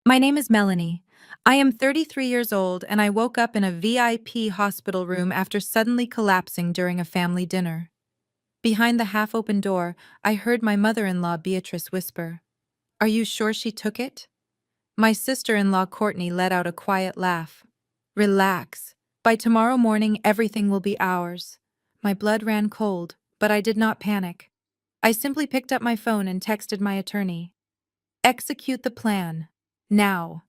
My name is Melanie. I am 33 years old and I woke up in a VIP hospital room after suddenly collapsing during a family dinner. Behind the half-open door, I heard my mother-in-law Beatrice whisper, "Are you sure she took it?" My sister-in-law Courtney let out a quiet laugh. "Relax. By tomorrow morning everything will be ours." My blood ran cold, but I did not panic. I simply picked up my phone and texted my attorney. "Execute the plan. Now."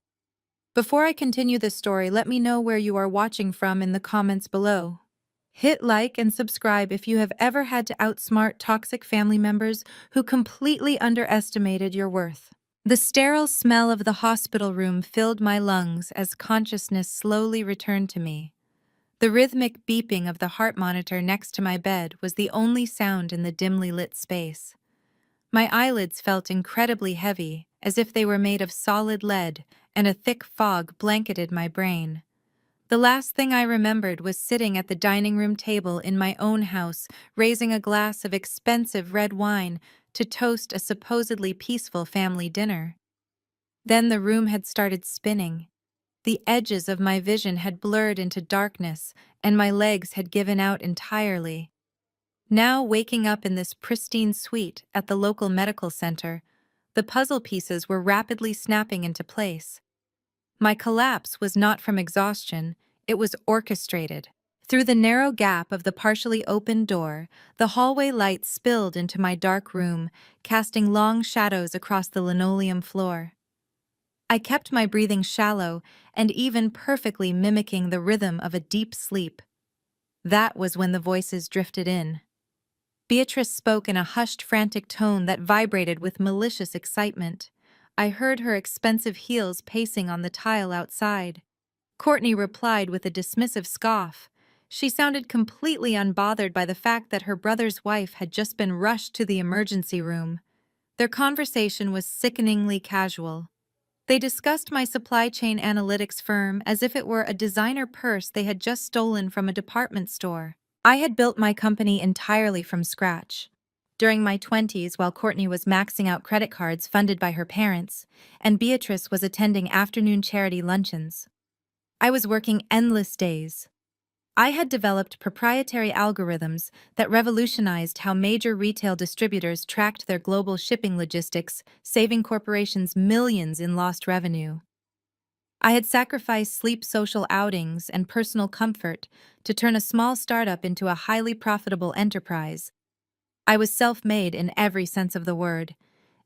Before I continue this story, let me know where you are watching from in the comments below. Hit like and subscribe if you have ever had to outsmart toxic family members who completely underestimated your worth. The sterile smell of the hospital room filled my lungs as consciousness slowly returned to me. The rhythmic beeping of the heart monitor next to my bed was the only sound in the dimly lit space. My eyelids felt incredibly heavy, as if they were made of solid lead, and a thick fog blanketed my brain. The last thing I remembered was sitting at the dining room table in my own house, raising a glass of expensive red wine to toast a supposedly peaceful family dinner. Then the room had started spinning. The edges of my vision had blurred into darkness, and my legs had given out entirely. Now waking up in this pristine suite at the local medical center, the puzzle pieces were rapidly snapping into place. My collapse was not from exhaustion, it was orchestrated. Through the narrow gap of the partially opened door, the hallway light spilled into my dark room, casting long shadows across the linoleum floor. I kept my breathing shallow and even perfectly mimicking the rhythm of a deep sleep. That was when the voices drifted in. Beatrice spoke in a hushed, frantic tone that vibrated with malicious excitement. I heard her expensive heels pacing on the tile outside. Courtney replied with a dismissive scoff. She sounded completely unbothered by the fact that her brother's wife had just been rushed to the emergency room. Their conversation was sickeningly casual. They discussed my supply chain analytics firm as if it were a designer purse they had just stolen from a department store. I had built my company entirely from scratch. During my 20s, while Courtney was maxing out credit cards funded by her parents, and Beatrice was attending afternoon charity luncheons, I was working endless days. I had developed proprietary algorithms that revolutionized how major retail distributors tracked their global shipping logistics, saving corporations millions in lost revenue. I had sacrificed sleep, social outings, and personal comfort to turn a small startup into a highly profitable enterprise. I was self-made in every sense of the word.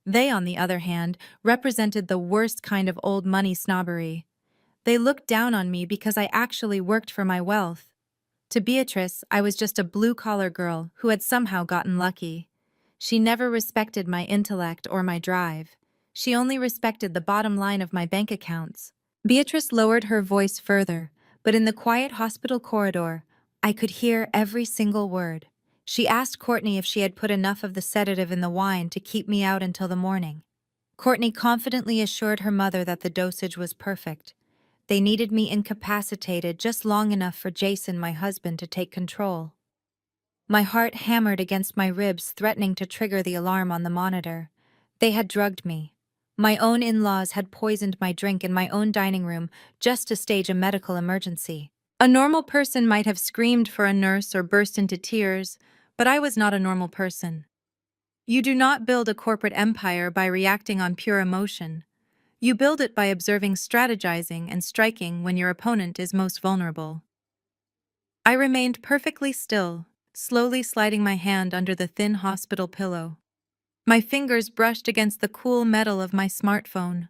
They, on the other hand, represented the worst kind of old money snobbery. They looked down on me because I actually worked for my wealth. To Beatrice, I was just a blue-collar girl who had somehow gotten lucky. She never respected my intellect or my drive. She only respected the bottom line of my bank accounts. Beatrice lowered her voice further, but in the quiet hospital corridor, I could hear every single word. She asked Courtney if she had put enough of the sedative in the wine to keep me out until the morning. Courtney confidently assured her mother that the dosage was perfect. They needed me incapacitated just long enough for Jason, my husband, to take control. My heart hammered against my ribs, threatening to trigger the alarm on the monitor. They had drugged me. My own in-laws had poisoned my drink in my own dining room just to stage a medical emergency. A normal person might have screamed for a nurse or burst into tears, but I was not a normal person. You do not build a corporate empire by reacting on pure emotion. You build it by observing, strategizing, and striking when your opponent is most vulnerable. I remained perfectly still, slowly sliding my hand under the thin hospital pillow. My fingers brushed against the cool metal of my smartphone.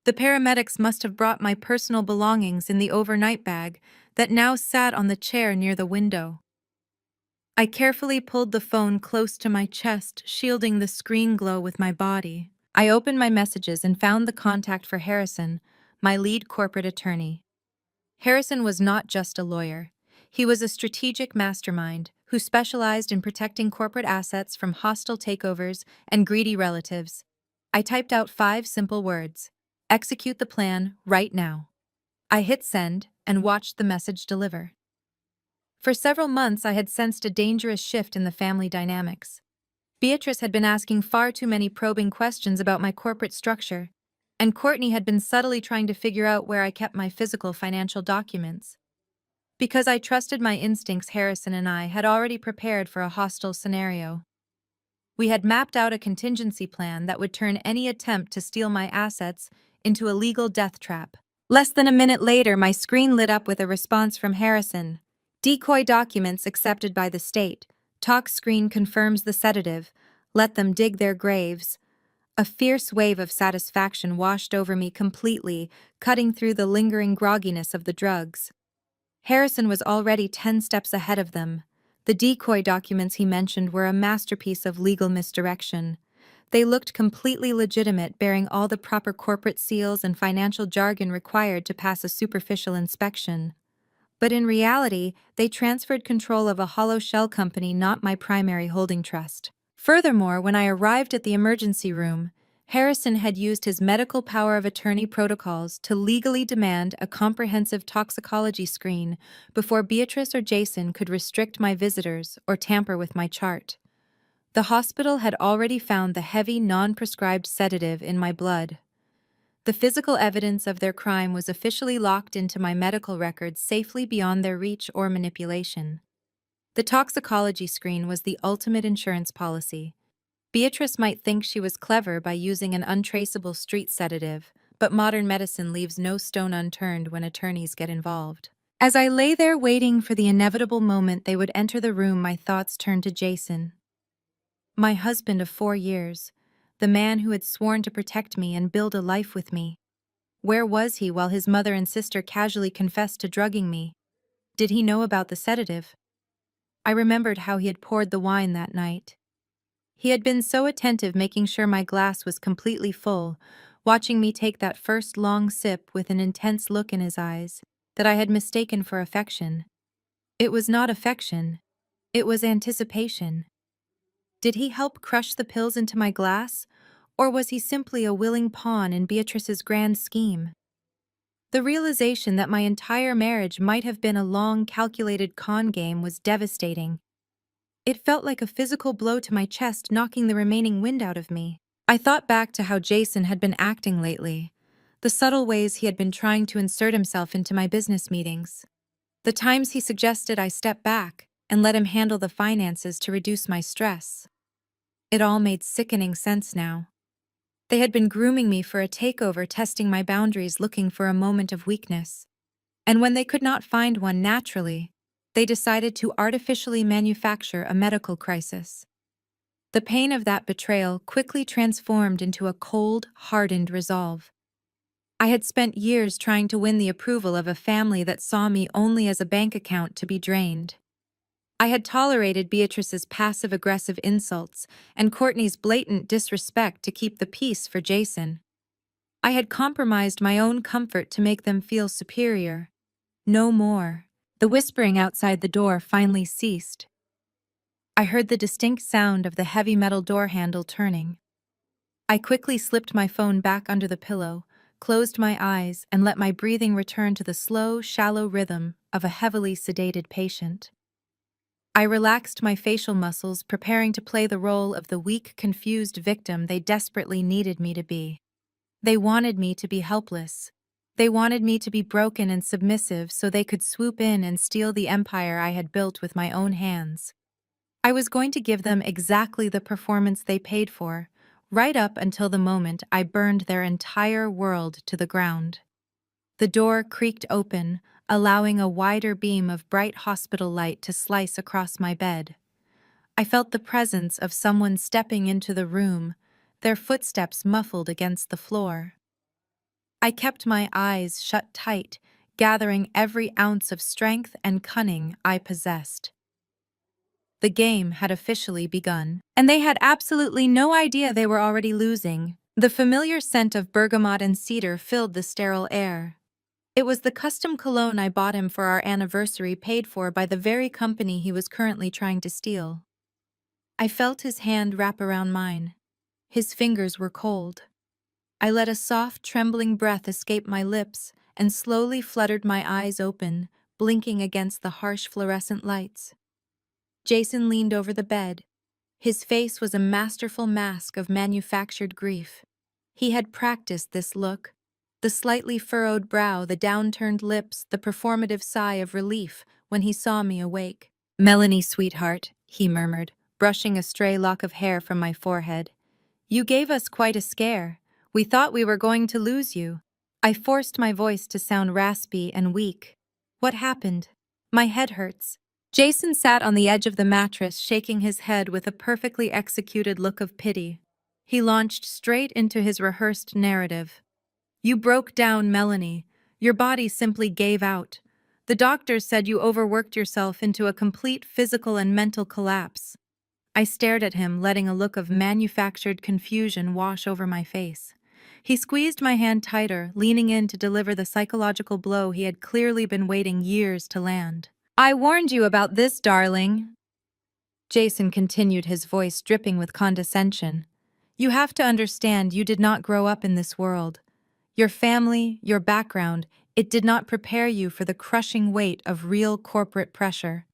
The paramedics must have brought my personal belongings in the overnight bag that now sat on the chair near the window. I carefully pulled the phone close to my chest, shielding the screen glow with my body. I opened my messages and found the contact for Harrison, my lead corporate attorney. Harrison was not just a lawyer. He was a strategic mastermind who specialized in protecting corporate assets from hostile takeovers and greedy relatives. I typed out 5 simple words: execute the plan right now. I hit send and watched the message deliver. For several months, I had sensed a dangerous shift in the family dynamics. Beatrice had been asking far too many probing questions about my corporate structure. and Courtney had been subtly trying to figure out where I kept my physical financial documents. Because I trusted my instincts, Harrison and I had already prepared for a hostile scenario. We had mapped out a contingency plan that would turn any attempt to steal my assets into a legal death trap. Less than a minute later, my screen lit up with a response from Harrison. Decoy documents accepted by the state. Talk screen confirms the sedative. Let them dig their graves. A fierce wave of satisfaction washed over me completely, cutting through the lingering grogginess of the drugs. Harrison was already 10 steps ahead of them. The decoy documents he mentioned were a masterpiece of legal misdirection. They looked completely legitimate, bearing all the proper corporate seals and financial jargon required to pass a superficial inspection. But in reality, they transferred control of a hollow shell company, not my primary holding trust. Furthermore, when I arrived at the emergency room, Harrison had used his medical power of attorney protocols to legally demand a comprehensive toxicology screen before Beatrice or Jason could restrict my visitors or tamper with my chart. The hospital had already found the heavy, non-prescribed sedative in my blood. The physical evidence of their crime was officially locked into my medical records, safely beyond their reach or manipulation. The toxicology screen was the ultimate insurance policy. Beatrice might think she was clever by using an untraceable street sedative, but modern medicine leaves no stone unturned when attorneys get involved. As I lay there waiting for the inevitable moment they would enter the room, my thoughts turned to Jason. My husband of 4 years, the man who had sworn to protect me and build a life with me. Where was he while his mother and sister casually confessed to drugging me? Did he know about the sedative? I remembered how he had poured the wine that night. He had been so attentive, making sure my glass was completely full, watching me take that first long sip with an intense look in his eyes, that I had mistaken for affection. It was not affection. It was anticipation. Did he help crush the pills into my glass, or was he simply a willing pawn in Beatrice's grand scheme? The realization that my entire marriage might have been a long, calculated con game was devastating. It felt like a physical blow to my chest, knocking the remaining wind out of me. I thought back to how Jason had been acting lately, the subtle ways he had been trying to insert himself into my business meetings, the times he suggested I step back and let him handle the finances to reduce my stress. It all made sickening sense now. They had been grooming me for a takeover, testing my boundaries, looking for a moment of weakness. And when they could not find one naturally, they decided to artificially manufacture a medical crisis. The pain of that betrayal quickly transformed into a cold, hardened resolve. I had spent years trying to win the approval of a family that saw me only as a bank account to be drained. I had tolerated Beatrice's passive-aggressive insults and Courtney's blatant disrespect to keep the peace for Jason. I had compromised my own comfort to make them feel superior. No more. The whispering outside the door finally ceased. I heard the distinct sound of the heavy metal door handle turning. I quickly slipped my phone back under the pillow, closed my eyes, and let my breathing return to the slow, shallow rhythm of a heavily sedated patient. I relaxed my facial muscles, preparing to play the role of the weak, confused victim they desperately needed me to be. They wanted me to be helpless. They wanted me to be broken and submissive so they could swoop in and steal the empire I had built with my own hands. I was going to give them exactly the performance they paid for, right up until the moment I burned their entire world to the ground. The door creaked open, allowing a wider beam of bright hospital light to slice across my bed. I felt the presence of someone stepping into the room, their footsteps muffled against the floor. I kept my eyes shut tight, gathering every ounce of strength and cunning I possessed. The game had officially begun, and they had absolutely no idea they were already losing. The familiar scent of bergamot and cedar filled the sterile air. It was the custom cologne I bought him for our anniversary, paid for by the very company he was currently trying to steal. I felt his hand wrap around mine. His fingers were cold. I let a soft, trembling breath escape my lips and slowly fluttered my eyes open, blinking against the harsh fluorescent lights. Jason leaned over the bed. His face was a masterful mask of manufactured grief. He had practiced this look. The slightly furrowed brow, the downturned lips, the performative sigh of relief when he saw me awake. "Melanie, sweetheart," he murmured, brushing a stray lock of hair from my forehead. "You gave us quite a scare. We thought we were going to lose you." I forced my voice to sound raspy and weak. "What happened? My head hurts." Jason sat on the edge of the mattress, shaking his head with a perfectly executed look of pity. He launched straight into his rehearsed narrative. "You broke down, Melanie. Your body simply gave out. The doctors said you overworked yourself into a complete physical and mental collapse." I stared at him, letting a look of manufactured confusion wash over my face. He squeezed my hand tighter, leaning in to deliver the psychological blow he had clearly been waiting years to land. "I warned you about this, darling." Jason continued, his voice dripping with condescension. "You have to understand, you did not grow up in this world. Your family, your background, it did not prepare you for the crushing weight of real corporate pressure.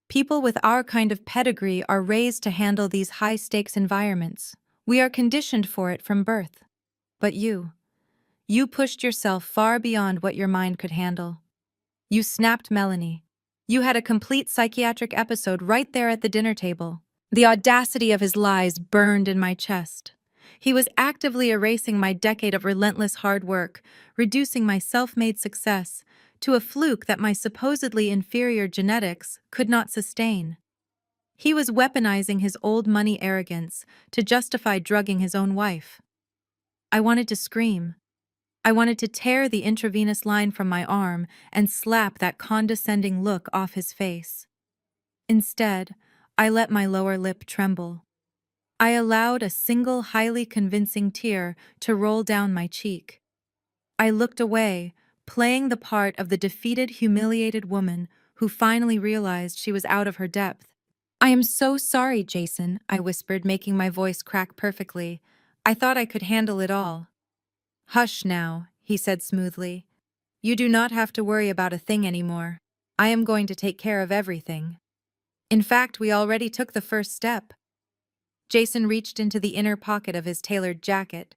People with our kind of pedigree are raised to handle these high-stakes environments. We are conditioned for it from birth. But you pushed yourself far beyond what your mind could handle. You snapped Melanie. You had a complete psychiatric episode right there at the dinner table." The audacity of his lies burned in my chest. He was actively erasing my decade of relentless hard work, reducing my self-made success to a fluke that my supposedly inferior genetics could not sustain. He was weaponizing his old money arrogance to justify drugging his own wife. I wanted to scream. I wanted to tear the intravenous line from my arm and slap that condescending look off his face. Instead, I let my lower lip tremble. I allowed a single highly convincing tear to roll down my cheek. I looked away, playing the part of the defeated, humiliated woman who finally realized she was out of her depth. "I am so sorry, Jason," I whispered, making my voice crack perfectly. "I thought I could handle it all." "Hush now," he said smoothly. "You do not have to worry about a thing anymore. I am going to take care of everything. In fact, we already took the first step." Jason reached into the inner pocket of his tailored jacket.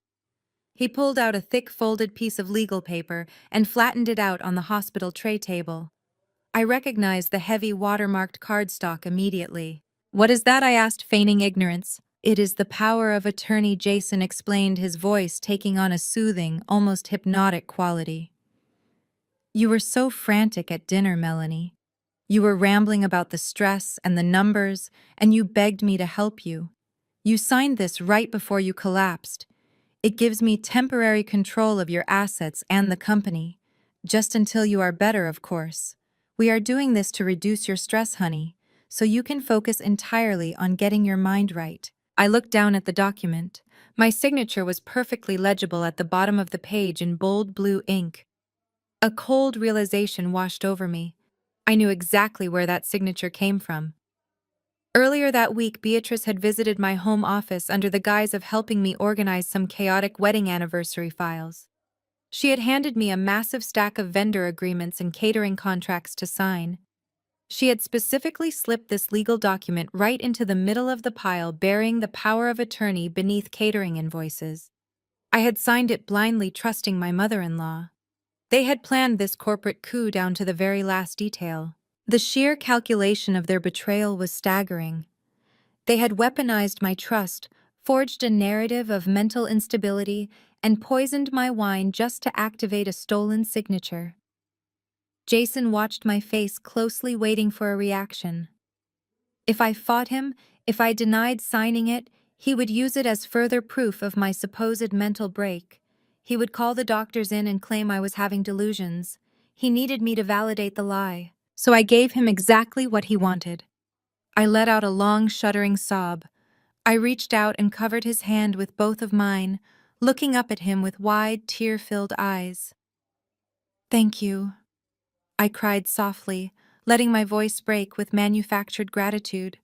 He pulled out a thick folded piece of legal paper and flattened it out on the hospital tray table. I recognized the heavy watermarked cardstock immediately. "What is that?" I asked, feigning ignorance. "It is the power of attorney," Jason explained, his voice taking on a soothing, almost hypnotic quality. "You were so frantic at dinner, Melanie. You were rambling about the stress and the numbers, and you begged me to help you. You signed this right before you collapsed. It gives me temporary control of your assets and the company. Just until you are better, of course. We are doing this to reduce your stress, honey, so you can focus entirely on getting your mind right." I looked down at the document. My signature was perfectly legible at the bottom of the page in bold blue ink. A cold realization washed over me. I knew exactly where that signature came from. Earlier that week, Beatrice had visited my home office under the guise of helping me organize some chaotic wedding anniversary files. She had handed me a massive stack of vendor agreements and catering contracts to sign. She had specifically slipped this legal document right into the middle of the pile, bearing the power of attorney beneath catering invoices. I had signed it blindly, trusting my mother-in-law. They had planned this corporate coup down to the very last detail. The sheer calculation of their betrayal was staggering. They had weaponized my trust, forged a narrative of mental instability, and poisoned my wine just to activate a stolen signature. Jason watched my face closely, waiting for a reaction. If I fought him, if I denied signing it, he would use it as further proof of my supposed mental break. He would call the doctors in and claim I was having delusions. He needed me to validate the lie. So I gave him exactly what he wanted. I let out a long, shuddering sob. I reached out and covered his hand with both of mine, looking up at him with wide, tear-filled eyes. "Thank you," I cried softly, letting my voice break with manufactured gratitude.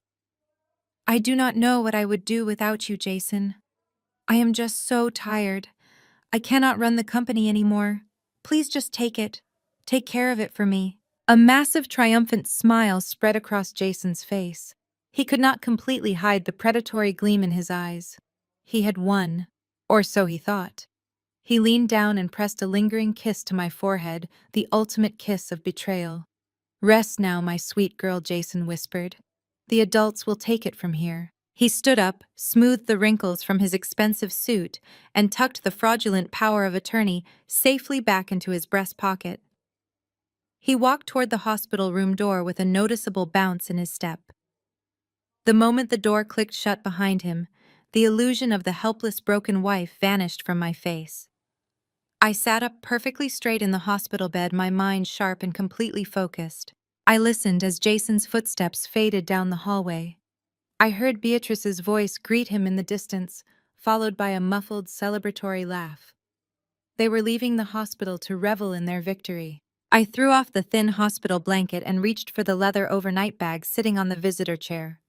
"I do not know what I would do without you, Jason. I am just so tired. I cannot run the company anymore. Please just take it. Take care of it for me." A massive, triumphant smile spread across Jason's face. He could not completely hide the predatory gleam in his eyes. He had won. Or so he thought. He leaned down and pressed a lingering kiss to my forehead, the ultimate kiss of betrayal. "Rest now, my sweet girl," Jason whispered. "The adults will take it from here." He stood up, smoothed the wrinkles from his expensive suit, and tucked the fraudulent power of attorney safely back into his breast pocket. He walked toward the hospital room door with a noticeable bounce in his step. The moment the door clicked shut behind him, the illusion of the helpless broken wife vanished from my face. I sat up perfectly straight in the hospital bed, my mind sharp and completely focused. I listened as Jason's footsteps faded down the hallway. I heard Beatrice's voice greet him in the distance, followed by a muffled celebratory laugh. They were leaving the hospital to revel in their victory. I threw off the thin hospital blanket and reached for the leather overnight bag sitting on the visitor chair.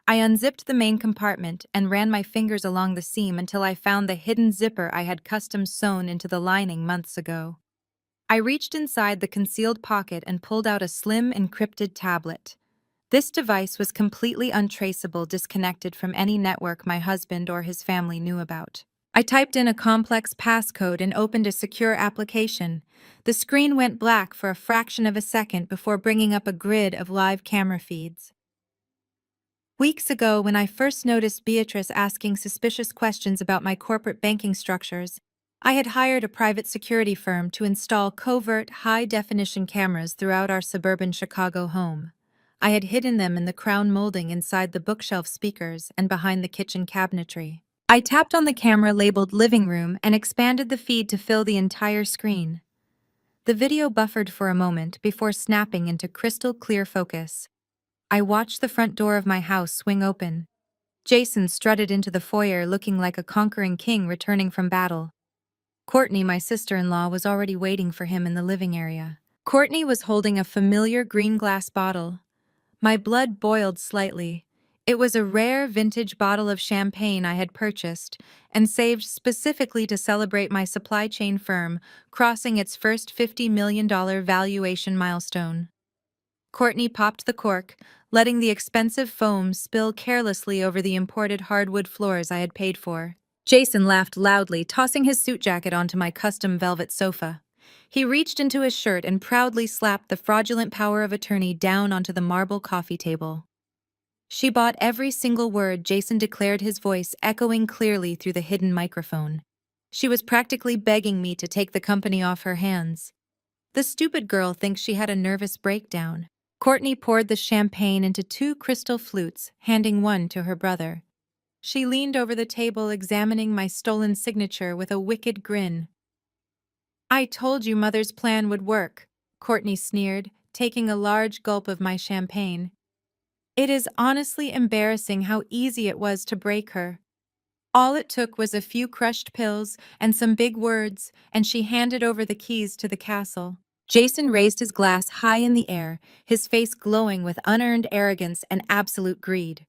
I unzipped the main compartment and ran my fingers along the seam until I found the hidden zipper I had custom sewn into the lining months ago. I reached inside the concealed pocket and pulled out a slim, encrypted tablet. This device was completely untraceable, disconnected from any network my husband or his family knew about. I typed in a complex passcode and opened a secure application. The screen went black for a fraction of a second before bringing up a grid of live camera feeds. Weeks ago, when I first noticed Beatrice asking suspicious questions about my corporate banking structures, I had hired a private security firm to install covert, high-definition cameras throughout our suburban Chicago home. I had hidden them in the crown molding inside the bookshelf speakers and behind the kitchen cabinetry. I tapped on the camera labeled living room and expanded the feed to fill the entire screen. The video buffered for a moment before snapping into crystal clear focus. I watched the front door of my house swing open. Jason strutted into the foyer looking like a conquering king returning from battle. Courtney, my sister-in-law, was already waiting for him in the living area. Courtney was holding a familiar green glass bottle. My blood boiled slightly. It was a rare vintage bottle of champagne I had purchased and saved specifically to celebrate my supply chain firm crossing its first $50 million valuation milestone. Courtney popped the cork, letting the expensive foam spill carelessly over the imported hardwood floors I had paid for. Jason laughed loudly, tossing his suit jacket onto my custom velvet sofa. He reached into his shirt and proudly slapped the fraudulent power of attorney down onto the marble coffee table. "She bought every single word," Jason declared, his voice echoing clearly through the hidden microphone. "She was practically begging me to take the company off her hands. The stupid girl thinks she had a nervous breakdown." Courtney poured the champagne into 2 crystal flutes, handing one to her brother. She leaned over the table, examining my stolen signature with a wicked grin. "I told you Mother's plan would work," Courtney sneered, taking a large gulp of my champagne. "It is honestly embarrassing how easy it was to break her. All it took was a few crushed pills and some big words, and she handed over the keys to the castle." Jason raised his glass high in the air, his face glowing with unearned arrogance and absolute greed.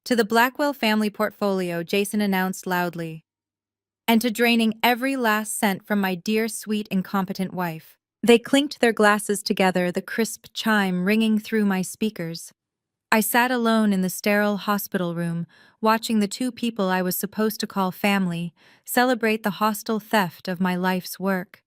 "To the Blackwell family portfolio," Jason announced loudly. "And to draining every last cent from my dear, sweet, incompetent wife." They clinked their glasses together, the crisp chime ringing through my speakers. I sat alone in the sterile hospital room, watching the 2 people I was supposed to call family celebrate the hostile theft of my life's work.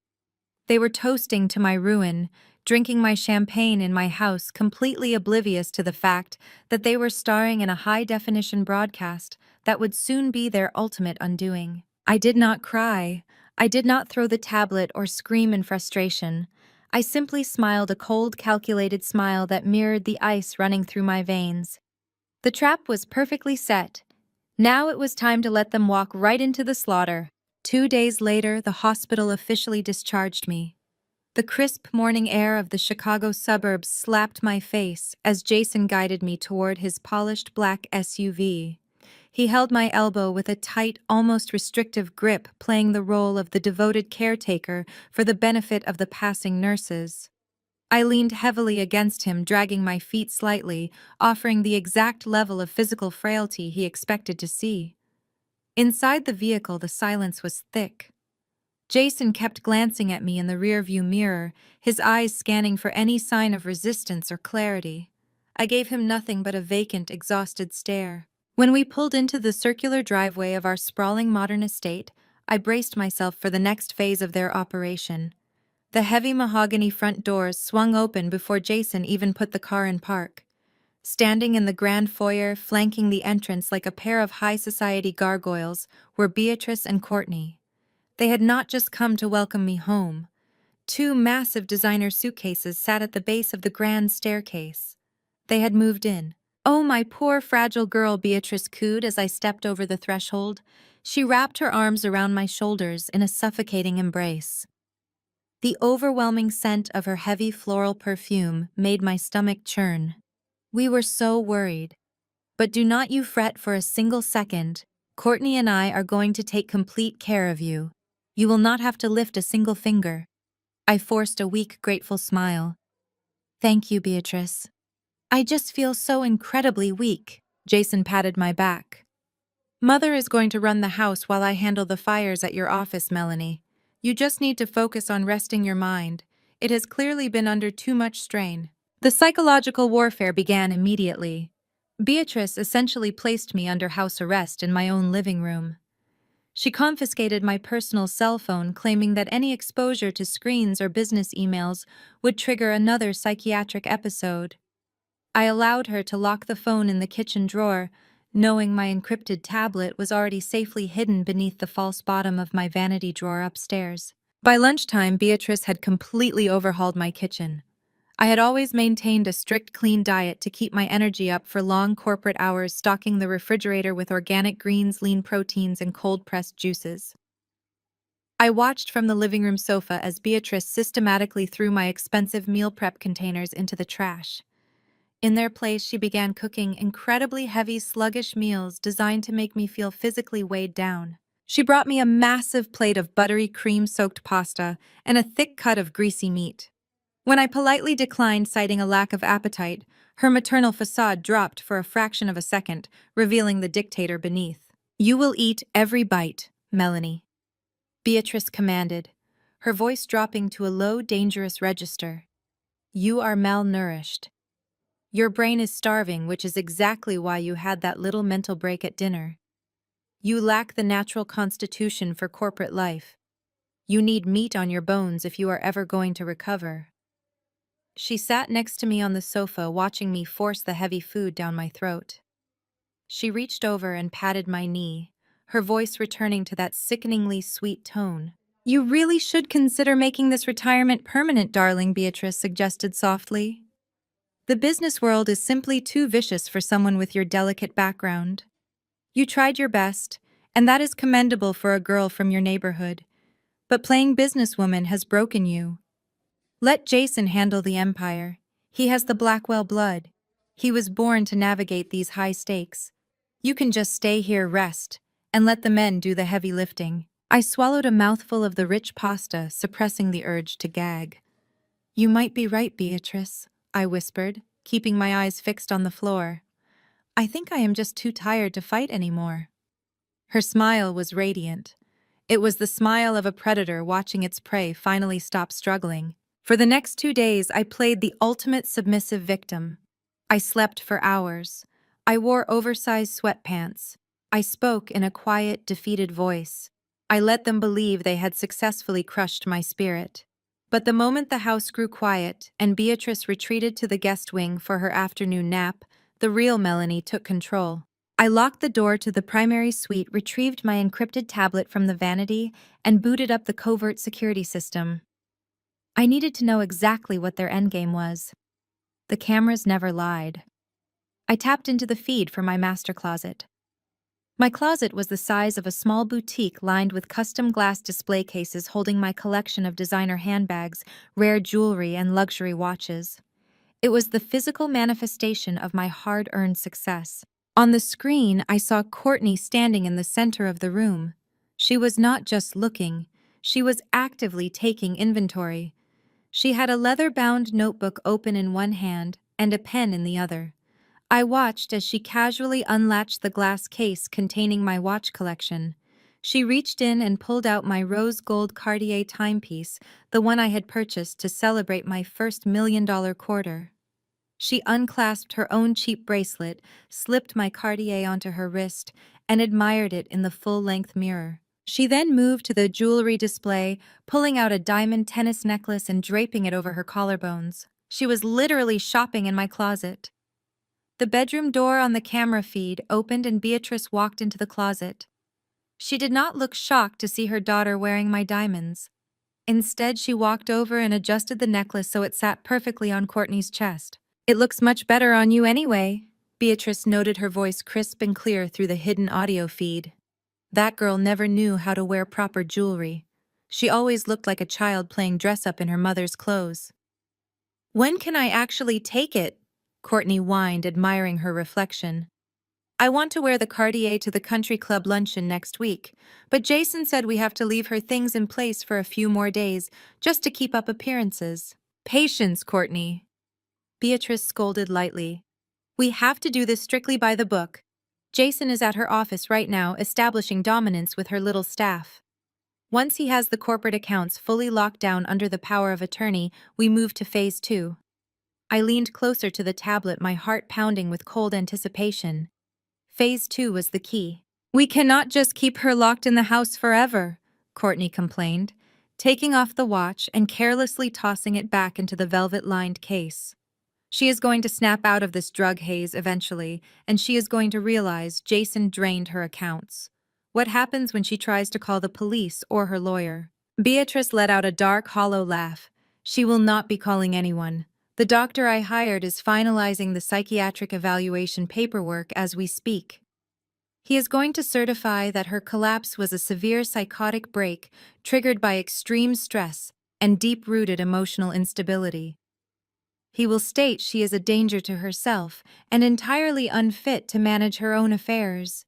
They were toasting to my ruin, drinking my champagne in my house, completely oblivious to the fact that they were starring in a high-definition broadcast that would soon be their ultimate undoing. I did not cry. I did not throw the tablet or scream in frustration. I simply smiled, a cold, calculated smile that mirrored the ice running through my veins. The trap was perfectly set. Now it was time to let them walk right into the slaughter. 2 days later, the hospital officially discharged me. The crisp morning air of the Chicago suburbs slapped my face as Jason guided me toward his polished black SUV. He held my elbow with a tight, almost restrictive grip, playing the role of the devoted caretaker for the benefit of the passing nurses. I leaned heavily against him, dragging my feet slightly, offering the exact level of physical frailty he expected to see. Inside the vehicle, the silence was thick. Jason kept glancing at me in the rearview mirror, his eyes scanning for any sign of resistance or clarity. I gave him nothing but a vacant, exhausted stare. When we pulled into the circular driveway of our sprawling modern estate, I braced myself for the next phase of their operation. The heavy mahogany front doors swung open before Jason even put the car in park. Standing in the grand foyer, flanking the entrance like a pair of high society gargoyles, were Beatrice and Courtney. They had not just come to welcome me home. Two massive designer suitcases sat at the base of the grand staircase. They had moved in. "Oh, my poor fragile girl," Beatrice cooed as I stepped over the threshold. She wrapped her arms around my shoulders in a suffocating embrace. The overwhelming scent of her heavy floral perfume made my stomach churn. "We were so worried. But do not you fret for a single second. Courtney and I are going to take complete care of you. You will not have to lift a single finger." I forced a weak, grateful smile. "Thank you, Beatrice. I just feel so incredibly weak." Jason patted my back. "Mother is going to run the house while I handle the fires at your office, Melanie. You just need to focus on resting your mind. It has clearly been under too much strain." The psychological warfare began immediately. Beatrice essentially placed me under house arrest in my own living room. She confiscated my personal cell phone, claiming that any exposure to screens or business emails would trigger another psychiatric episode. I allowed her to lock the phone in the kitchen drawer, knowing my encrypted tablet was already safely hidden beneath the false bottom of my vanity drawer upstairs. By lunchtime, Beatrice had completely overhauled my kitchen. I had always maintained a strict clean diet to keep my energy up for long corporate hours, stocking the refrigerator with organic greens, lean proteins, and cold-pressed juices. I watched from the living room sofa as Beatrice systematically threw my expensive meal prep containers into the trash. In their place, she began cooking incredibly heavy, sluggish meals designed to make me feel physically weighed down. She brought me a massive plate of buttery, cream-soaked pasta and a thick cut of greasy meat. When I politely declined, citing a lack of appetite, her maternal facade dropped for a fraction of a second, revealing the dictator beneath. "You will eat every bite, Melanie," Beatrice commanded, her voice dropping to a low, dangerous register. "You are malnourished. Your brain is starving, which is exactly why you had that little mental break at dinner. You lack the natural constitution for corporate life. You need meat on your bones if you are ever going to recover." She sat next to me on the sofa, watching me force the heavy food down my throat. She reached over and patted my knee, her voice returning to that sickeningly sweet tone. "You really should consider making this retirement permanent, darling," Beatrice suggested softly. "The business world is simply too vicious for someone with your delicate background. You tried your best, and that is commendable for a girl from your neighborhood. But playing businesswoman has broken you. Let Jason handle the empire. He has the Blackwell blood. He was born to navigate these high stakes. You can just stay here, rest, and let the men do the heavy lifting." I swallowed a mouthful of the rich pasta, suppressing the urge to gag. "You might be right, Beatrice," I whispered, keeping my eyes fixed on the floor. "I think I am just too tired to fight anymore." Her smile was radiant. It was the smile of a predator watching its prey finally stop struggling. For the next 2 days, I played the ultimate submissive victim. I slept for hours. I wore oversized sweatpants. I spoke in a quiet, defeated voice. I let them believe they had successfully crushed my spirit. But the moment the house grew quiet and Beatrice retreated to the guest wing for her afternoon nap, the real Melanie took control. I locked the door to the primary suite, retrieved my encrypted tablet from the vanity, and booted up the covert security system. I needed to know exactly what their endgame was. The cameras never lied. I tapped into the feed for my master closet. My closet was the size of a small boutique lined with custom glass display cases holding my collection of designer handbags, rare jewelry, and luxury watches. It was the physical manifestation of my hard-earned success. On the screen, I saw Courtney standing in the center of the room. She was not just looking, she was actively taking inventory. She had a leather-bound notebook open in one hand and a pen in the other. I watched as she casually unlatched the glass case containing my watch collection. She reached in and pulled out my rose gold Cartier timepiece, the one I had purchased to celebrate my first $1 million quarter. She unclasped her own cheap bracelet, slipped my Cartier onto her wrist, and admired it in the full-length mirror. She then moved to the jewelry display, pulling out a diamond tennis necklace and draping it over her collarbones. She was literally shopping in my closet. The bedroom door on the camera feed opened and Beatrice walked into the closet. She did not look shocked to see her daughter wearing my diamonds. Instead, she walked over and adjusted the necklace so it sat perfectly on Courtney's chest. "It looks much better on you anyway," Beatrice noted, her voice crisp and clear through the hidden audio feed. That girl never knew how to wear proper jewelry. She always looked like a child playing dress-up in her mother's clothes. "When can I actually take it?" Courtney whined, admiring her reflection. "I want to wear the Cartier to the country club luncheon next week, but Jason said we have to leave her things in place for a few more days just to keep up appearances." "Patience, Courtney," Beatrice scolded lightly. "We have to do this strictly by the book. Jason is at her office right now, establishing dominance with her little staff. Once he has the corporate accounts fully locked down under the power of attorney, we move to phase 2. I leaned closer to the tablet, my heart pounding with cold anticipation. Phase 2 was the key. "We cannot just keep her locked in the house forever," Courtney complained, taking off the watch and carelessly tossing it back into the velvet-lined case. "She is going to snap out of this drug haze eventually, and she is going to realize Jason drained her accounts. What happens when she tries to call the police or her lawyer?" Beatrice let out a dark, hollow laugh. "She will not be calling anyone. The doctor I hired is finalizing the psychiatric evaluation paperwork as we speak. He is going to certify that her collapse was a severe psychotic break triggered by extreme stress and deep-rooted emotional instability. He will state she is a danger to herself and entirely unfit to manage her own affairs."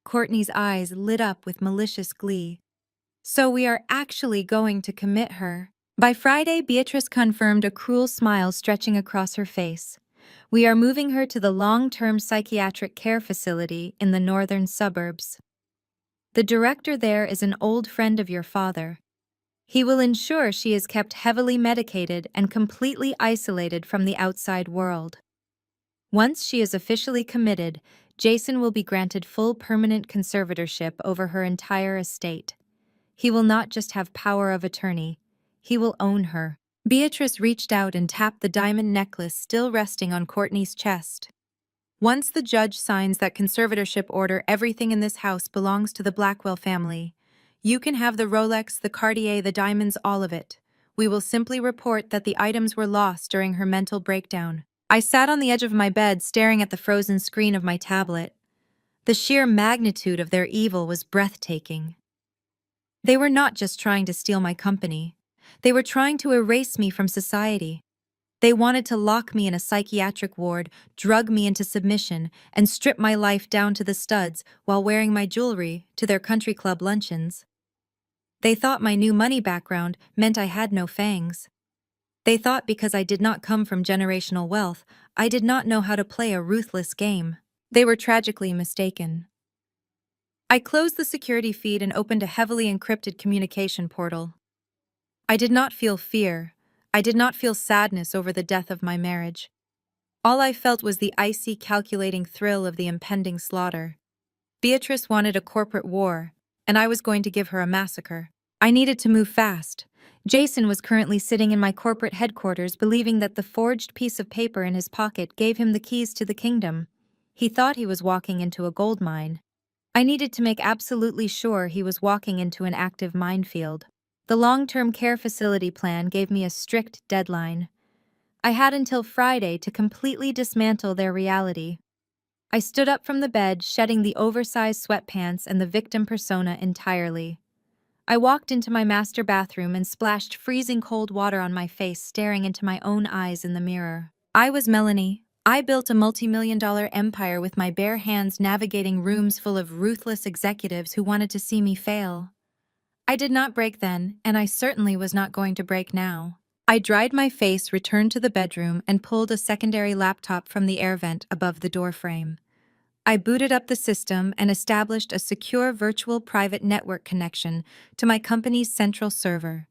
Courtney's eyes lit up with malicious glee. "So we are actually going to commit her." By Friday, Beatrice confirmed, a cruel smile stretching across her face. "We are moving her to the long-term psychiatric care facility in the northern suburbs. The director there is an old friend of your father. He will ensure she is kept heavily medicated and completely isolated from the outside world. Once she is officially committed, Jason will be granted full permanent conservatorship over her entire estate. He will not just have power of attorney, he will own her." Beatrice reached out and tapped the diamond necklace still resting on Courtney's chest. "Once the judge signs that conservatorship order, everything in this house belongs to the Blackwell family. You can have the Rolex, the Cartier, the diamonds, all of it. We will simply report that the items were lost during her mental breakdown." I sat on the edge of my bed, staring at the frozen screen of my tablet. The sheer magnitude of their evil was breathtaking. They were not just trying to steal my company. They were trying to erase me from society. They wanted to lock me in a psychiatric ward, drug me into submission, and strip my life down to the studs while wearing my jewelry to their country club luncheons. They thought my new money background meant I had no fangs. They thought because I did not come from generational wealth, I did not know how to play a ruthless game. They were tragically mistaken. I closed the security feed and opened a heavily encrypted communication portal. I did not feel fear. I did not feel sadness over the death of my marriage. All I felt was the icy, calculating thrill of the impending slaughter. Beatrice wanted a corporate war, and I was going to give her a massacre. I needed to move fast. Jason was currently sitting in my corporate headquarters, believing that the forged piece of paper in his pocket gave him the keys to the kingdom. He thought he was walking into a gold mine. I needed to make absolutely sure he was walking into an active minefield. The long-term care facility plan gave me a strict deadline. I had until Friday to completely dismantle their reality. I stood up from the bed, shedding the oversized sweatpants and the victim persona entirely. I walked into my master bathroom and splashed freezing cold water on my face, staring into my own eyes in the mirror. I was Melanie. I built a multi-million-dollar empire with my bare hands, navigating rooms full of ruthless executives who wanted to see me fail. I did not break then, and I certainly was not going to break now. I dried my face, returned to the bedroom, and pulled a secondary laptop from the air vent above the doorframe. I booted up the system and established a secure virtual private network connection to my company's central server.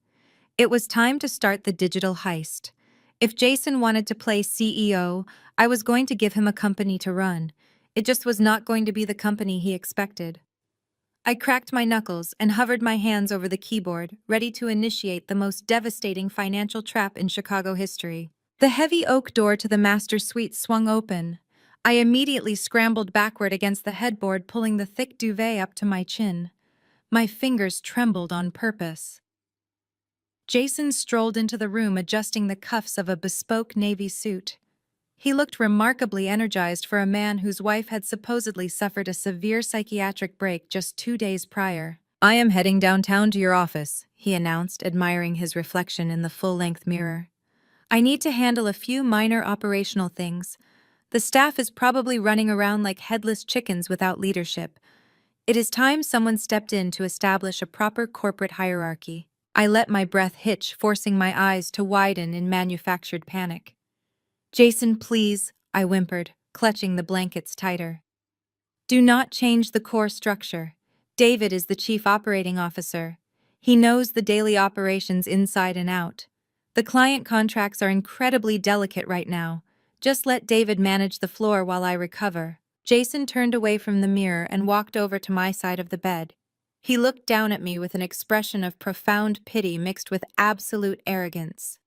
It was time to start the digital heist. If Jason wanted to play CEO, I was going to give him a company to run. It just was not going to be the company he expected. I cracked my knuckles and hovered my hands over the keyboard, ready to initiate the most devastating financial trap in Chicago history. The heavy oak door to the master suite swung open. I immediately scrambled backward against the headboard, pulling the thick duvet up to my chin. My fingers trembled on purpose. Jason strolled into the room, adjusting the cuffs of a bespoke navy suit. He looked remarkably energized for a man whose wife had supposedly suffered a severe psychiatric break just 2 days prior. "I am heading downtown to your office," he announced, admiring his reflection in the full-length mirror. "I need to handle a few minor operational things. The staff is probably running around like headless chickens without leadership. It is time someone stepped in to establish a proper corporate hierarchy." I let my breath hitch, forcing my eyes to widen in manufactured panic. "Jason, please," I whimpered, clutching the blankets tighter. "Do not change the core structure. David is the chief operating officer. He knows the daily operations inside and out. The client contracts are incredibly delicate right now. Just let David manage the floor while I recover." Jason turned away from the mirror and walked over to my side of the bed. He looked down at me with an expression of profound pity mixed with absolute arrogance.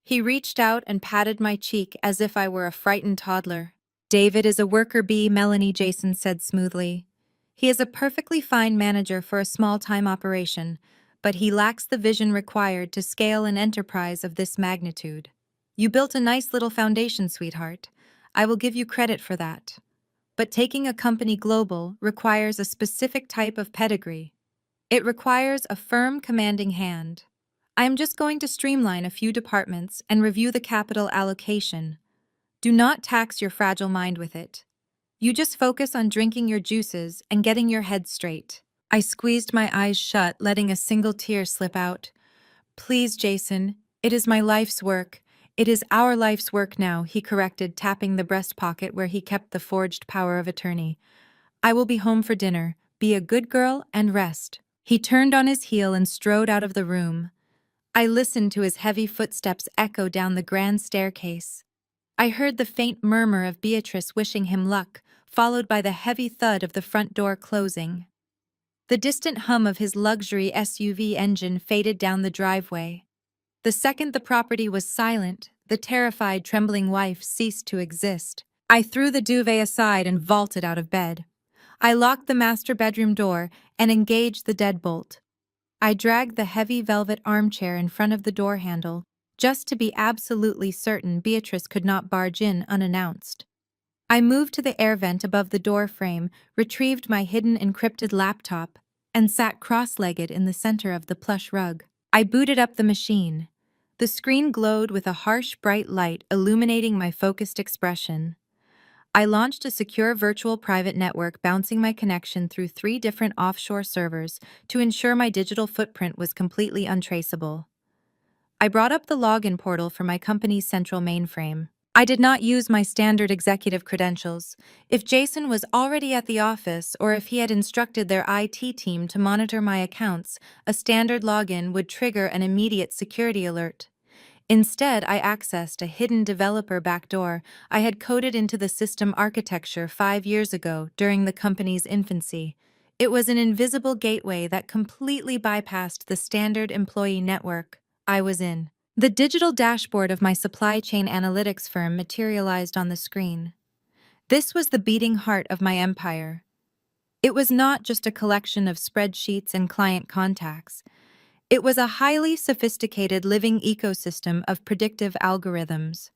He reached out and patted my cheek as if I were a frightened toddler. "David is a worker bee," Melanie, Jason said smoothly. "He is a perfectly fine manager for a small-time operation, but he lacks the vision required to scale an enterprise of this magnitude. You built a nice little foundation, sweetheart. I will give you credit for that. But taking a company global requires a specific type of pedigree. It requires a firm, commanding hand. I am just going to streamline a few departments and review the capital allocation. Do not tax your fragile mind with it. You just focus on drinking your juices and getting your head straight." I squeezed my eyes shut, letting a single tear slip out. "Please, Jason, it is my life's work. It is our life's work now," he corrected, tapping the breast pocket where he kept the forged power of attorney. "I will be home for dinner. Be a good girl and rest." He turned on his heel and strode out of the room. I listened to his heavy footsteps echo down the grand staircase. I heard the faint murmur of Beatrice wishing him luck, followed by the heavy thud of the front door closing. The distant hum of his luxury SUV engine faded down the driveway. The second the property was silent, the terrified, trembling wife ceased to exist. I threw the duvet aside and vaulted out of bed. I locked the master bedroom door and engaged the deadbolt. I dragged the heavy velvet armchair in front of the door handle, just to be absolutely certain Beatrice could not barge in unannounced. I moved to the air vent above the door frame, retrieved my hidden encrypted laptop, and sat cross-legged in the center of the plush rug. I booted up the machine. The screen glowed with a harsh, bright light illuminating my focused expression. I launched a secure virtual private network, bouncing my connection through 3 different offshore servers to ensure my digital footprint was completely untraceable. I brought up the login portal for my company's central mainframe. I did not use my standard executive credentials. If Jason was already at the office or if he had instructed their IT team to monitor my accounts, a standard login would trigger an immediate security alert. Instead, I accessed a hidden developer backdoor I had coded into the system architecture 5 years ago during the company's infancy. It was an invisible gateway that completely bypassed the standard employee network I was in. The digital dashboard of my supply chain analytics firm materialized on the screen. This was the beating heart of my empire. It was not just a collection of spreadsheets and client contacts. It was a highly sophisticated living ecosystem of predictive algorithms.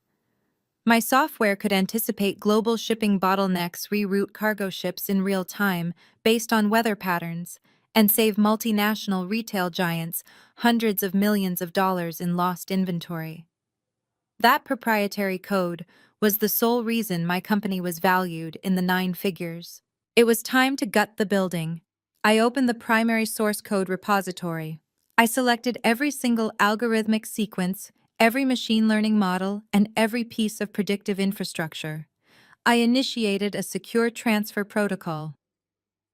My software could anticipate global shipping bottlenecks, reroute cargo ships in real time based on weather patterns, and save multinational retail giants hundreds of millions of dollars in lost inventory. That proprietary code was the sole reason my company was valued in the 9 figures. It was time to gut the building. I opened the primary source code repository. I selected every single algorithmic sequence, every machine learning model, and every piece of predictive infrastructure. I initiated a secure transfer protocol.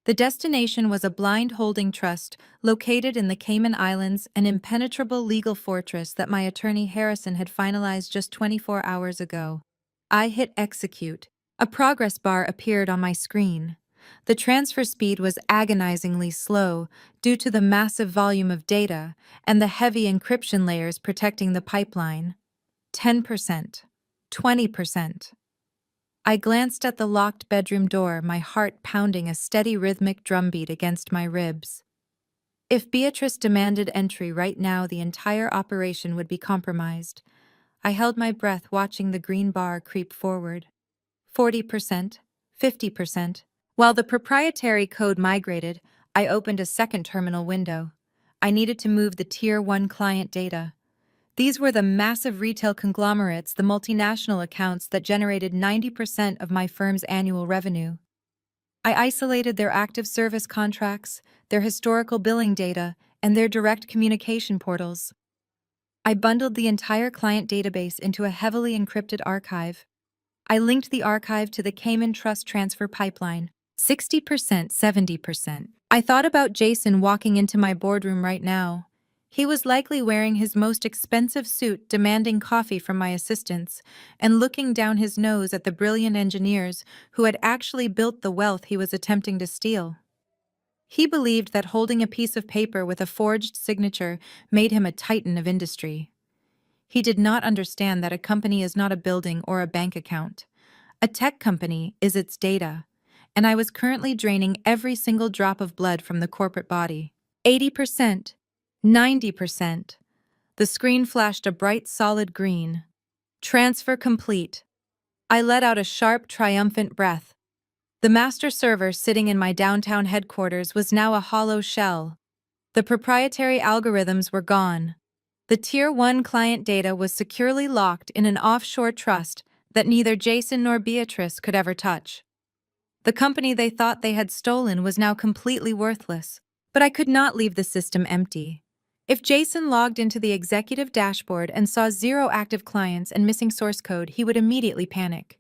The destination was a blind holding trust located in the Cayman Islands, an impenetrable legal fortress that my attorney Harrison had finalized just 24 hours ago. I hit execute. A progress bar appeared on my screen. The transfer speed was agonizingly slow due to the massive volume of data and the heavy encryption layers protecting the pipeline. 10%, 20%. I glanced at the locked bedroom door, my heart pounding a steady rhythmic drumbeat against my ribs. If Beatrice demanded entry right now, the entire operation would be compromised. I held my breath, watching the green bar creep forward. 40%, 50%. While the proprietary code migrated, I opened a second terminal window. I needed to move the Tier 1 client data. These were the massive retail conglomerates, the multinational accounts that generated 90% of my firm's annual revenue. I isolated their active service contracts, their historical billing data, and their direct communication portals. I bundled the entire client database into a heavily encrypted archive. I linked the archive to the Cayman Trust transfer pipeline. 60%, 70%. I thought about Jason walking into my boardroom right now. He was likely wearing his most expensive suit, demanding coffee from my assistants, and looking down his nose at the brilliant engineers who had actually built the wealth he was attempting to steal. He believed that holding a piece of paper with a forged signature made him a titan of industry. He did not understand that a company is not a building or a bank account. A tech company is its data, and I was currently draining every single drop of blood from the corporate body. 80%, 90%. The screen flashed a bright solid green. Transfer complete. I let out a sharp, triumphant breath. The master server sitting in my downtown headquarters was now a hollow shell. The proprietary algorithms were gone. The Tier 1 client data was securely locked in an offshore trust that neither Jason nor Beatrice could ever touch. The company they thought they had stolen was now completely worthless, but I could not leave the system empty. If Jason logged into the executive dashboard and saw 0 active clients and missing source code, he would immediately panic.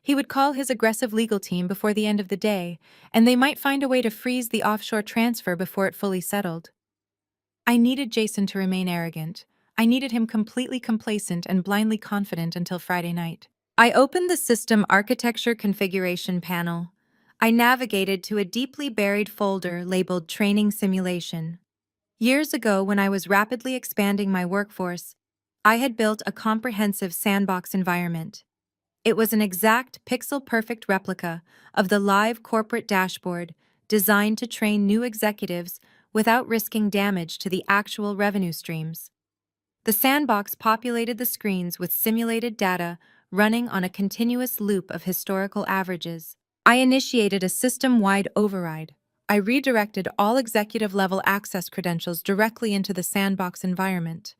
He would call his aggressive legal team before the end of the day, and they might find a way to freeze the offshore transfer before it fully settled. I needed Jason to remain arrogant. I needed him completely complacent and blindly confident until Friday night. I opened the system architecture configuration panel. I navigated to a deeply buried folder labeled Training Simulation. Years ago, when I was rapidly expanding my workforce, I had built a comprehensive sandbox environment. It was an exact pixel-perfect replica of the live corporate dashboard, designed to train new executives without risking damage to the actual revenue streams. The sandbox populated the screens with simulated data running on a continuous loop of historical averages. I initiated a system-wide override. I redirected all executive-level access credentials directly into the sandbox environment.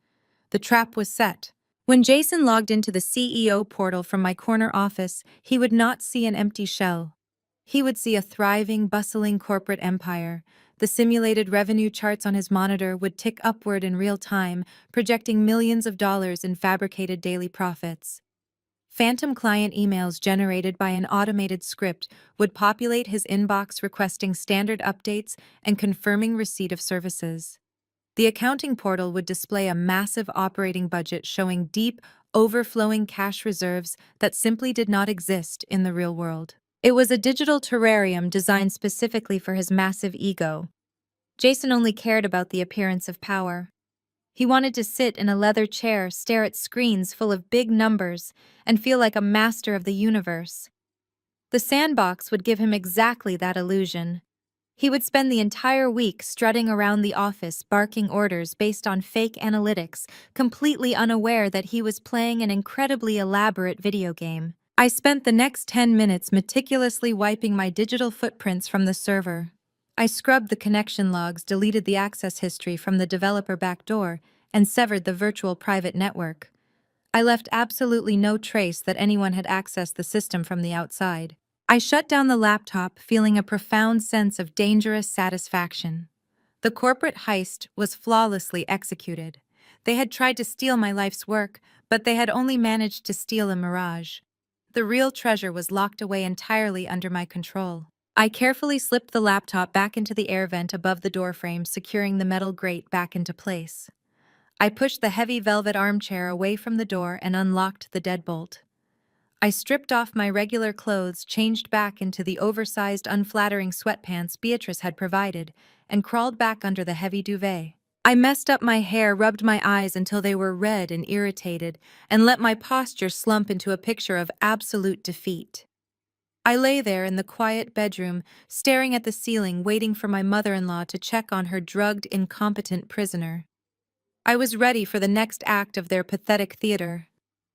The trap was set. When Jason logged into the CEO portal from my corner office, he would not see an empty shell. He would see a thriving, bustling corporate empire. The simulated revenue charts on his monitor would tick upward in real time, projecting millions of dollars in fabricated daily profits. Phantom client emails generated by an automated script would populate his inbox, requesting standard updates and confirming receipt of services. The accounting portal would display a massive operating budget showing deep, overflowing cash reserves that simply did not exist in the real world. It was a digital terrarium designed specifically for his massive ego. Jason only cared about the appearance of power. He wanted to sit in a leather chair, stare at screens full of big numbers, and feel like a master of the universe. The sandbox would give him exactly that illusion. He would spend the entire week strutting around the office, barking orders based on fake analytics, completely unaware that he was playing an incredibly elaborate video game. I spent the next 10 minutes meticulously wiping my digital footprints from the server. I scrubbed the connection logs, deleted the access history from the developer backdoor, and severed the virtual private network. I left absolutely no trace that anyone had accessed the system from the outside. I shut down the laptop, feeling a profound sense of dangerous satisfaction. The corporate heist was flawlessly executed. They had tried to steal my life's work, but they had only managed to steal a mirage. The real treasure was locked away entirely under my control. I carefully slipped the laptop back into the air vent above the doorframe, securing the metal grate back into place. I pushed the heavy velvet armchair away from the door and unlocked the deadbolt. I stripped off my regular clothes, changed back into the oversized, unflattering sweatpants Beatrice had provided, and crawled back under the heavy duvet. I messed up my hair, rubbed my eyes until they were red and irritated, and let my posture slump into a picture of absolute defeat. I lay there in the quiet bedroom, staring at the ceiling, waiting for my mother-in-law to check on her drugged, incompetent prisoner. I was ready for the next act of their pathetic theater.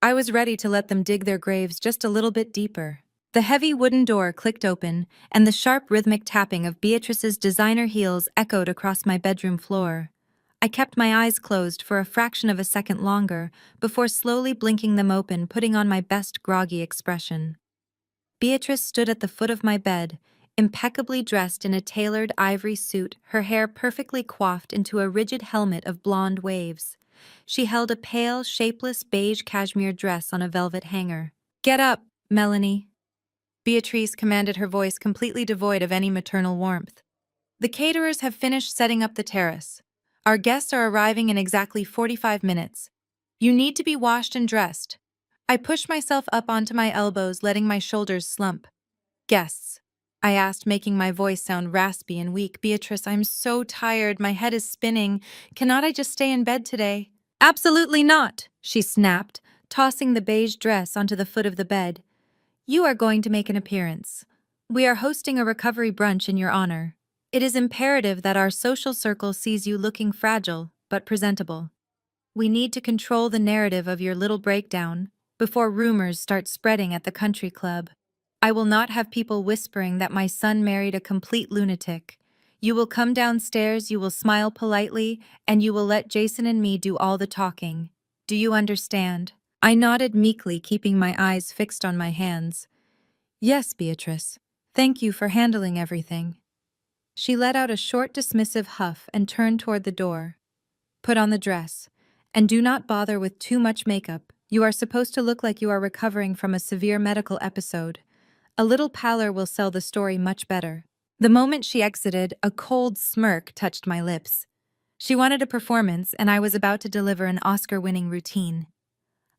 I was ready to let them dig their graves just a little bit deeper. The heavy wooden door clicked open, and the sharp rhythmic tapping of Beatrice's designer heels echoed across my bedroom floor. I kept my eyes closed for a fraction of a second longer before slowly blinking them open, putting on my best groggy expression. Beatrice stood at the foot of my bed, impeccably dressed in a tailored ivory suit, her hair perfectly coiffed into a rigid helmet of blonde waves. She held a pale, shapeless beige cashmere dress on a velvet hanger. "Get up, Melanie," Beatrice commanded, her voice completely devoid of any maternal warmth. "The caterers have finished setting up the terrace. Our guests are arriving in exactly 45 minutes. You need to be washed and dressed." I pushed myself up onto my elbows, letting my shoulders slump. "Guests?" I asked, making my voice sound raspy and weak. "Beatrice, I'm so tired. My head is spinning. Cannot I just stay in bed today?" "Absolutely not," she snapped, tossing the beige dress onto the foot of the bed. "You are going to make an appearance. We are hosting a recovery brunch in your honor. It is imperative that our social circle sees you looking fragile, but presentable. We need to control the narrative of your little breakdown before rumors start spreading at the country club. I will not have people whispering that my son married a complete lunatic. You will come downstairs, you will smile politely, and you will let Jason and me do all the talking. Do you understand?" I nodded meekly, keeping my eyes fixed on my hands. "Yes, Beatrice. Thank you for handling everything." She let out a short, dismissive huff and turned toward the door. "Put on the dress. And do not bother with too much makeup. You are supposed to look like you are recovering from a severe medical episode. A little pallor will sell the story much better." The moment she exited, a cold smirk touched my lips. She wanted a performance, and I was about to deliver an Oscar-winning routine.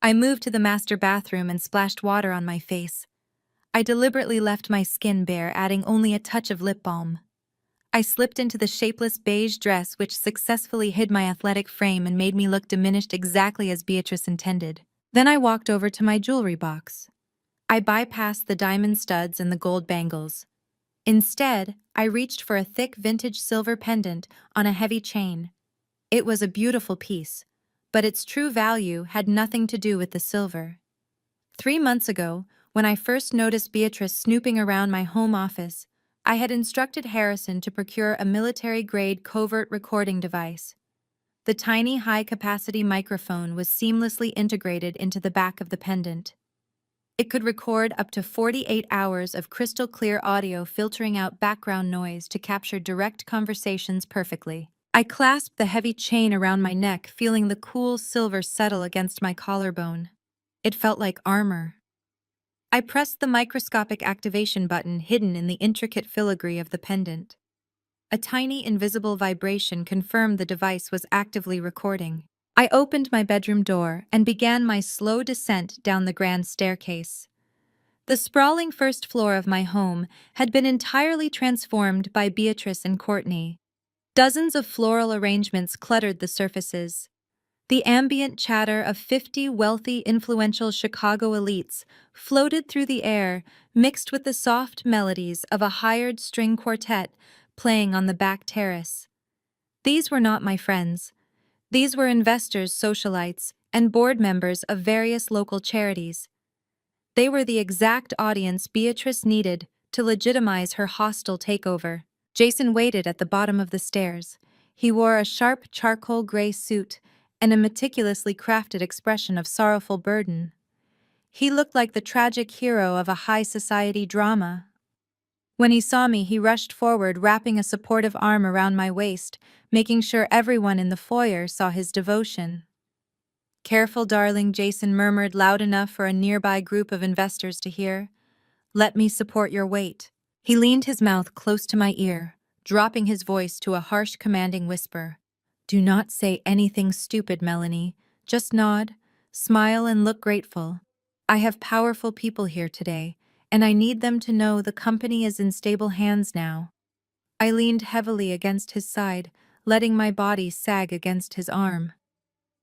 I moved to the master bathroom and splashed water on my face. I deliberately left my skin bare, adding only a touch of lip balm. I slipped into the shapeless beige dress, which successfully hid my athletic frame and made me look diminished, exactly as Beatrice intended. Then I walked over to my jewelry box. I bypassed the diamond studs and the gold bangles. Instead, I reached for a thick vintage silver pendant on a heavy chain. It was a beautiful piece, but its true value had nothing to do with the silver. 3 months ago, when I first noticed Beatrice snooping around my home office, I had instructed Harrison to procure a military-grade covert recording device. The tiny high-capacity microphone was seamlessly integrated into the back of the pendant. It could record up to 48 hours of crystal-clear audio, filtering out background noise to capture direct conversations perfectly. I clasped the heavy chain around my neck, feeling the cool silver settle against my collarbone. It felt like armor. I pressed the microscopic activation button hidden in the intricate filigree of the pendant. A tiny, invisible vibration confirmed the device was actively recording. I opened my bedroom door and began my slow descent down the grand staircase. The sprawling first floor of my home had been entirely transformed by Beatrice and Courtney. Dozens of floral arrangements cluttered the surfaces. The ambient chatter of 50 wealthy, influential Chicago elites floated through the air, mixed with the soft melodies of a hired string quartet playing on the back terrace. These were not my friends. These were investors, socialites, and board members of various local charities. They were the exact audience Beatrice needed to legitimize her hostile takeover. Jason waited at the bottom of the stairs. He wore a sharp charcoal gray suit and a meticulously crafted expression of sorrowful burden. He looked like the tragic hero of a high society drama. When he saw me, he rushed forward, wrapping a supportive arm around my waist, making sure everyone in the foyer saw his devotion. "Careful, darling," Jason murmured loud enough for a nearby group of investors to hear. "Let me support your weight." He leaned his mouth close to my ear, dropping his voice to a harsh, commanding whisper. "Do not say anything stupid, Melanie. Just nod, smile, and look grateful." I have powerful people here today, and I need them to know the company is in stable hands now. I leaned heavily against his side, letting my body sag against his arm.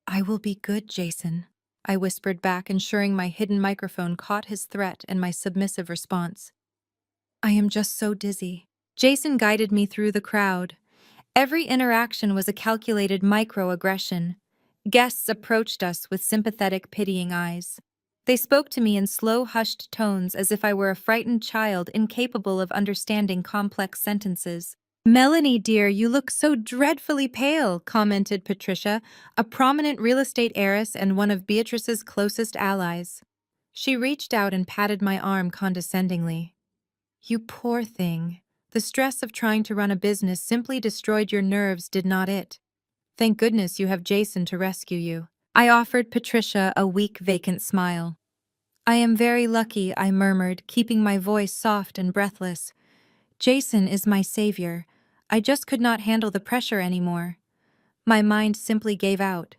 I will be good, Jason, I whispered back, ensuring my hidden microphone caught his threat and my submissive response. I am just so dizzy. Jason guided me through the crowd. Every interaction was a calculated microaggression. Guests approached us with sympathetic, pitying eyes. They spoke to me in slow, hushed tones as if I were a frightened child incapable of understanding complex sentences. Melanie, dear, you look so dreadfully pale, commented Patricia, a prominent real estate heiress and one of Beatrice's closest allies. She reached out and patted my arm condescendingly. You poor thing. The stress of trying to run a business simply destroyed your nerves, did not it? Thank goodness you have Jason to rescue you. I offered Patricia a weak, vacant smile. I am very lucky, I murmured, keeping my voice soft and breathless. Jason is my savior. I just could not handle the pressure anymore. My mind simply gave out.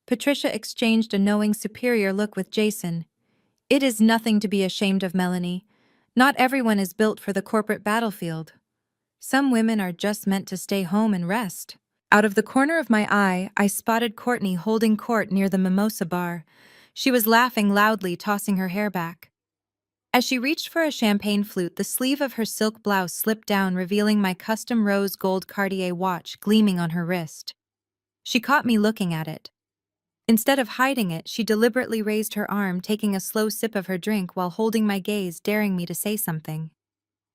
Patricia exchanged a knowing, superior look with Jason. It is nothing to be ashamed of, Melanie. Not everyone is built for the corporate battlefield. Some women are just meant to stay home and rest. Out of the corner of my eye, I spotted Courtney holding court near the mimosa bar. She was laughing loudly, tossing her hair back. As she reached for a champagne flute, the sleeve of her silk blouse slipped down, revealing my custom rose gold Cartier watch gleaming on her wrist. She caught me looking at it. Instead of hiding it, she deliberately raised her arm, taking a slow sip of her drink while holding my gaze, daring me to say something.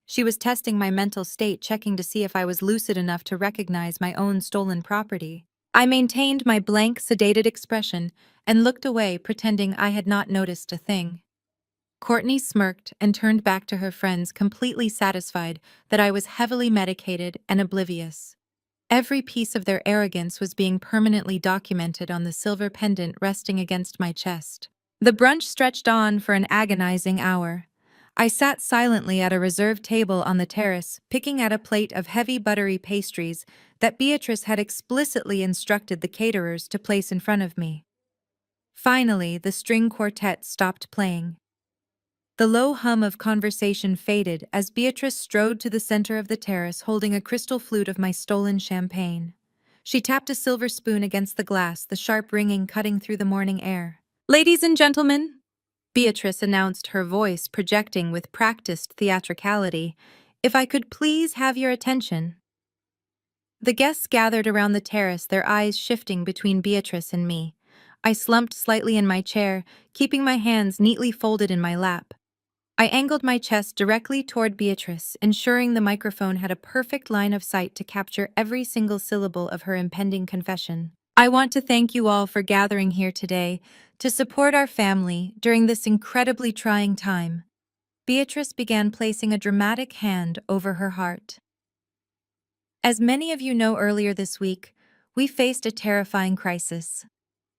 She was testing my mental state, checking to see if I was lucid enough to recognize my own stolen property. I maintained my blank, sedated expression and looked away, pretending I had not noticed a thing. Courtney smirked and turned back to her friends, completely satisfied that I was heavily medicated and oblivious. Every piece of their arrogance was being permanently documented on the silver pendant resting against my chest. The brunch stretched on for an agonizing hour. I sat silently at a reserved table on the terrace, picking at a plate of heavy buttery pastries that Beatrice had explicitly instructed the caterers to place in front of me. Finally, the string quartet stopped playing. The low hum of conversation faded as Beatrice strode to the center of the terrace holding a crystal flute of my stolen champagne. She tapped a silver spoon against the glass, the sharp ringing cutting through the morning air. "Ladies and gentlemen," Beatrice announced, her voice projecting with practiced theatricality, "if I could please have your attention." The guests gathered around the terrace, their eyes shifting between Beatrice and me. I slumped slightly in my chair, keeping my hands neatly folded in my lap. I angled my chest directly toward Beatrice, ensuring the microphone had a perfect line of sight to capture every single syllable of her impending confession. "I want to thank you all for gathering here today to support our family during this incredibly trying time." Beatrice began, placing a dramatic hand over her heart. As many of you know, earlier this week, we faced a terrifying crisis.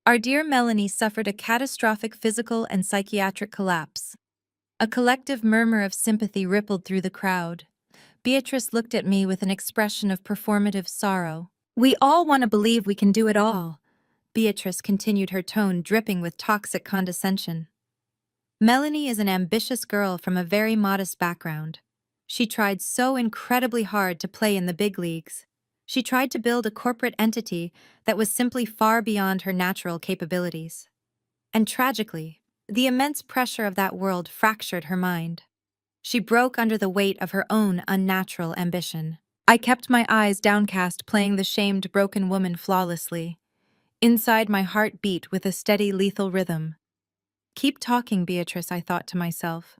Our dear Melanie suffered a catastrophic physical and psychiatric collapse. A collective murmur of sympathy rippled through the crowd. Beatrice looked at me with an expression of performative sorrow. "We all want to believe we can do it all," Beatrice continued, her tone dripping with toxic condescension. "Melanie is an ambitious girl from a very modest background. She tried so incredibly hard to play in the big leagues. She tried to build a corporate entity that was simply far beyond her natural capabilities. And tragically, the immense pressure of that world fractured her mind. She broke under the weight of her own unnatural ambition." I kept my eyes downcast, playing the shamed, broken woman flawlessly. Inside, my heart beat with a steady, lethal rhythm. "Keep talking, Beatrice," I thought to myself.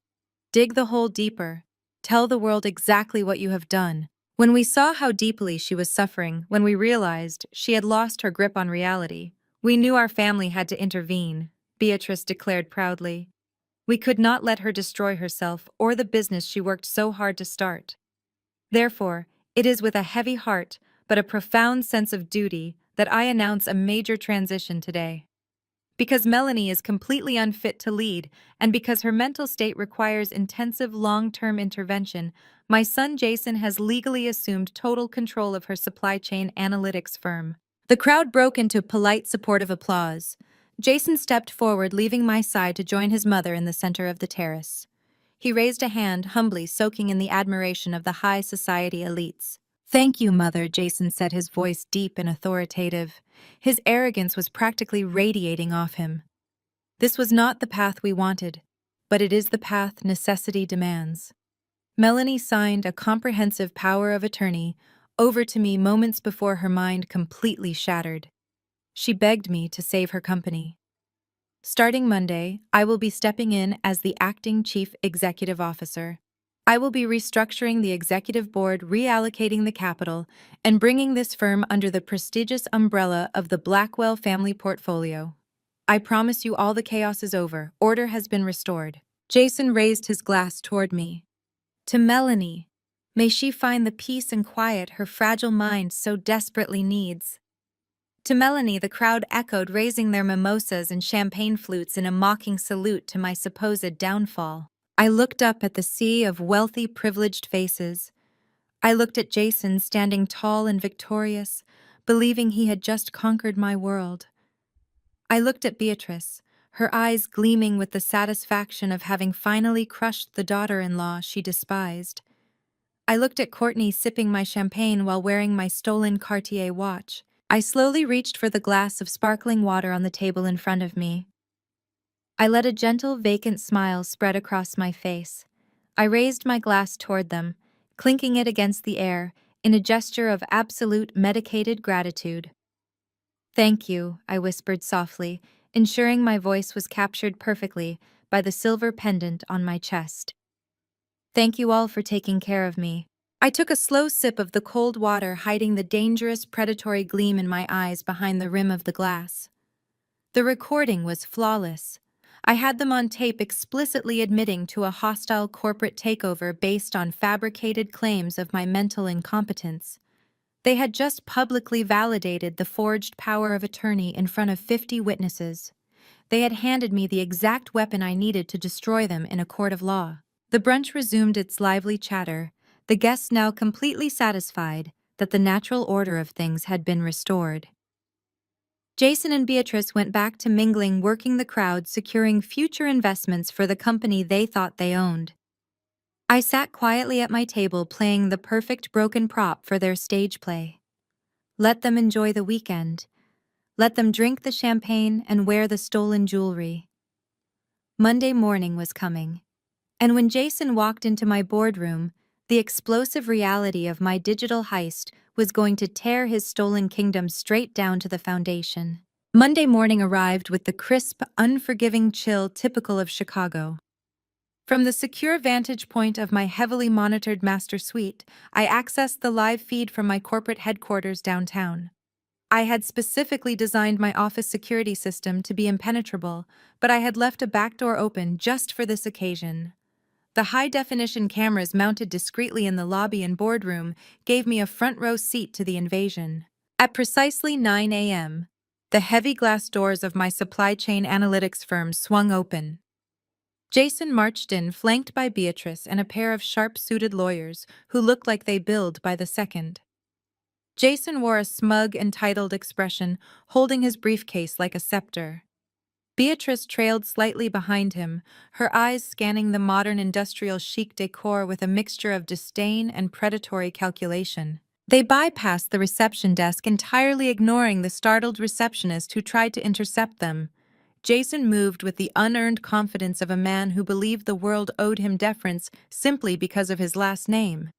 "Dig the hole deeper. Tell the world exactly what you have done." When we saw how deeply she was suffering, when we realized she had lost her grip on reality, we knew our family had to intervene, Beatrice declared proudly. We could not let her destroy herself or the business she worked so hard to start. Therefore, it is with a heavy heart, but a profound sense of duty, that I announce a major transition today. Because Melanie is completely unfit to lead, and because her mental state requires intensive long-term intervention, my son Jason has legally assumed total control of her supply chain analytics firm. The crowd broke into polite, supportive applause. Jason stepped forward, leaving my side to join his mother in the center of the terrace. He raised a hand, humbly soaking in the admiration of the high society elites. "Thank you, Mother," Jason said, his voice deep and authoritative. His arrogance was practically radiating off him. This was not the path we wanted, but it is the path necessity demands. Melanie signed a comprehensive power of attorney over to me moments before her mind completely shattered. She begged me to save her company. Starting Monday, I will be stepping in as the acting chief executive officer. I will be restructuring the executive board, reallocating the capital, and bringing this firm under the prestigious umbrella of the Blackwell family portfolio. I promise you all the chaos is over. Order has been restored. Jason raised his glass toward me. To Melanie, may she find the peace and quiet her fragile mind so desperately needs. To Melanie, the crowd echoed, raising their mimosas and champagne flutes in a mocking salute to my supposed downfall. I looked up at the sea of wealthy, privileged faces. I looked at Jason standing tall and victorious, believing he had just conquered my world. I looked at Beatrice, her eyes gleaming with the satisfaction of having finally crushed the daughter-in-law she despised. I looked at Courtney sipping my champagne while wearing my stolen Cartier watch. I slowly reached for the glass of sparkling water on the table in front of me. I let a gentle, vacant smile spread across my face. I raised my glass toward them, clinking it against the air in a gesture of absolute medicated gratitude. "Thank you," I whispered softly, ensuring my voice was captured perfectly by the silver pendant on my chest. "Thank you all for taking care of me." I took a slow sip of the cold water, hiding the dangerous, predatory gleam in my eyes behind the rim of the glass. The recording was flawless. I had them on tape explicitly admitting to a hostile corporate takeover based on fabricated claims of my mental incompetence. They had just publicly validated the forged power of attorney in front of 50 witnesses. They had handed me the exact weapon I needed to destroy them in a court of law. The brunch resumed its lively chatter, the guests now completely satisfied that the natural order of things had been restored. Jason and Beatrice went back to mingling, working the crowd, securing future investments for the company they thought they owned. I sat quietly at my table, playing the perfect broken prop for their stage play. Let them enjoy the weekend. Let them drink the champagne and wear the stolen jewelry. Monday morning was coming. And when Jason walked into my boardroom, the explosive reality of my digital heist was going to tear his stolen kingdom straight down to the foundation. Monday morning arrived with the crisp, unforgiving chill typical of Chicago. From the secure vantage point of my heavily monitored master suite, I accessed the live feed from my corporate headquarters downtown. I had specifically designed my office security system to be impenetrable, but I had left a backdoor open just for this occasion. The high-definition cameras mounted discreetly in the lobby and boardroom gave me a front-row seat to the invasion. At precisely 9 a.m., the heavy glass doors of my supply chain analytics firm swung open. Jason marched in, flanked by Beatrice and a pair of sharp-suited lawyers who looked like they billed by the second. Jason wore a smug, entitled expression, holding his briefcase like a scepter. Beatrice trailed slightly behind him, her eyes scanning the modern industrial chic decor with a mixture of disdain and predatory calculation. They bypassed the reception desk, entirely ignoring the startled receptionist who tried to intercept them. Jason moved with the unearned confidence of a man who believed the world owed him deference simply because of his last name.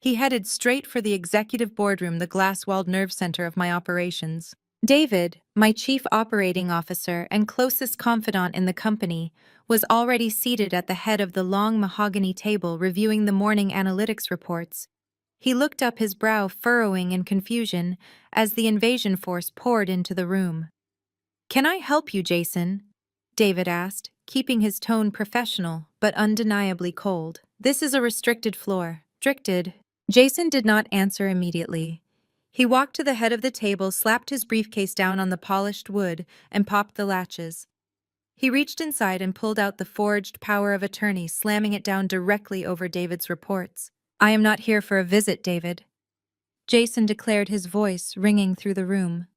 He headed straight for the executive boardroom, the glass-walled nerve center of my operations. David, my chief operating officer and closest confidant in the company, was already seated at the head of the long mahogany table reviewing the morning analytics reports. He looked up, his brow furrowing in confusion as the invasion force poured into the room. "Can I help you, Jason?" David asked, keeping his tone professional but undeniably cold. "This is a restricted floor." Restricted. Jason did not answer immediately. He walked to the head of the table, slapped his briefcase down on the polished wood, and popped the latches. He reached inside and pulled out the forged power of attorney, slamming it down directly over David's reports. "I am not here for a visit, David," Jason declared, his voice ringing through the room.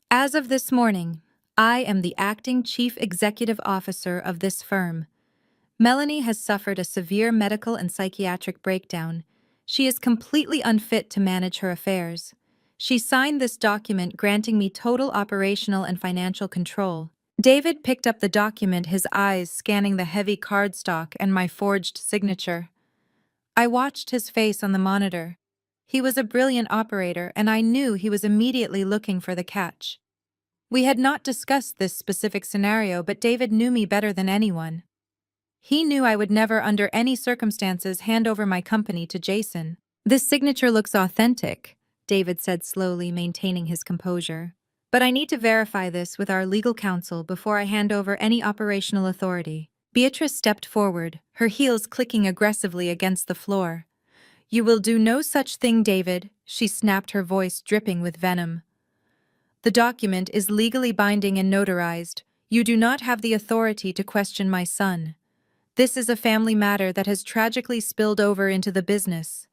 "As of this morning, I am the acting chief executive officer of this firm. Melanie has suffered a severe medical and psychiatric breakdown. She is completely unfit to manage her affairs. She signed this document granting me total operational and financial control. David picked up the document, his eyes scanning the heavy cardstock and my forged signature. I watched his face on the monitor. He was a brilliant operator, and I knew he was immediately looking for the catch. We had not discussed this specific scenario, but David knew me better than anyone. He knew I would never, under any circumstances, hand over my company to Jason. This signature looks authentic, David said slowly, maintaining his composure. But I need to verify this with our legal counsel before I hand over any operational authority. Beatrice stepped forward, her heels clicking aggressively against the floor. You will do no such thing, David, she snapped, her voice dripping with venom. The document is legally binding and notarized. You do not have the authority to question my son. This is a family matter that has tragically spilled over into the business.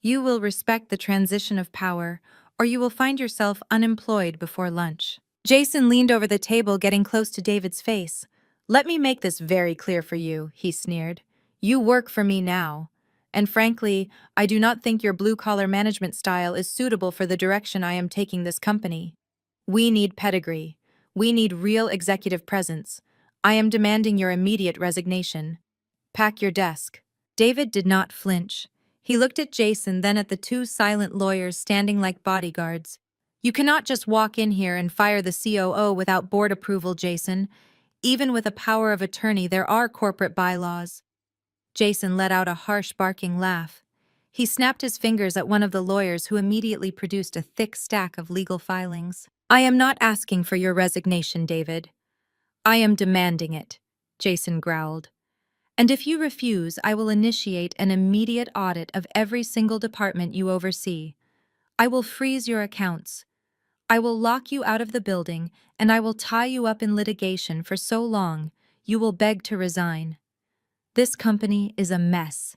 You will respect the transition of power, or you will find yourself unemployed before lunch. Jason leaned over the table, getting close to David's face. Let me make this very clear for you, he sneered. You work for me now. And frankly, I do not think your blue-collar management style is suitable for the direction I am taking this company. We need pedigree. We need real executive presence. I am demanding your immediate resignation. Pack your desk. David did not flinch. He looked at Jason, then at the two silent lawyers standing like bodyguards. You cannot just walk in here and fire the COO without board approval, Jason. Even with a power of attorney, there are corporate bylaws. Jason let out a harsh, barking laugh. He snapped his fingers at one of the lawyers, who immediately produced a thick stack of legal filings. I am not asking for your resignation, David. I am demanding it, Jason growled. And if you refuse, I will initiate an immediate audit of every single department you oversee. I will freeze your accounts. I will lock you out of the building, and I will tie you up in litigation for so long you will beg to resign. This company is a mess.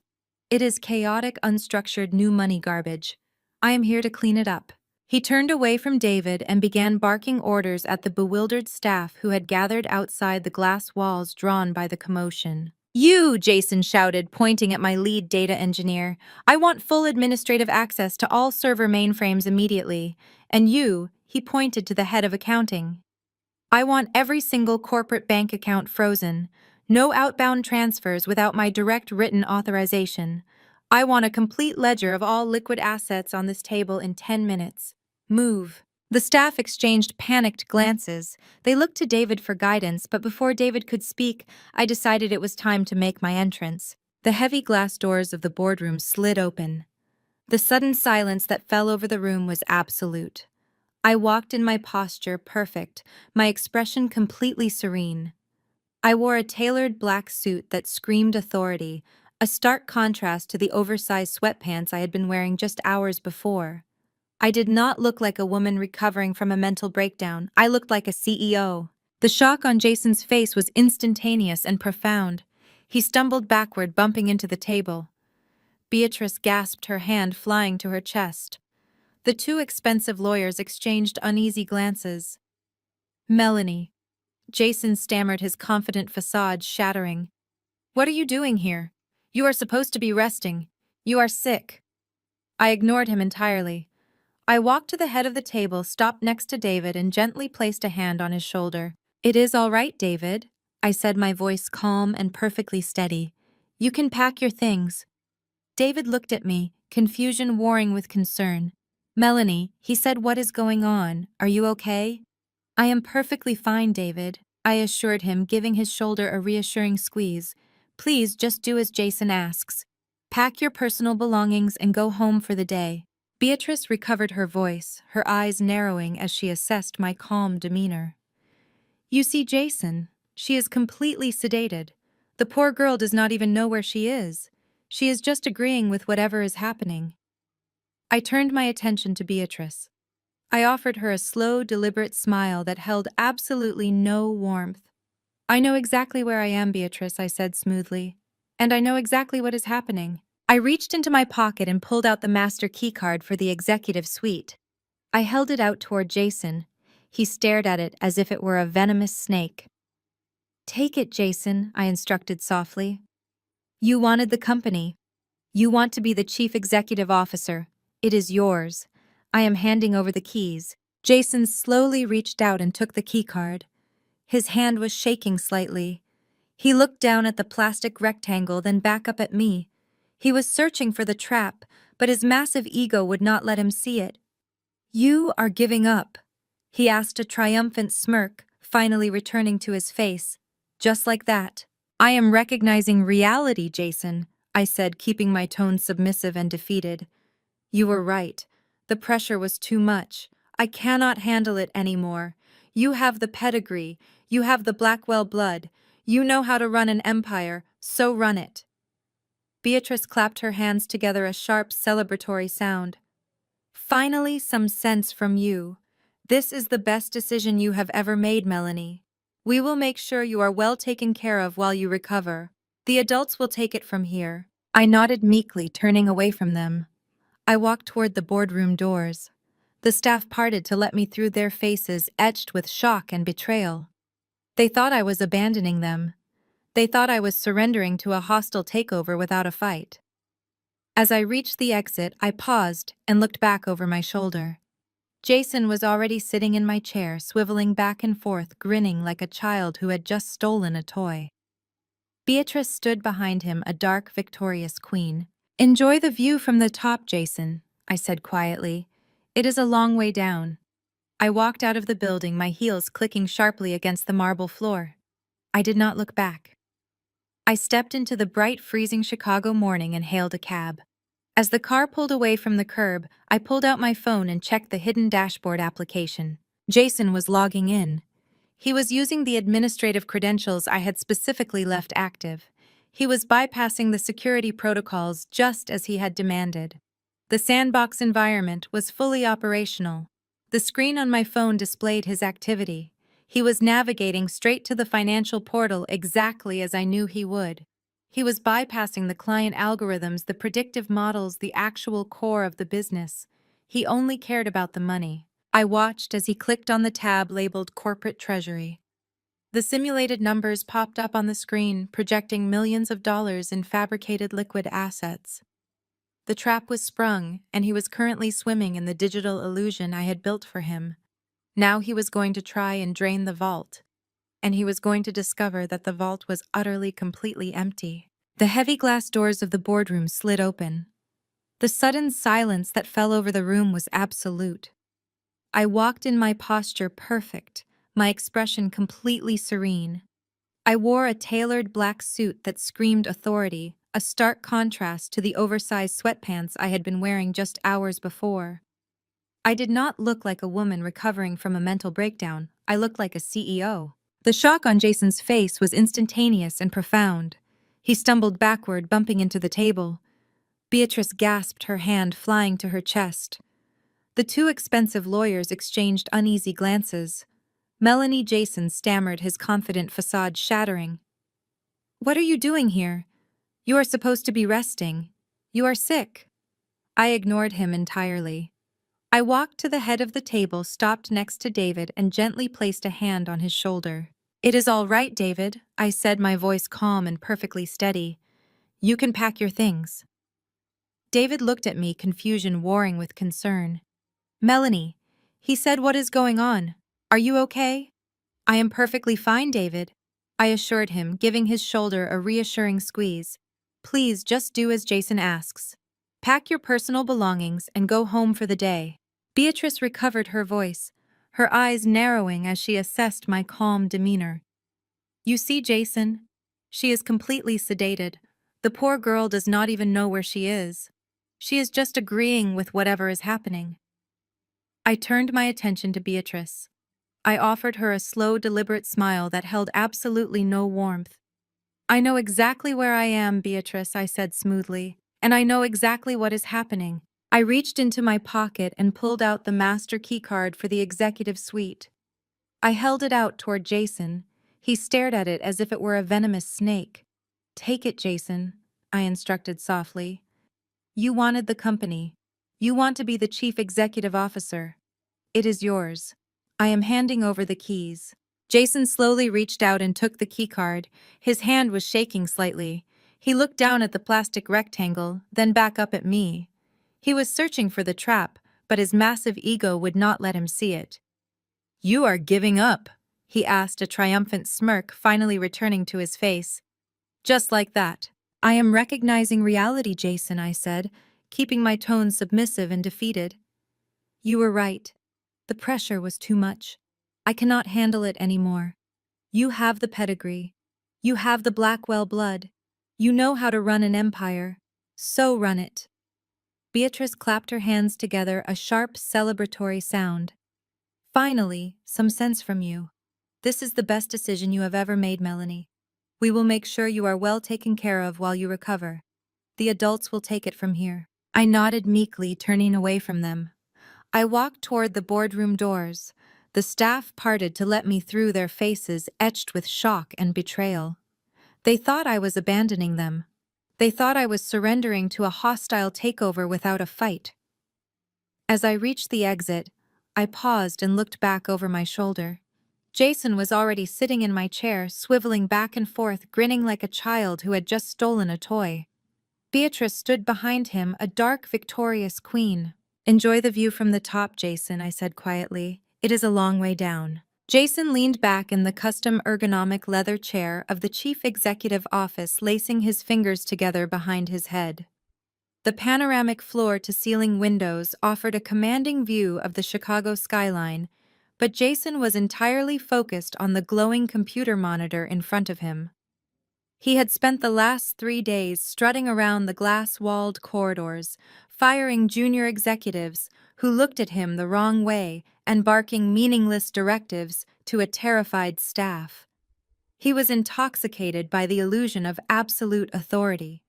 It is chaotic, unstructured, new money garbage. I am here to clean it up. He turned away from David and began barking orders at the bewildered staff who had gathered outside the glass walls drawn by the commotion. You, Jason shouted, pointing at my lead data engineer. I want full administrative access to all server mainframes immediately. And you, he pointed to the head of accounting. I want every single corporate bank account frozen. No outbound transfers without my direct written authorization. I want a complete ledger of all liquid assets on this table in 10 minutes. Move. The staff exchanged panicked glances. They looked to David for guidance, but before David could speak, I decided it was time to make my entrance. The heavy glass doors of the boardroom slid open. The sudden silence that fell over the room was absolute. I walked in, my posture perfect, my expression completely serene. I wore a tailored black suit that screamed authority, a stark contrast to the oversized sweatpants I had been wearing just hours before. I did not look like a woman recovering from a mental breakdown. I looked like a CEO. The shock on Jason's face was instantaneous and profound. He stumbled backward, bumping into the table. Beatrice gasped, her hand flying to her chest. The two expensive lawyers exchanged uneasy glances. Melanie. Jason stammered, his confident facade shattering. What are you doing here? You are supposed to be resting. You are sick. I ignored him entirely. I walked to the head of the table, stopped next to David, and gently placed a hand on his shoulder. It is all right, David, I said, my voice calm and perfectly steady. You can pack your things. David looked at me, confusion warring with concern. Melanie, he said, what is going on? Are you okay? I am perfectly fine, David, I assured him, giving his shoulder a reassuring squeeze. Please just do as Jason asks. Pack your personal belongings and go home for the day. Beatrice recovered her voice, her eyes narrowing as she assessed my calm demeanor. You see, Jason, she is completely sedated. The poor girl does not even know where she is. She is just agreeing with whatever is happening. I turned my attention to Beatrice. I offered her a slow, deliberate smile that held absolutely no warmth. I know exactly where I am, Beatrice, I said smoothly. And I know exactly what is happening. I reached into my pocket and pulled out the master keycard for the executive suite. I held it out toward Jason. He stared at it as if it were a venomous snake. "Take it, Jason," I instructed softly. "You wanted the company. You want to be the chief executive officer. It is yours. I am handing over the keys." Jason slowly reached out and took the keycard. His hand was shaking slightly. He looked down at the plastic rectangle, then back up at me. He was searching for the trap, but his massive ego would not let him see it. "You are giving up?" He asked, a triumphant smirk, finally returning to his face. Just like that. "I am recognizing reality, Jason," I said, keeping my tone submissive and defeated. "You were right. The pressure was too much. I cannot handle it anymore. You have the pedigree. You have the Blackwell blood. You know how to run an empire, so run it." Beatrice clapped her hands together, a sharp, celebratory sound. "Finally, some sense from you. This is the best decision you have ever made, Melanie. We will make sure you are well taken care of while you recover. The adults will take it from here." I nodded meekly, turning away from them. I walked toward the boardroom doors. The staff parted to let me through, their faces etched with shock and betrayal. They thought I was abandoning them. They thought I was surrendering to a hostile takeover without a fight. As I reached the exit, I paused and looked back over my shoulder. Jason was already sitting in my chair, swiveling back and forth, grinning like a child who had just stolen a toy. Beatrice stood behind him, a dark, victorious queen. "Enjoy the view from the top, Jason," I said quietly. "It is a long way down." I walked out of the building, my heels clicking sharply against the marble floor. I did not look back. I stepped into the bright, freezing Chicago morning and hailed a cab. As the car pulled away from the curb, I pulled out my phone and checked the hidden dashboard application. Jason was logging in. He was using the administrative credentials I had specifically left active. He was bypassing the security protocols just as he had demanded. The sandbox environment was fully operational. The screen on my phone displayed his activity. He was navigating straight to the financial portal exactly as I knew he would. He was bypassing the client algorithms, the predictive models, the actual core of the business. He only cared about the money. I watched as he clicked on the tab labeled Corporate Treasury. The simulated numbers popped up on the screen, projecting millions of dollars in fabricated liquid assets. The trap was sprung, and he was currently swimming in the digital illusion I had built for him. Now he was going to try and drain the vault, and he was going to discover that the vault was utterly, completely empty. The heavy glass doors of the boardroom slid open. The sudden silence that fell over the room was absolute. I walked in, my posture perfect, my expression completely serene. I wore a tailored black suit that screamed authority, a stark contrast to the oversized sweatpants I had been wearing just hours before. I did not look like a woman recovering from a mental breakdown. I looked like a CEO. The shock on Jason's face was instantaneous and profound. He stumbled backward, bumping into the table. Beatrice gasped, her hand flying to her chest. The two expensive lawyers exchanged uneasy glances. Melanie, Jason stammered, his confident facade shattering. "What are you doing here? You are supposed to be resting. You are sick." I ignored him entirely. I walked to the head of the table, stopped next to David, and gently placed a hand on his shoulder. "It is all right, David," I said, my voice calm and perfectly steady. "You can pack your things." David looked at me, confusion warring with concern. "Melanie," he said, "what is going on? Are you okay?" "I am perfectly fine, David," I assured him, giving his shoulder a reassuring squeeze. "Please just do as Jason asks. Pack your personal belongings and go home for the day." Beatrice recovered her voice, her eyes narrowing as she assessed my calm demeanor. "You see, Jason? She is completely sedated. The poor girl does not even know where she is. She is just agreeing with whatever is happening." I turned my attention to Beatrice. I offered her a slow, deliberate smile that held absolutely no warmth. "I know exactly where I am, Beatrice," I said smoothly, "and I know exactly what is happening." I reached into my pocket and pulled out the master keycard for the executive suite. I held it out toward Jason. He stared at it as if it were a venomous snake. "Take it, Jason," I instructed softly. "You wanted the company. You want to be the chief executive officer. It is yours." I am handing over the keys. Jason slowly reached out and took the keycard. His hand was shaking slightly. He looked down at the plastic rectangle, then back up at me. He was searching for the trap, but his massive ego would not let him see it. "You are giving up?" he asked, a triumphant smirk finally returning to his face. Just like that. "I am recognizing reality, Jason," I said, keeping my tone submissive and defeated. "You were right. The pressure was too much. I cannot handle it anymore. You have the pedigree. You have the Blackwell blood. You know how to run an empire. So run it." Beatrice clapped her hands together, a sharp, celebratory sound. "Finally, some sense from you. This is the best decision you have ever made, Melanie. We will make sure you are well taken care of while you recover. The adults will take it from here." I nodded meekly, turning away from them. I walked toward the boardroom doors. The staff parted to let me through, their faces etched with shock and betrayal. They thought I was abandoning them. They thought I was surrendering to a hostile takeover without a fight. As I reached the exit, I paused and looked back over my shoulder. Jason was already sitting in my chair, swiveling back and forth, grinning like a child who had just stolen a toy. Beatrice stood behind him, a dark, victorious queen. "Enjoy the view from the top, Jason," I said quietly. "It is a long way down." Jason leaned back in the custom ergonomic leather chair of the chief executive office, lacing his fingers together behind his head. The panoramic floor-to-ceiling windows offered a commanding view of the Chicago skyline, but Jason was entirely focused on the glowing computer monitor in front of him. He had spent the last 3 days strutting around the glass-walled corridors, firing junior executives who looked at him the wrong way and barking meaningless directives to a terrified staff. He was intoxicated by the illusion of absolute authority.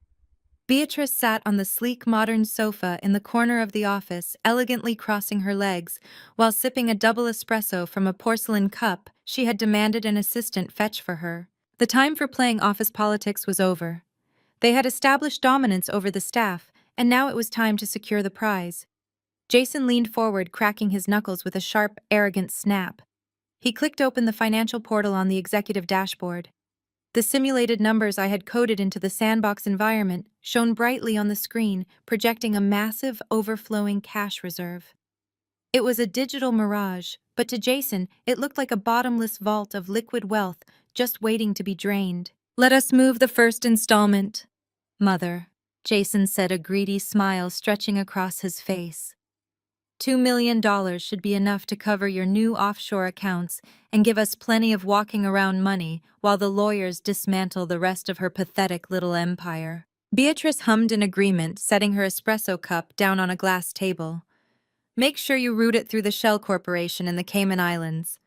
Beatrice sat on the sleek modern sofa in the corner of the office, elegantly crossing her legs, while sipping a double espresso from a porcelain cup she had demanded an assistant fetch for her. The time for playing office politics was over. They had established dominance over the staff, and now it was time to secure the prize. Jason leaned forward, cracking his knuckles with a sharp, arrogant snap. He clicked open the financial portal on the executive dashboard. The simulated numbers I had coded into the sandbox environment shone brightly on the screen, projecting a massive, overflowing cash reserve. It was a digital mirage, but to Jason, it looked like a bottomless vault of liquid wealth just waiting to be drained. "Let us move the first installment, Mother," Jason said, a greedy smile stretching across his face. $2 million should be enough to cover your new offshore accounts and give us plenty of walking around money while the lawyers dismantle the rest of her pathetic little empire. Beatrice hummed in agreement, setting her espresso cup down on a glass table. "Make sure you route it through the Shell Corporation in the Cayman Islands.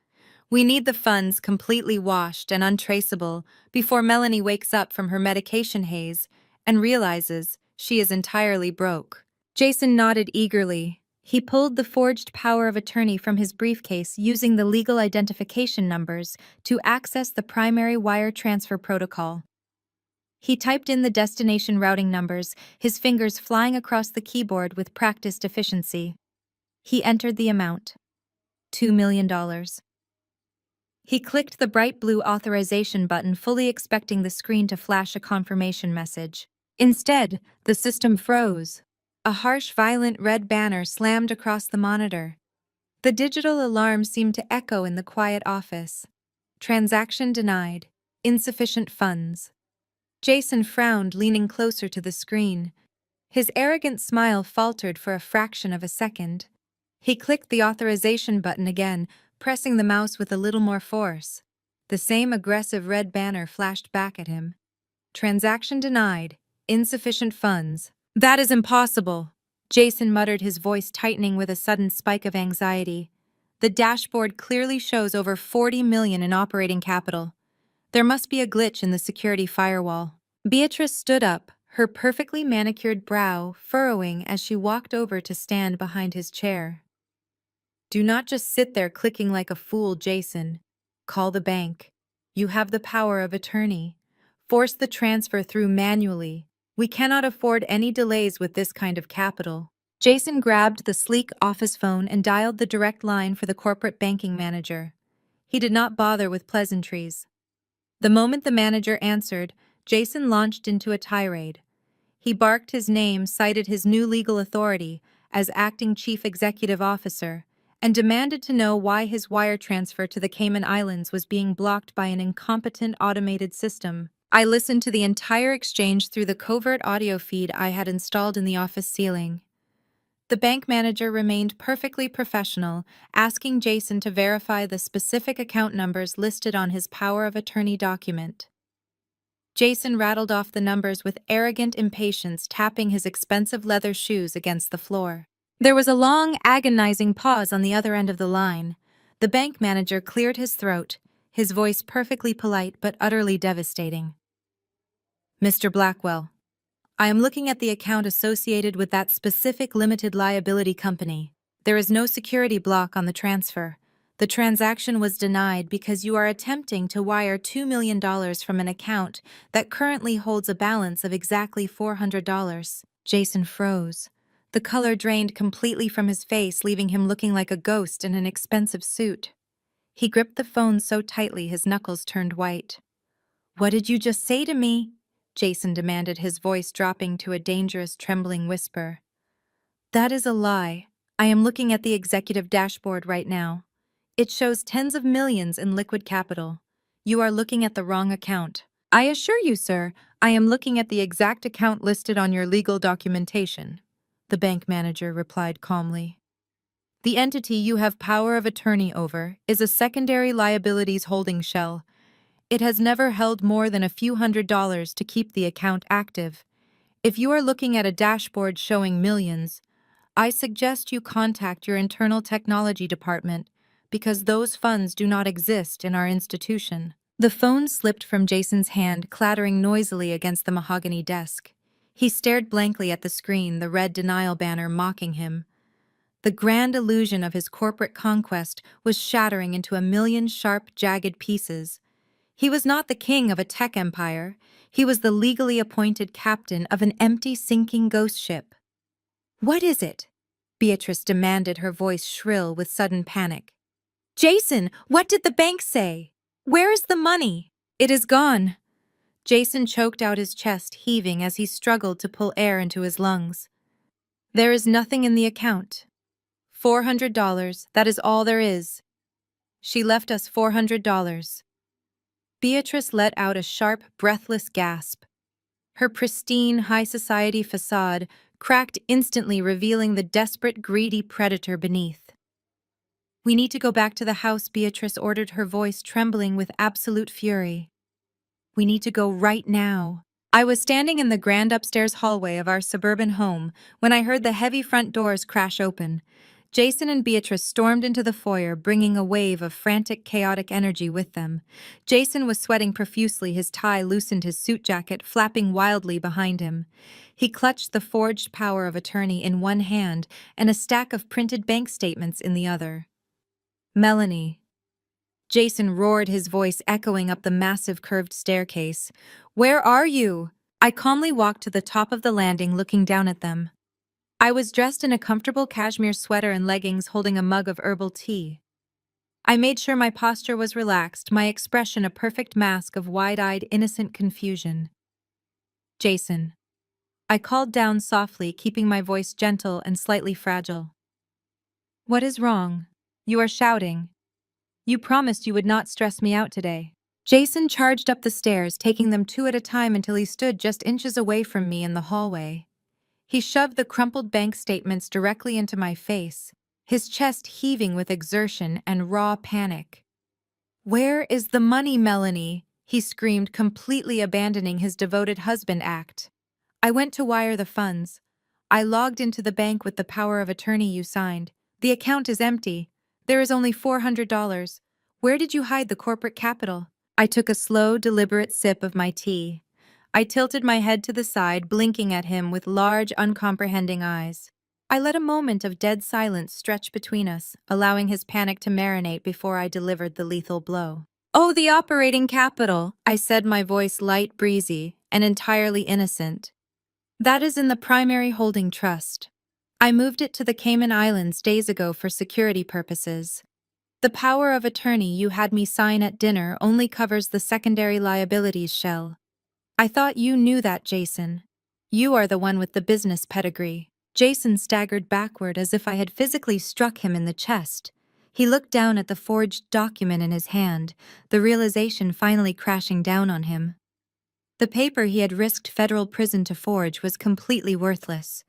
We need the funds completely washed and untraceable before Melanie wakes up from her medication haze and realizes she is entirely broke." Jason nodded eagerly. He pulled the forged power of attorney from his briefcase, using the legal identification numbers to access the primary wire transfer protocol. He typed in the destination routing numbers, his fingers flying across the keyboard with practiced efficiency. He entered the amount: $2 million. He clicked the bright blue authorization button, fully expecting the screen to flash a confirmation message. Instead, the system froze. A harsh, violent red banner slammed across the monitor. The digital alarm seemed to echo in the quiet office. "Transaction denied. Insufficient funds." Jason frowned, leaning closer to the screen. His arrogant smile faltered for a fraction of a second. He clicked the authorization button again, pressing the mouse with a little more force. The same aggressive red banner flashed back at him. "Transaction denied. Insufficient funds." "That is impossible," Jason muttered, his voice tightening with a sudden spike of anxiety. "The dashboard clearly shows over $40 million in operating capital. There must be a glitch in the security firewall." Beatrice stood up, her perfectly manicured brow furrowing as she walked over to stand behind his chair. "Do not just sit there clicking like a fool, Jason. Call the bank. You have the power of attorney. Force the transfer through manually. We cannot afford any delays with this kind of capital." Jason grabbed the sleek office phone and dialed the direct line for the corporate banking manager. He did not bother with pleasantries. The moment the manager answered, Jason launched into a tirade. He barked his name, cited his new legal authority as acting chief executive officer, and demanded to know why his wire transfer to the Cayman Islands was being blocked by an incompetent automated system. I listened to the entire exchange through the covert audio feed I had installed in the office ceiling. The bank manager remained perfectly professional, asking Jason to verify the specific account numbers listed on his power of attorney document. Jason rattled off the numbers with arrogant impatience, tapping his expensive leather shoes against the floor. There was a long, agonizing pause on the other end of the line. The bank manager cleared his throat, his voice perfectly polite but utterly devastating. "Mr. Blackwell, I am looking at the account associated with that specific limited liability company. There is no security block on the transfer. The transaction was denied because you are attempting to wire $2 million from an account that currently holds a balance of exactly $400. Jason froze. The color drained completely from his face, leaving him looking like a ghost in an expensive suit. He gripped the phone so tightly his knuckles turned white. "What did you just say to me?" Jason demanded, his voice dropping to a dangerous, trembling whisper. "That is a lie. I am looking at the executive dashboard right now. It shows tens of millions in liquid capital. You are looking at the wrong account. I assure you, sir, I am looking at the exact account listed on your legal documentation," the bank manager replied calmly. "The entity you have power of attorney over is a secondary liabilities holding shell. It has never held more than a few $100s to keep the account active. If you are looking at a dashboard showing millions, I suggest you contact your internal technology department because those funds do not exist in our institution." The phone slipped from Jason's hand, clattering noisily against the mahogany desk. He stared blankly at the screen, the red denial banner mocking him. The grand illusion of his corporate conquest was shattering into a million sharp, jagged pieces. He was not the king of a tech empire. He was the legally appointed captain of an empty, sinking ghost ship. "What is it?" Beatrice demanded, her voice shrill with sudden panic. "Jason, what did the bank say? Where is the money?" "It is gone." Jason choked out, his chest heaving as he struggled to pull air into his lungs. "There is nothing in the account. $400, that is all there is. She left us $400. Beatrice let out a sharp, breathless gasp. Her pristine, high society facade cracked instantly, revealing the desperate, greedy predator beneath. "We need to go back to the house," Beatrice ordered, her voice trembling with absolute fury. "We need to go right now." I was standing in the grand upstairs hallway of our suburban home when I heard the heavy front doors crash open. Jason and Beatrice stormed into the foyer, bringing a wave of frantic, chaotic energy with them. Jason was sweating profusely, his tie loosened, his suit jacket flapping wildly behind him. He clutched the forged power of attorney in one hand and a stack of printed bank statements in the other. "Melanie." Jason roared, his voice echoing up the massive curved staircase. "Where are you?" I calmly walked to the top of the landing, looking down at them. I was dressed in a comfortable cashmere sweater and leggings, holding a mug of herbal tea. I made sure my posture was relaxed, my expression a perfect mask of wide-eyed, innocent confusion. "Jason." I called down softly, keeping my voice gentle and slightly fragile. "What is wrong? You are shouting. You promised you would not stress me out today." Jason charged up the stairs, taking them two at a time until he stood just inches away from me in the hallway. He shoved the crumpled bank statements directly into my face, his chest heaving with exertion and raw panic. "Where is the money, Melanie?" he screamed, completely abandoning his devoted husband act. "I went to wire the funds. I logged into the bank with the power of attorney you signed. The account is empty. There is only $400. Where did you hide the corporate capital?" I took a slow, deliberate sip of my tea. I tilted my head to the side, blinking at him with large, uncomprehending eyes. I let a moment of dead silence stretch between us, allowing his panic to marinate before I delivered the lethal blow. "Oh, the operating capital," I said, my voice light, breezy, and entirely innocent. "That is in the primary holding trust. I moved it to the Cayman Islands days ago for security purposes. The power of attorney you had me sign at dinner only covers the secondary liabilities shell. I thought you knew that, Jason. You are the one with the business pedigree. Jason staggered backward as if I had physically struck him in the chest. He looked down at the forged document in his hand, the realization finally crashing down on him. The paper he had risked federal prison to forge was completely worthless.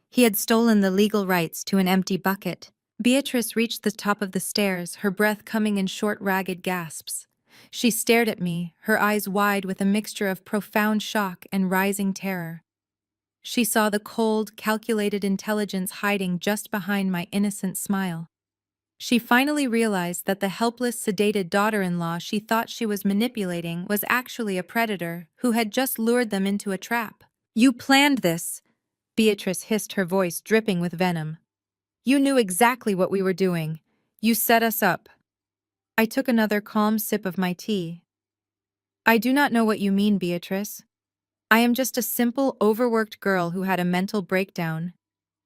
He had stolen the legal rights to an empty bucket. Beatrice reached the top of the stairs, her breath coming in short, ragged gasps. She stared at me, her eyes wide with a mixture of profound shock and rising terror. She saw the cold, calculated intelligence hiding just behind my innocent smile. She finally realized that the helpless, sedated daughter-in-law she thought she was manipulating was actually a predator who had just lured them into a trap. "You planned this," Beatrice hissed, her voice dripping with venom. "You knew exactly what we were doing. You set us up." I took another calm sip of my tea. "I do not know what you mean, Beatrice. I am just a simple, overworked girl who had a mental breakdown.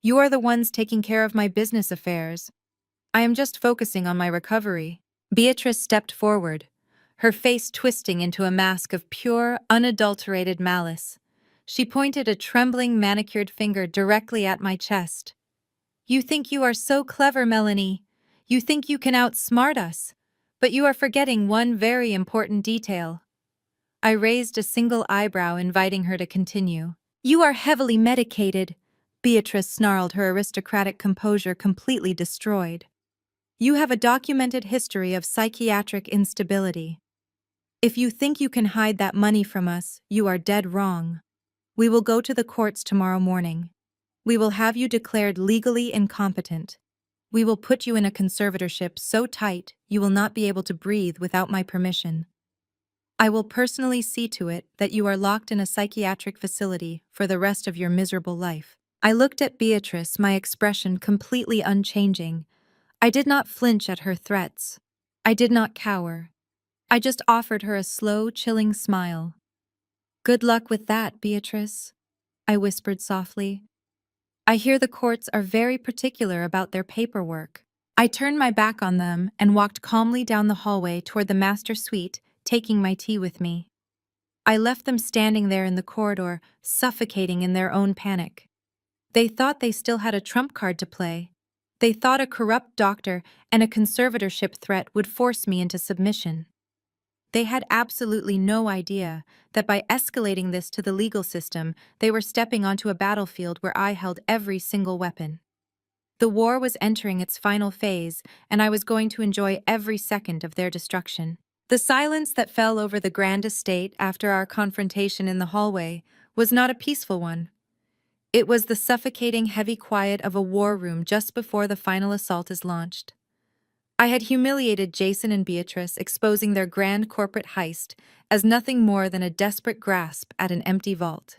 You are the ones taking care of my business affairs. I am just focusing on my recovery." Beatrice stepped forward, her face twisting into a mask of pure, unadulterated malice. She pointed a trembling, manicured finger directly at my chest. "You think you are so clever, Melanie. You think you can outsmart us. But you are forgetting one very important detail." I raised a single eyebrow, inviting her to continue. "You are heavily medicated," Beatrice snarled, her aristocratic composure completely destroyed. "You have a documented history of psychiatric instability. If you think you can hide that money from us, you are dead wrong. We will go to the courts tomorrow morning. We will have you declared legally incompetent. We will put you in a conservatorship so tight you will not be able to breathe without my permission. I will personally see to it that you are locked in a psychiatric facility for the rest of your miserable life." I looked at Beatrice, my expression completely unchanging. I did not flinch at her threats. I did not cower. I just offered her a slow, chilling smile. "Good luck with that, Beatrice," I whispered softly. "I hear the courts are very particular about their paperwork." I turned my back on them and walked calmly down the hallway toward the master suite, taking my tea with me. I left them standing there in the corridor, suffocating in their own panic. They thought they still had a trump card to play. They thought a corrupt doctor and a conservatorship threat would force me into submission. They had absolutely no idea that by escalating this to the legal system, they were stepping onto a battlefield where I held every single weapon. The war was entering its final phase, and I was going to enjoy every second of their destruction. The silence that fell over the grand estate after our confrontation in the hallway was not a peaceful one. It was the suffocating heavy quiet of a war room just before the final assault is launched. I had humiliated Jason and Beatrice, exposing their grand corporate heist as nothing more than a desperate grasp at an empty vault.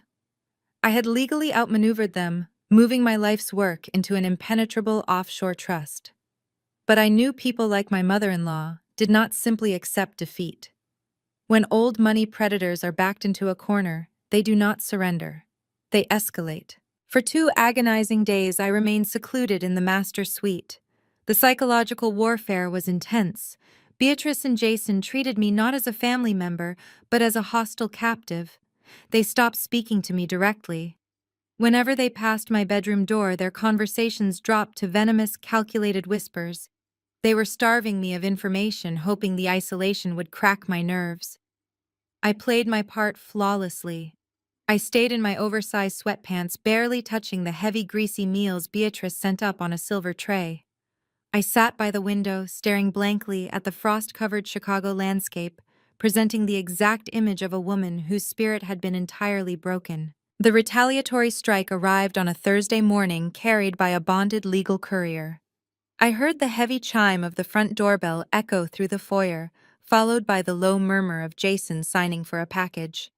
I had legally outmaneuvered them, moving my life's work into an impenetrable offshore trust. But I knew people like my mother-in-law did not simply accept defeat. When old money predators are backed into a corner, they do not surrender. They escalate. For 2 agonizing days, I remained secluded in the master suite. The psychological warfare was intense. Beatrice and Jason treated me not as a family member, but as a hostile captive. They stopped speaking to me directly. Whenever they passed my bedroom door, their conversations dropped to venomous, calculated whispers. They were starving me of information, hoping the isolation would crack my nerves. I played my part flawlessly. I stayed in my oversized sweatpants, barely touching the heavy, greasy meals Beatrice sent up on a silver tray. I sat by the window, staring blankly at the frost-covered Chicago landscape, presenting the exact image of a woman whose spirit had been entirely broken. The retaliatory strike arrived on a Thursday morning, carried by a bonded legal courier. I heard the heavy chime of the front doorbell echo through the foyer, followed by the low murmur of Jason signing for a package.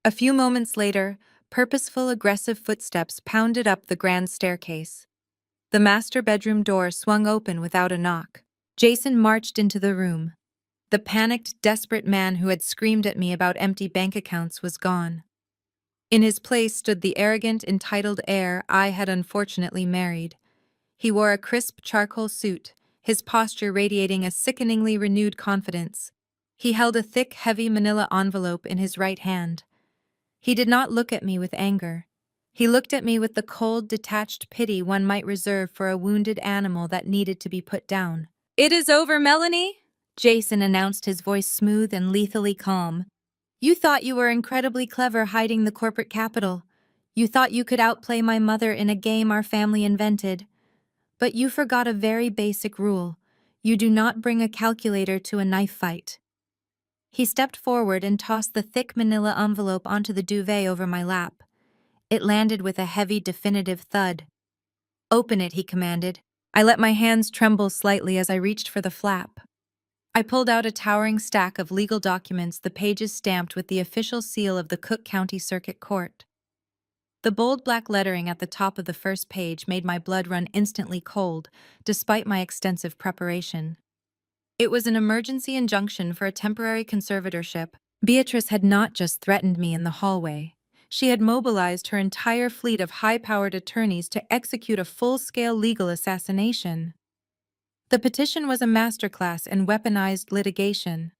A few moments later, purposeful, aggressive footsteps pounded up the grand staircase. The master bedroom door swung open without a knock. Jason marched into the room. The panicked, desperate man who had screamed at me about empty bank accounts was gone. In his place stood the arrogant, entitled heir I had unfortunately married. He wore a crisp charcoal suit, his posture radiating a sickeningly renewed confidence. He held a thick, heavy manila envelope in his right hand. He did not look at me with anger. He looked at me with the cold, detached pity one might reserve for a wounded animal that needed to be put down. "It is over, Melanie," Jason announced, his voice smooth and lethally calm. "You thought you were incredibly clever hiding the corporate capital. You thought you could outplay my mother in a game our family invented. But you forgot a very basic rule. You do not bring a calculator to a knife fight." He stepped forward and tossed the thick manila envelope onto the duvet over my lap. It landed with a heavy, definitive thud. "Open it," he commanded. I let my hands tremble slightly as I reached for the flap. I pulled out a towering stack of legal documents, the pages stamped with the official seal of the Cook County Circuit Court. The bold black lettering at the top of the first page made my blood run instantly cold, despite my extensive preparation. It was an emergency injunction for a temporary conservatorship. Beatrice had not just threatened me in the hallway. She had mobilized her entire fleet of high-powered attorneys to execute a full-scale legal assassination. The petition was a masterclass in weaponized litigation.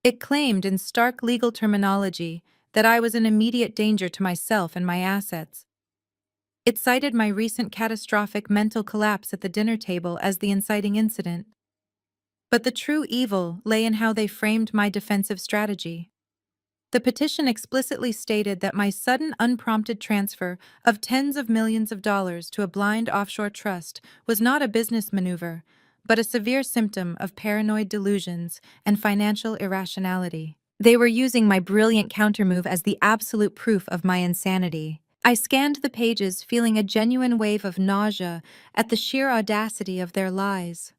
It claimed in stark legal terminology that I was in immediate danger to myself and my assets. It cited my recent catastrophic mental collapse at the dinner table as the inciting incident. But the true evil lay in how they framed my defensive strategy. The petition explicitly stated that my sudden, unprompted transfer of tens of millions of dollars to a blind offshore trust was not a business maneuver, but a severe symptom of paranoid delusions and financial irrationality. They were using my brilliant countermove as the absolute proof of my insanity. I scanned the pages, feeling a genuine wave of nausea at the sheer audacity of their lies.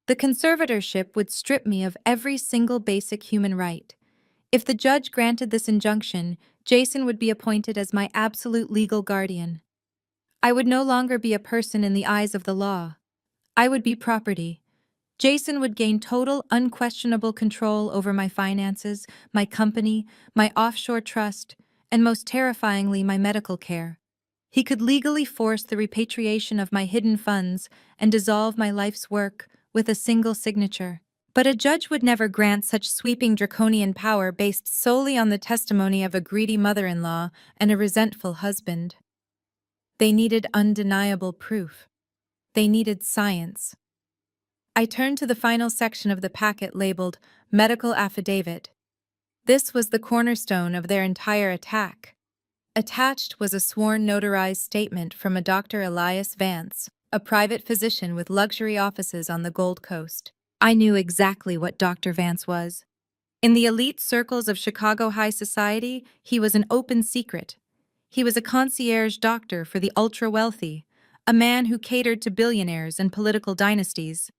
The conservatorship would strip me of every single basic human right. If the judge granted this injunction, Jason would be appointed as my absolute legal guardian. I would no longer be a person in the eyes of the law. I would be property. Jason would gain total, unquestionable control over my finances, my company, my offshore trust, and most terrifyingly, my medical care. He could legally force the repatriation of my hidden funds and dissolve my life's work with a single signature. But a judge would never grant such sweeping draconian power based solely on the testimony of a greedy mother-in-law and a resentful husband. They needed undeniable proof. They needed science. I turned to the final section of the packet labeled Medical Affidavit. This was the cornerstone of their entire attack. Attached was a sworn notarized statement from a Dr. Elias Vance, a private physician with luxury offices on the Gold Coast. I knew exactly what Dr. Vance was. In the elite circles of Chicago high society, he was an open secret. He was a concierge doctor for the ultra-wealthy, a man who catered to billionaires and political dynasties.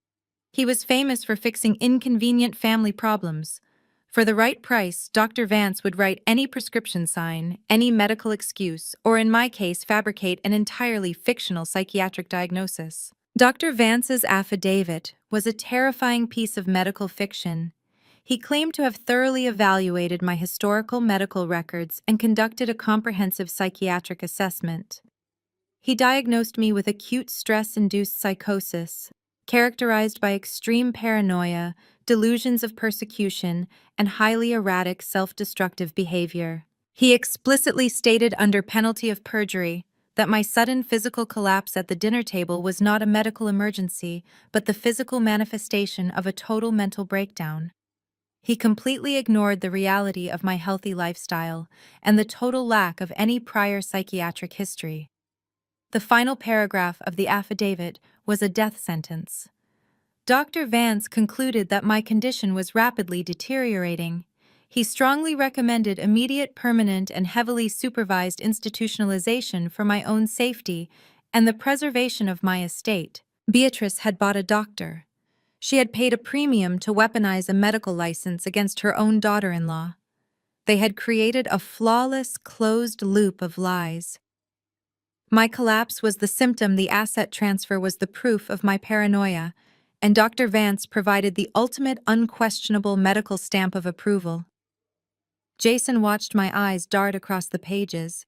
He was famous for fixing inconvenient family problems. For the right price, Dr. Vance would write any prescription sign, any medical excuse, or in my case, fabricate an entirely fictional psychiatric diagnosis. Dr. Vance's affidavit was a terrifying piece of medical fiction. He claimed to have thoroughly evaluated my historical medical records and conducted a comprehensive psychiatric assessment. He diagnosed me with acute stress-induced psychosis, characterized by extreme paranoia, delusions of persecution, and highly erratic self-destructive behavior. He explicitly stated under penalty of perjury that my sudden physical collapse at the dinner table was not a medical emergency, but the physical manifestation of a total mental breakdown. He completely ignored the reality of my healthy lifestyle and the total lack of any prior psychiatric history. The final paragraph of the affidavit was a death sentence. Dr. Vance concluded that my condition was rapidly deteriorating. He strongly recommended immediate, permanent, and heavily supervised institutionalization for my own safety and the preservation of my estate. Beatrice had bought a doctor. She had paid a premium to weaponize a medical license against her own daughter-in-law. They had created a flawless, closed loop of lies. My collapse was the symptom, the asset transfer was the proof of my paranoia, and Dr. Vance provided the ultimate unquestionable medical stamp of approval. Jason watched my eyes dart across the pages.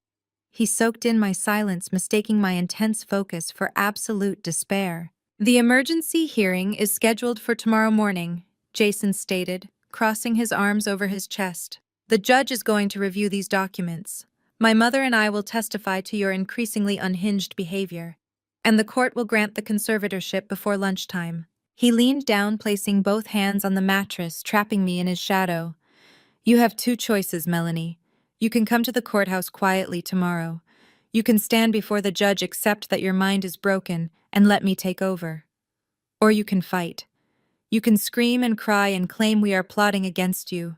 He soaked in my silence, mistaking my intense focus for absolute despair. "The emergency hearing is scheduled for tomorrow morning," Jason stated, crossing his arms over his chest. "The judge is going to review these documents. My mother and I will testify to your increasingly unhinged behavior, and the court will grant the conservatorship before lunchtime." He leaned down, placing both hands on the mattress, trapping me in his shadow. "You have two choices, Melanie. You can come to the courthouse quietly tomorrow. You can stand before the judge, accept that your mind is broken, and let me take over. Or you can fight. You can scream and cry and claim we are plotting against you.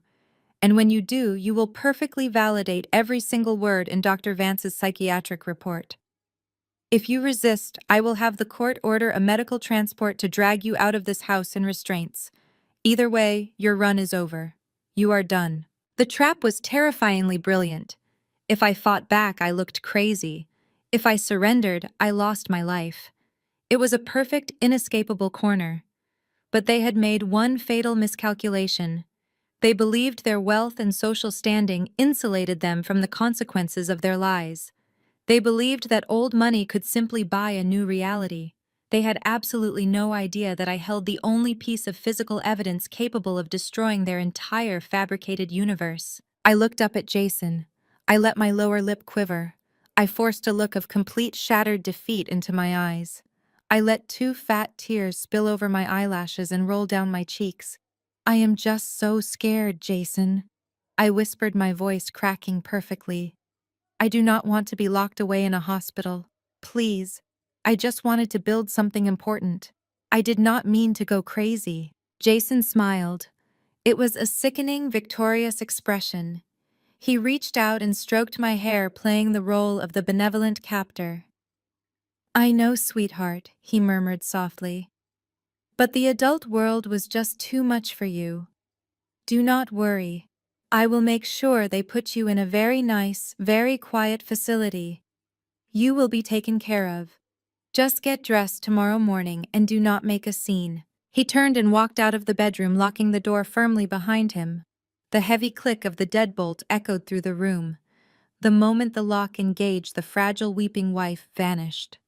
And when you do, you will perfectly validate every single word in Dr. Vance's psychiatric report. If you resist, I will have the court order a medical transport to drag you out of this house in restraints. Either way, your run is over. You are done." The trap was terrifyingly brilliant. If I fought back, I looked crazy. If I surrendered, I lost my life. It was a perfect, inescapable corner. But they had made one fatal miscalculation. They believed their wealth and social standing insulated them from the consequences of their lies. They believed that old money could simply buy a new reality. They had absolutely no idea that I held the only piece of physical evidence capable of destroying their entire fabricated universe. I looked up at Jason. I let my lower lip quiver. I forced a look of complete shattered defeat into my eyes. I let two fat tears spill over my eyelashes and roll down my cheeks. "I am just so scared, Jason," I whispered, my voice cracking perfectly. "I do not want to be locked away in a hospital. Please. I just wanted to build something important. I did not mean to go crazy." Jason smiled. It was a sickening, victorious expression. He reached out and stroked my hair, playing the role of the benevolent captor. "I know, sweetheart," he murmured softly. "But the adult world was just too much for you. Do not worry. I will make sure they put you in a very nice, very quiet facility. You will be taken care of. Just get dressed tomorrow morning and do not make a scene." He turned and walked out of the bedroom, locking the door firmly behind him. The heavy click of the deadbolt echoed through the room. The moment the lock engaged, the fragile weeping wife vanished.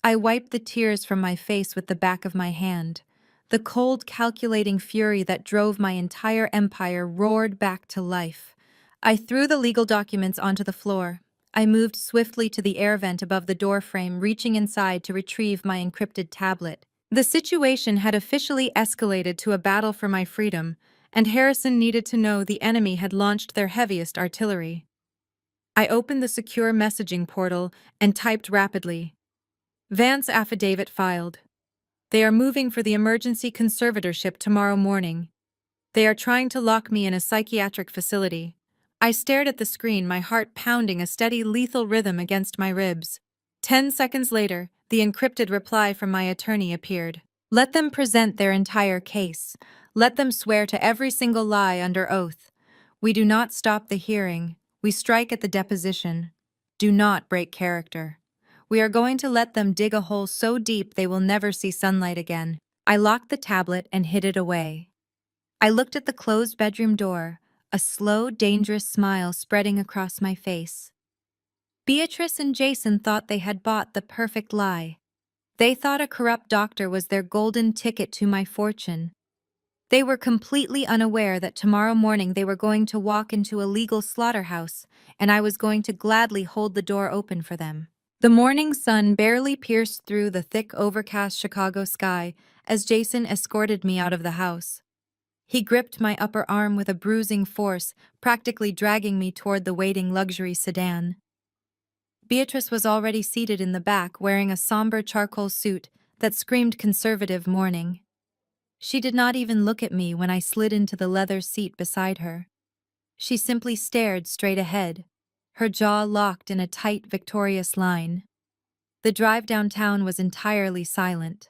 I wiped the tears from my face with the back of my hand. The cold, calculating fury that drove my entire empire roared back to life. I threw the legal documents onto the floor. I moved swiftly to the air vent above the doorframe, reaching inside to retrieve my encrypted tablet. The situation had officially escalated to a battle for my freedom, and Harrison needed to know the enemy had launched their heaviest artillery. I opened the secure messaging portal and typed rapidly. "Vance affidavit filed. They are moving for the emergency conservatorship tomorrow morning. They are trying to lock me in a psychiatric facility." I stared at the screen, my heart pounding a steady, lethal rhythm against my ribs. 10 seconds later, the encrypted reply from my attorney appeared. "Let them present their entire case. Let them swear to every single lie under oath. We do not stop the hearing. We strike at the deposition. Do not break character. We are going to let them dig a hole so deep they will never see sunlight again." I locked the tablet and hid it away. I looked at the closed bedroom door, a slow, dangerous smile spreading across my face. Beatrice and Jason thought they had bought the perfect lie. They thought a corrupt doctor was their golden ticket to my fortune. They were completely unaware that tomorrow morning they were going to walk into a legal slaughterhouse, and I was going to gladly hold the door open for them. The morning sun barely pierced through the thick, overcast Chicago sky as Jason escorted me out of the house. He gripped my upper arm with a bruising force, practically dragging me toward the waiting luxury sedan. Beatrice was already seated in the back, wearing a somber charcoal suit that screamed conservative mourning. She did not even look at me when I slid into the leather seat beside her. She simply stared straight ahead, her jaw locked in a tight, victorious line. The drive downtown was entirely silent.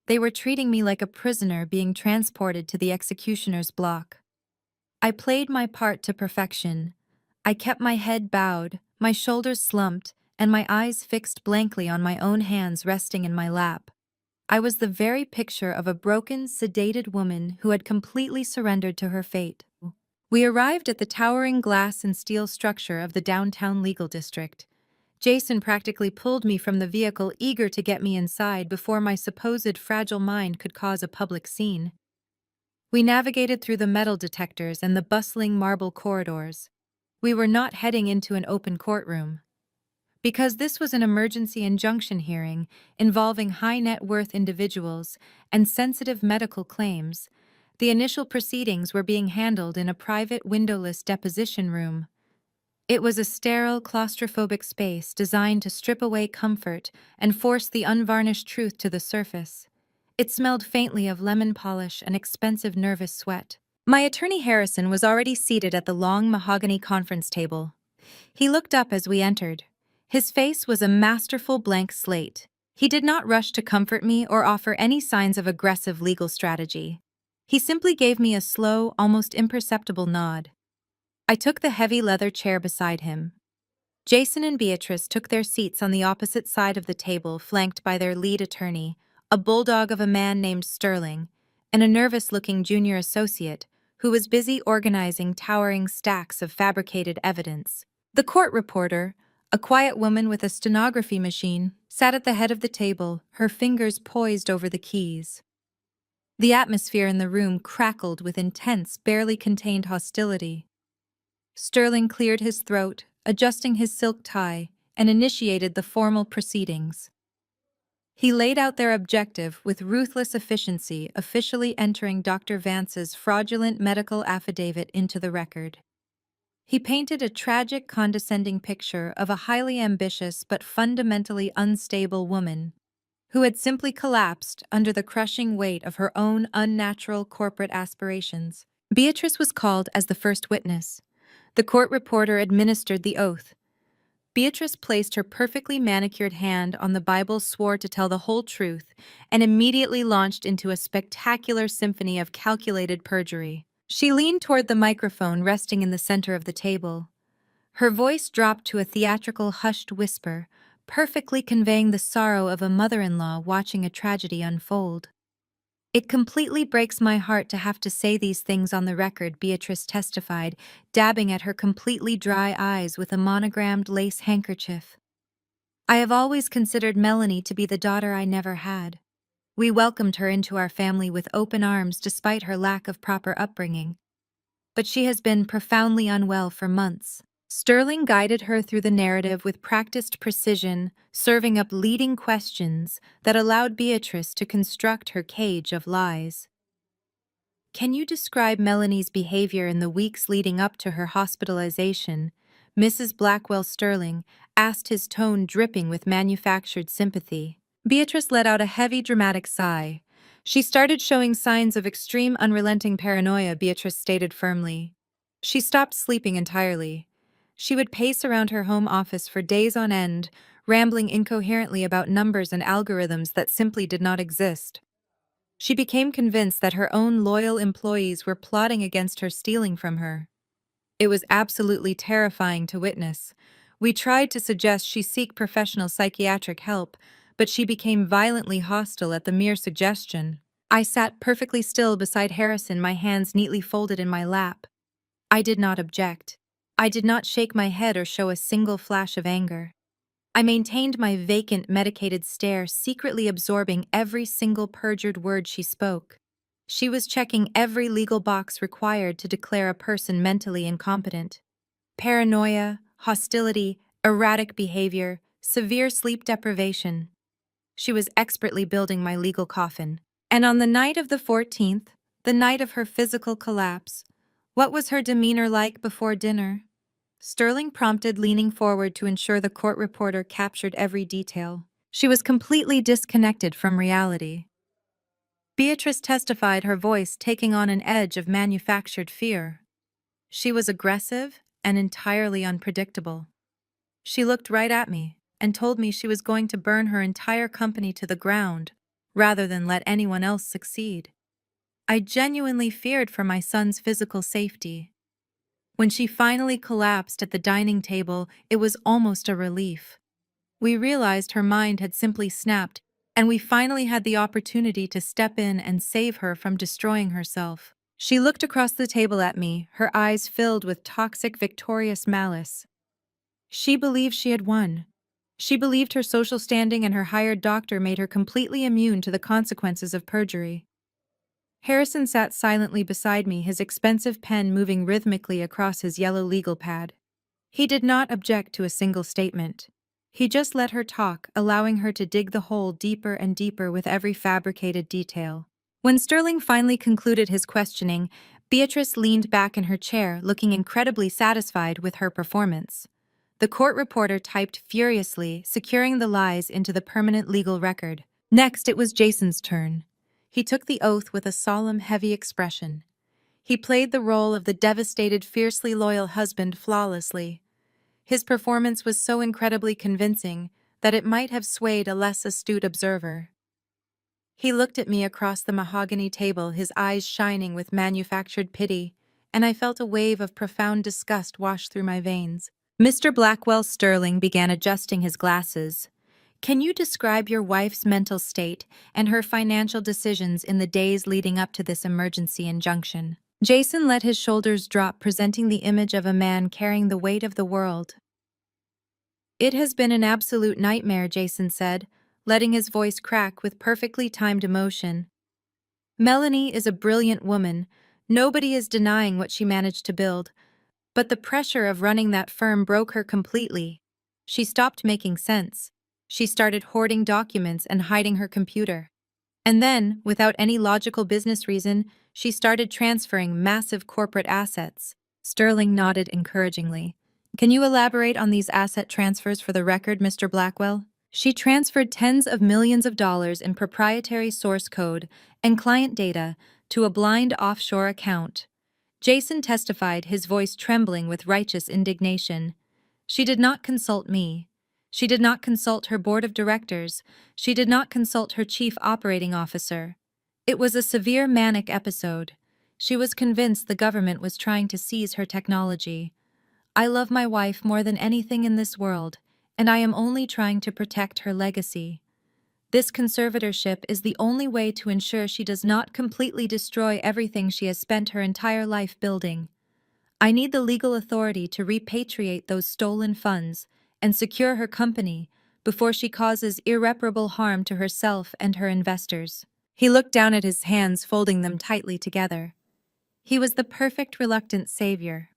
They were treating me like a prisoner being transported to the executioner's block. I played my part to perfection. I kept my head bowed, my shoulders slumped, and my eyes fixed blankly on my own hands resting in my lap. I was the very picture of a broken, sedated woman who had completely surrendered to her fate. We arrived at the towering glass and steel structure of the downtown legal district. Jason practically pulled me from the vehicle, eager to get me inside before my supposed fragile mind could cause a public scene. We navigated through the metal detectors and the bustling marble corridors. We were not heading into an open courtroom. Because this was an emergency injunction hearing involving high net worth individuals and sensitive medical claims, the initial proceedings were being handled in a private windowless deposition room. It was a sterile, claustrophobic space designed to strip away comfort and force the unvarnished truth to the surface. It smelled faintly of lemon polish and expensive nervous sweat. My attorney Harrison was already seated at the long mahogany conference table. He looked up as we entered. His face was a masterful blank slate. He did not rush to comfort me or offer any signs of aggressive legal strategy. He simply gave me a slow, almost imperceptible nod. I took the heavy leather chair beside him. Jason and Beatrice took their seats on the opposite side of the table, flanked by their lead attorney, a bulldog of a man named Sterling, and a nervous-looking junior associate who was busy organizing towering stacks of fabricated evidence. The court reporter, a quiet woman with a stenography machine, sat at the head of the table, her fingers poised over the keys. The atmosphere in the room crackled with intense, barely contained hostility. Sterling cleared his throat, adjusting his silk tie, and initiated the formal proceedings. He laid out their objective with ruthless efficiency, officially entering Dr. Vance's fraudulent medical affidavit into the record. He painted a tragic, condescending picture of a highly ambitious but fundamentally unstable woman who had simply collapsed under the crushing weight of her own unnatural corporate aspirations. Beatrice was called as the first witness. The court reporter administered the oath. Beatrice placed her perfectly manicured hand on the Bible, swore to tell the whole truth, and immediately launched into a spectacular symphony of calculated perjury. She leaned toward the microphone resting in the center of the table. Her voice dropped to a theatrical, hushed whisper, perfectly conveying the sorrow of a mother-in-law watching a tragedy unfold. "It completely breaks my heart to have to say these things on the record," Beatrice testified, dabbing at her completely dry eyes with a monogrammed lace handkerchief. "I have always considered Melanie to be the daughter I never had. We welcomed her into our family with open arms despite her lack of proper upbringing. But she has been profoundly unwell for months." Sterling guided her through the narrative with practiced precision, serving up leading questions that allowed Beatrice to construct her cage of lies. "Can you describe Melanie's behavior in the weeks leading up to her hospitalization?" Mrs. Blackwell Sterling asked, his tone dripping with manufactured sympathy. Beatrice let out a heavy, dramatic sigh. "She started showing signs of extreme, unrelenting paranoia," Beatrice stated firmly. "She stopped sleeping entirely. She would pace around her home office for days on end, rambling incoherently about numbers and algorithms that simply did not exist. She became convinced that her own loyal employees were plotting against her, stealing from her. It was absolutely terrifying to witness. We tried to suggest she seek professional psychiatric help, but she became violently hostile at the mere suggestion." I sat perfectly still beside Harrison, my hands neatly folded in my lap. I did not object. I did not shake my head or show a single flash of anger. I maintained my vacant, medicated stare, secretly absorbing every single perjured word she spoke. She was checking every legal box required to declare a person mentally incompetent. Paranoia, hostility, erratic behavior, severe sleep deprivation. She was expertly building my legal coffin. And on the night of the 14th, the night of her physical collapse, what was her demeanor like before dinner? Sterling prompted, leaning forward to ensure the court reporter captured every detail. She was completely disconnected from reality. Beatrice testified, her voice taking on an edge of manufactured fear. She was aggressive and entirely unpredictable. She looked right at me and told me she was going to burn her entire company to the ground rather than let anyone else succeed. I genuinely feared for my son's physical safety. When she finally collapsed at the dining table, it was almost a relief. We realized her mind had simply snapped, and we finally had the opportunity to step in and save her from destroying herself. She looked across the table at me, her eyes filled with toxic, victorious malice. She believed she had won. She believed her social standing and her hired doctor made her completely immune to the consequences of perjury. Harrison sat silently beside me, his expensive pen moving rhythmically across his yellow legal pad. He did not object to a single statement. He just let her talk, allowing her to dig the hole deeper and deeper with every fabricated detail. When Sterling finally concluded his questioning, Beatrice leaned back in her chair, looking incredibly satisfied with her performance. The court reporter typed furiously, securing the lies into the permanent legal record. Next, it was Jason's turn. He took the oath with a solemn, heavy expression. He played the role of the devastated, fiercely loyal husband flawlessly. His performance was so incredibly convincing that it might have swayed a less astute observer. He looked at me across the mahogany table, his eyes shining with manufactured pity, and I felt a wave of profound disgust wash through my veins. Mr. Blackwell Sterling began adjusting his glasses. Can you describe your wife's mental state and her financial decisions in the days leading up to this emergency injunction? Jason let his shoulders drop, presenting the image of a man carrying the weight of the world. It has been an absolute nightmare, Jason said, letting his voice crack with perfectly timed emotion. Melanie is a brilliant woman. Nobody is denying what she managed to build. But the pressure of running that firm broke her completely. She stopped making sense. She started hoarding documents and hiding her computer. And then, without any logical business reason, she started transferring massive corporate assets. Sterling nodded encouragingly. Can you elaborate on these asset transfers for the record, Mr. Blackwell? She transferred tens of millions of dollars in proprietary source code and client data to a blind offshore account. Jason testified, his voice trembling with righteous indignation. She did not consult me. She did not consult her board of directors. She did not consult her chief operating officer. It was a severe manic episode. She was convinced the government was trying to seize her technology. I love my wife more than anything in this world, and I am only trying to protect her legacy. This conservatorship is the only way to ensure she does not completely destroy everything she has spent her entire life building. I need the legal authority to repatriate those stolen funds and secure her company before she causes irreparable harm to herself and her investors. He looked down at his hands, folding them tightly together. He was the perfect reluctant savior.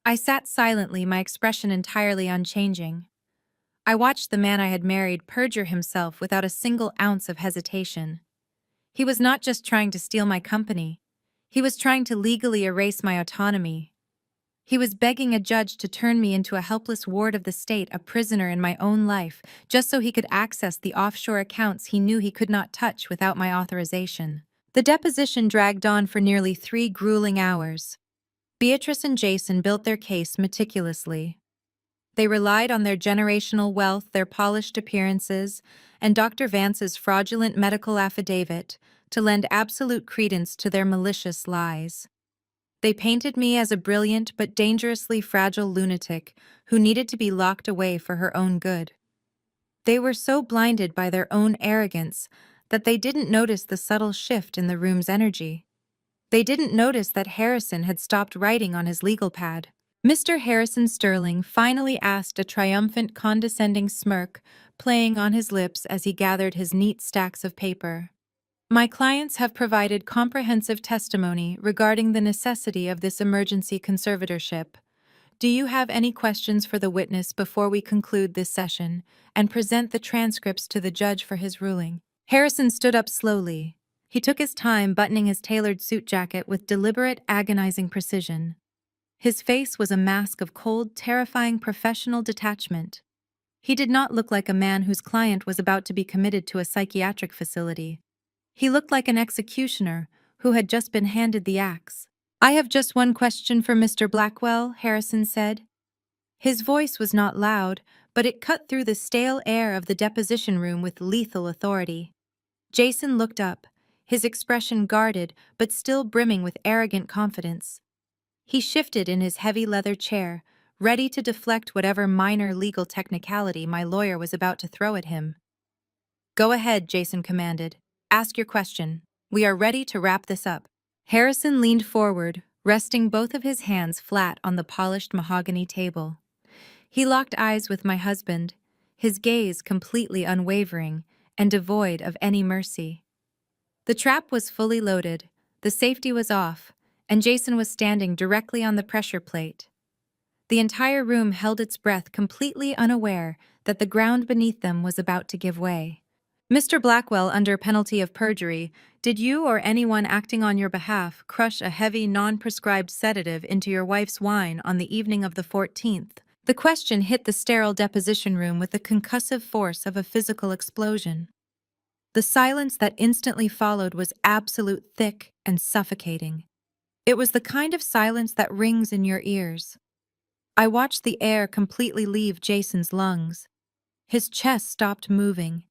I sat silently, my expression entirely unchanging. I watched the man I had married perjure himself without a single ounce of hesitation. He was not just trying to steal my company. He was trying to legally erase my autonomy. He was begging a judge to turn me into a helpless ward of the state, a prisoner in my own life, just so he could access the offshore accounts he knew he could not touch without my authorization. The deposition dragged on for nearly 3 grueling hours. Beatrice and Jason built their case meticulously. They relied on their generational wealth, their polished appearances, and Dr. Vance's fraudulent medical affidavit to lend absolute credence to their malicious lies. They painted me as a brilliant but dangerously fragile lunatic who needed to be locked away for her own good. They were so blinded by their own arrogance that they didn't notice the subtle shift in the room's energy. They didn't notice that Harrison had stopped writing on his legal pad. Mr. Harrison Sterling finally asked, a triumphant, condescending smirk playing on his lips as he gathered his neat stacks of paper. My clients have provided comprehensive testimony regarding the necessity of this emergency conservatorship. Do you have any questions for the witness before we conclude this session and present the transcripts to the judge for his ruling? Harrison stood up slowly. He took his time, buttoning his tailored suit jacket with deliberate, agonizing precision. His face was a mask of cold, terrifying professional detachment. He did not look like a man whose client was about to be committed to a psychiatric facility. He looked like an executioner who had just been handed the axe. I have just one question for Mr. Blackwell, Harrison said. His voice was not loud, but it cut through the stale air of the deposition room with lethal authority. Jason looked up, his expression guarded but still brimming with arrogant confidence. He shifted in his heavy leather chair, ready to deflect whatever minor legal technicality my lawyer was about to throw at him. Go ahead, Jason commanded. Ask your question. We are ready to wrap this up. Harrison leaned forward, resting both of his hands flat on the polished mahogany table. He locked eyes with my husband, his gaze completely unwavering and devoid of any mercy. The trap was fully loaded, the safety was off, and Jason was standing directly on the pressure plate. The entire room held its breath, completely unaware that the ground beneath them was about to give way. Mr. Blackwell, under penalty of perjury, did you or anyone acting on your behalf crush a heavy, non-prescribed sedative into your wife's wine on the evening of the 14th? The question hit the sterile deposition room with the concussive force of a physical explosion. The silence that instantly followed was absolute, thick, and suffocating. It was the kind of silence that rings in your ears. I watched the air completely leave Jason's lungs. His chest stopped moving.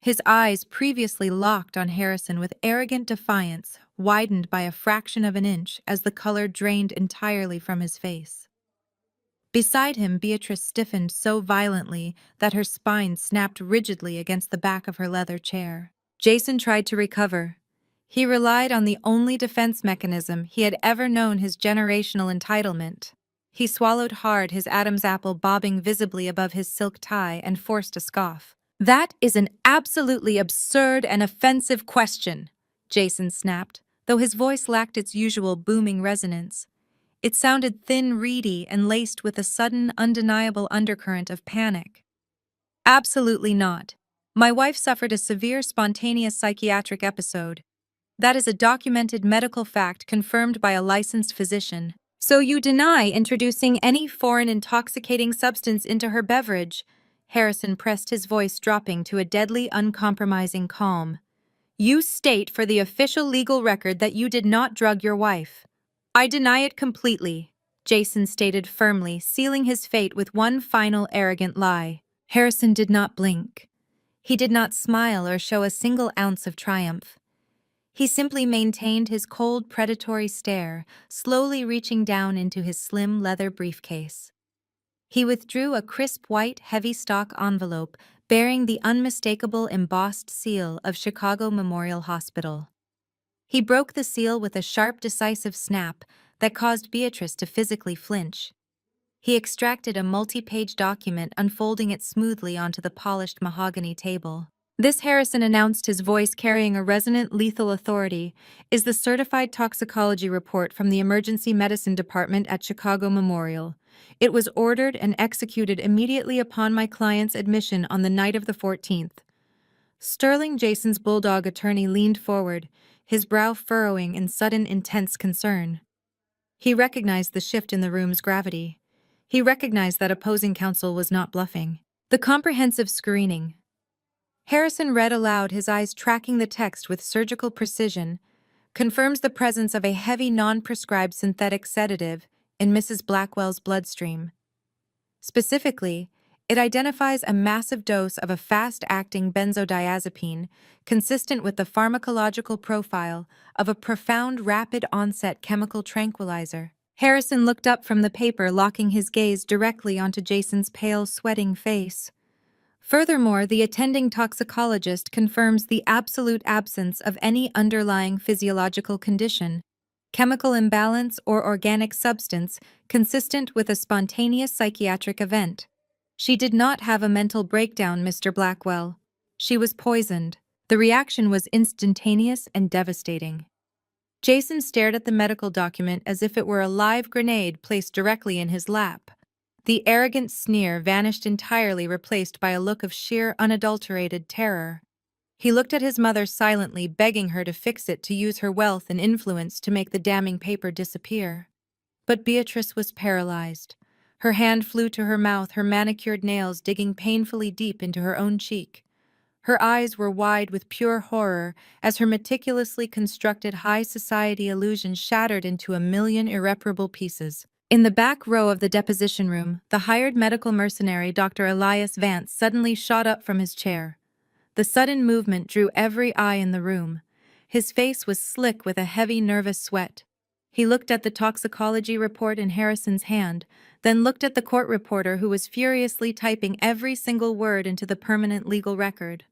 His eyes, previously locked on Harrison with arrogant defiance, widened by a fraction of an inch as the color drained entirely from his face. Beside him, Beatrice stiffened so violently that her spine snapped rigidly against the back of her leather chair. Jason tried to recover. He relied on the only defense mechanism he had ever known, his generational entitlement. He swallowed hard, his Adam's apple bobbing visibly above his silk tie, and forced a scoff. "That is an absolutely absurd and offensive question," Jason snapped, though his voice lacked its usual booming resonance. It sounded thin, reedy, and laced with a sudden, undeniable undercurrent of panic. "Absolutely not. My wife suffered a severe spontaneous psychiatric episode. That is a documented medical fact confirmed by a licensed physician. So you deny introducing any foreign intoxicating substance into her beverage?" Harrison pressed, his voice dropping to a deadly, uncompromising calm. "You state for the official legal record that you did not drug your wife." "I deny it completely," Jason stated firmly, sealing his fate with one final arrogant lie. Harrison did not blink. He did not smile or show a single ounce of triumph. He simply maintained his cold, predatory stare, slowly reaching down into his slim leather briefcase. He withdrew a crisp white, heavy stock envelope bearing the unmistakable embossed seal of Chicago Memorial Hospital. He broke the seal with a sharp, decisive snap that caused Beatrice to physically flinch. He extracted a multi-page document, unfolding it smoothly onto the polished mahogany table. "This," Harrison announced, his voice carrying a resonant, lethal authority, "is the certified toxicology report from the emergency medicine department at Chicago Memorial. It was ordered and executed immediately upon my client's admission on the night of the 14th. Sterling, Jason's bulldog attorney, leaned forward, his brow furrowing in sudden, intense concern. He recognized the shift in the room's gravity. He recognized that opposing counsel was not bluffing. "The comprehensive screening," Harrison read aloud, his eyes tracking the text with surgical precision, "confirms the presence of a heavy, non-prescribed synthetic sedative in Mrs. Blackwell's bloodstream. Specifically, it identifies a massive dose of a fast-acting benzodiazepine consistent with the pharmacological profile of a profound, rapid-onset chemical tranquilizer." Harrison looked up from the paper, locking his gaze directly onto Jason's pale, sweating face. Furthermore, the attending toxicologist confirms the absolute absence of any underlying physiological condition, chemical imbalance, or organic substance consistent with a spontaneous psychiatric event. "She did not have a mental breakdown, Mr. Blackwell. She was poisoned." The reaction was instantaneous and devastating. Jason stared at the medical document as if it were a live grenade placed directly in his lap. The arrogant sneer vanished entirely, replaced by a look of sheer, unadulterated terror. He looked at his mother silently, begging her to fix it, to use her wealth and influence to make the damning paper disappear. But Beatrice was paralyzed. Her hand flew to her mouth, her manicured nails digging painfully deep into her own cheek. Her eyes were wide with pure horror as her meticulously constructed high society illusion shattered into a million irreparable pieces. In the back row of the deposition room, the hired medical mercenary Dr. Elias Vance suddenly shot up from his chair. The sudden movement drew every eye in the room. His face was slick with a heavy, nervous sweat. He looked at the toxicology report in Harrison's hand, then looked at the court reporter who was furiously typing every single word into the permanent legal record.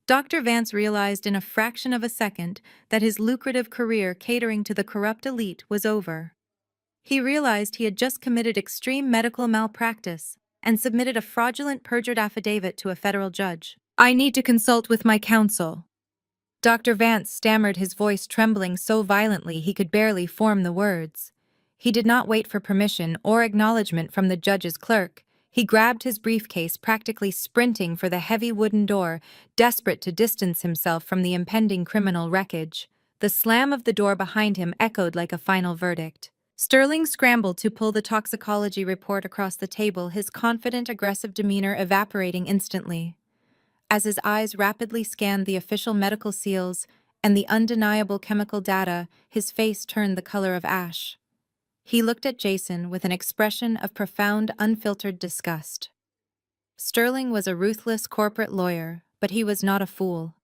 Dr. Vance realized in a fraction of a second that his lucrative career catering to the corrupt elite was over. He realized he had just committed extreme medical malpractice and submitted a fraudulent perjured affidavit to a federal judge. "I need to consult with my counsel." Dr. Vance stammered, his voice trembling so violently he could barely form the words. He did not wait for permission or acknowledgement from the judge's clerk. He grabbed his briefcase, practically sprinting for the heavy wooden door, desperate to distance himself from the impending criminal wreckage. The slam of the door behind him echoed like a final verdict. Sterling scrambled to pull the toxicology report across the table, his confident, aggressive demeanor evaporating instantly. As his eyes rapidly scanned the official medical seals and the undeniable chemical data, his face turned the color of ash. He looked at Jason with an expression of profound, unfiltered disgust. Sterling was a ruthless corporate lawyer, but he was not a fool.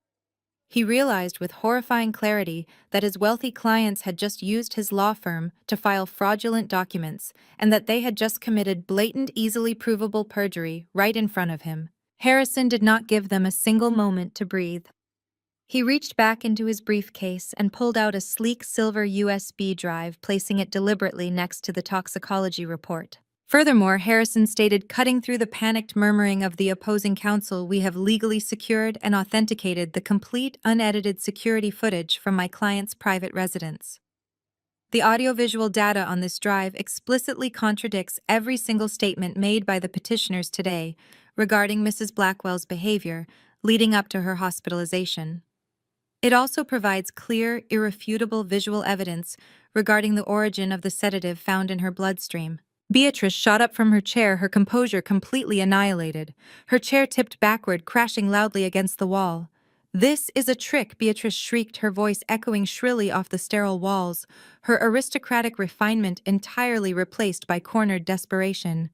He realized with horrifying clarity that his wealthy clients had just used his law firm to file fraudulent documents, and that they had just committed blatant, easily provable perjury right in front of him. Harrison did not give them a single moment to breathe. He reached back into his briefcase and pulled out a sleek silver USB drive, placing it deliberately next to the toxicology report. Furthermore, Harrison stated, cutting through the panicked murmuring of the opposing counsel, "We have legally secured and authenticated the complete, unedited security footage from my client's private residence. The audiovisual data on this drive explicitly contradicts every single statement made by the petitioners today regarding Mrs. Blackwell's behavior leading up to her hospitalization. It also provides clear, irrefutable visual evidence regarding the origin of the sedative found in her bloodstream." Beatrice shot up from her chair, her composure completely annihilated. Her chair tipped backward, crashing loudly against the wall. "This is a trick," Beatrice shrieked, her voice echoing shrilly off the sterile walls, her aristocratic refinement entirely replaced by cornered desperation.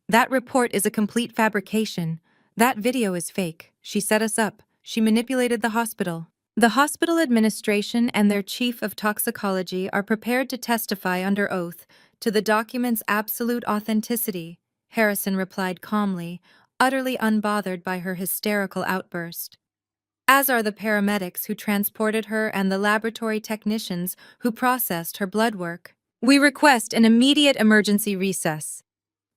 "That report is a complete fabrication. That video is fake. She set us up. She manipulated the hospital." "The hospital administration and their chief of toxicology are prepared to testify under oath to the document's absolute authenticity," Harrison replied calmly, utterly unbothered by her hysterical outburst. "As are the paramedics who transported her and the laboratory technicians who processed her blood work. We request an immediate emergency recess."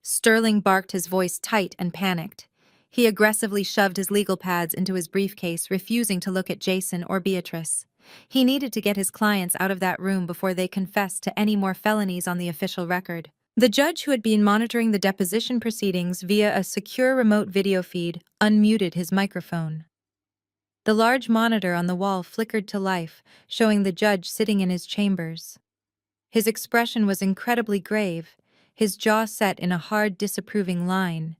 Sterling barked, his voice tight and panicked. He aggressively shoved his legal pads into his briefcase, refusing to look at Jason or Beatrice. He needed to get his clients out of that room before they confessed to any more felonies on the official record. The judge, who had been monitoring the deposition proceedings via a secure remote video feed, unmuted his microphone. The large monitor on the wall flickered to life, showing the judge sitting in his chambers. His expression was incredibly grave, his jaw set in a hard, disapproving line.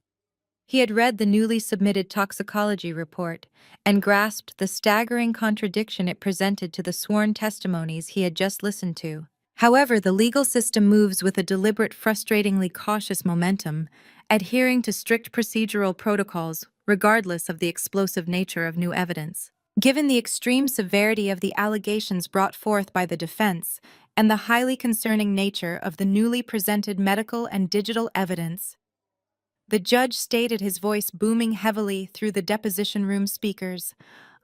He had read the newly submitted toxicology report and grasped the staggering contradiction it presented to the sworn testimonies he had just listened to. However, the legal system moves with a deliberate, frustratingly cautious momentum, adhering to strict procedural protocols regardless of the explosive nature of new evidence. Given the extreme severity of the allegations brought forth by the defense and the highly concerning nature of the newly presented medical and digital evidence, the judge stated, his voice booming heavily through the deposition room speakers,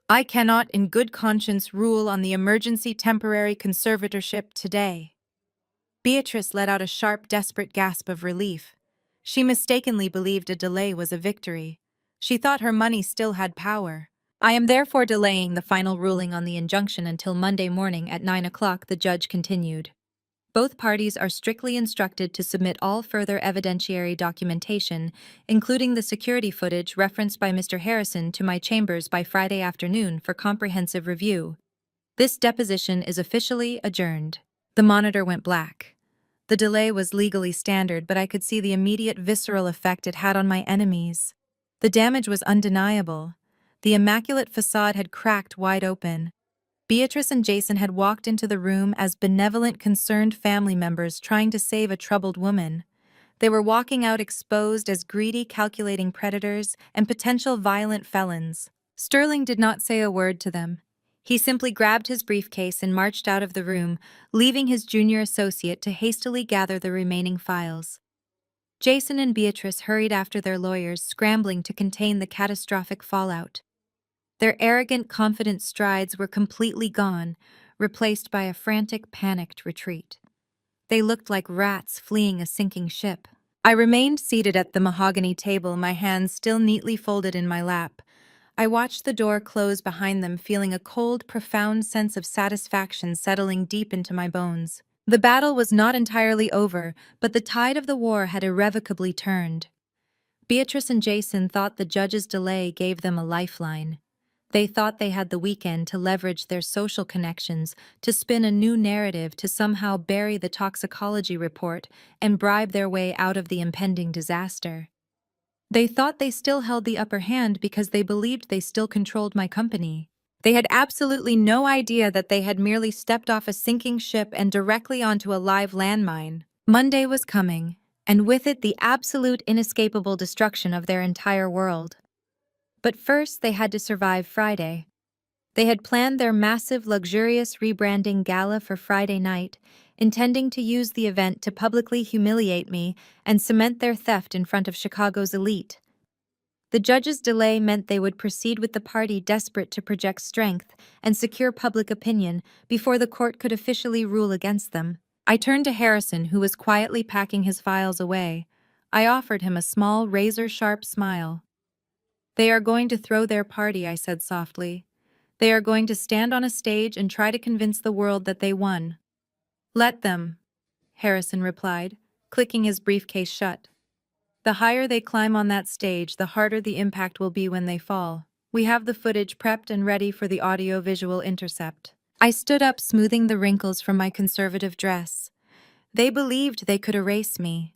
"I cannot in good conscience rule on the emergency temporary conservatorship today." Beatrice let out a sharp, desperate gasp of relief. She mistakenly believed a delay was a victory. She thought her money still had power. "I am therefore delaying the final ruling on the injunction until Monday morning at 9 o'clock, the judge continued. "Both parties are strictly instructed to submit all further evidentiary documentation, including the security footage referenced by Mr. Harrison, to my chambers by Friday afternoon for comprehensive review. This deposition is officially adjourned." The monitor went black. The delay was legally standard, but I could see the immediate visceral effect it had on my enemies. The damage was undeniable. The immaculate facade had cracked wide open. Beatrice and Jason had walked into the room as benevolent, concerned family members trying to save a troubled woman. They were walking out exposed as greedy, calculating predators and potential violent felons. Sterling did not say a word to them. He simply grabbed his briefcase and marched out of the room, leaving his junior associate to hastily gather the remaining files. Jason and Beatrice hurried after their lawyers, scrambling to contain the catastrophic fallout. Their arrogant, confident strides were completely gone, replaced by a frantic, panicked retreat. They looked like rats fleeing a sinking ship. I remained seated at the mahogany table, my hands still neatly folded in my lap. I watched the door close behind them, feeling a cold, profound sense of satisfaction settling deep into my bones. The battle was not entirely over, but the tide of the war had irrevocably turned. Beatrice and Jason thought the judge's delay gave them a lifeline. They thought they had the weekend to leverage their social connections, to spin a new narrative, to somehow bury the toxicology report and bribe their way out of the impending disaster. They thought they still held the upper hand because they believed they still controlled my company. They had absolutely no idea that they had merely stepped off a sinking ship and directly onto a live landmine. Monday was coming, and with it the absolute inescapable destruction of their entire world. But first they had to survive Friday. They had planned their massive, luxurious rebranding gala for Friday night, intending to use the event to publicly humiliate me and cement their theft in front of Chicago's elite. The judge's delay meant they would proceed with the party desperate to project strength and secure public opinion before the court could officially rule against them. I turned to Harrison, who was quietly packing his files away. I offered him a small, razor-sharp smile. "They are going to throw their party," I said softly. "They are going to stand on a stage and try to convince the world that they won." "Let them," Harrison replied, clicking his briefcase shut. "The higher they climb on that stage, the harder the impact will be when they fall. We have the footage prepped and ready for the audio-visual intercept." I stood up, smoothing the wrinkles from my conservative dress. They believed they could erase me.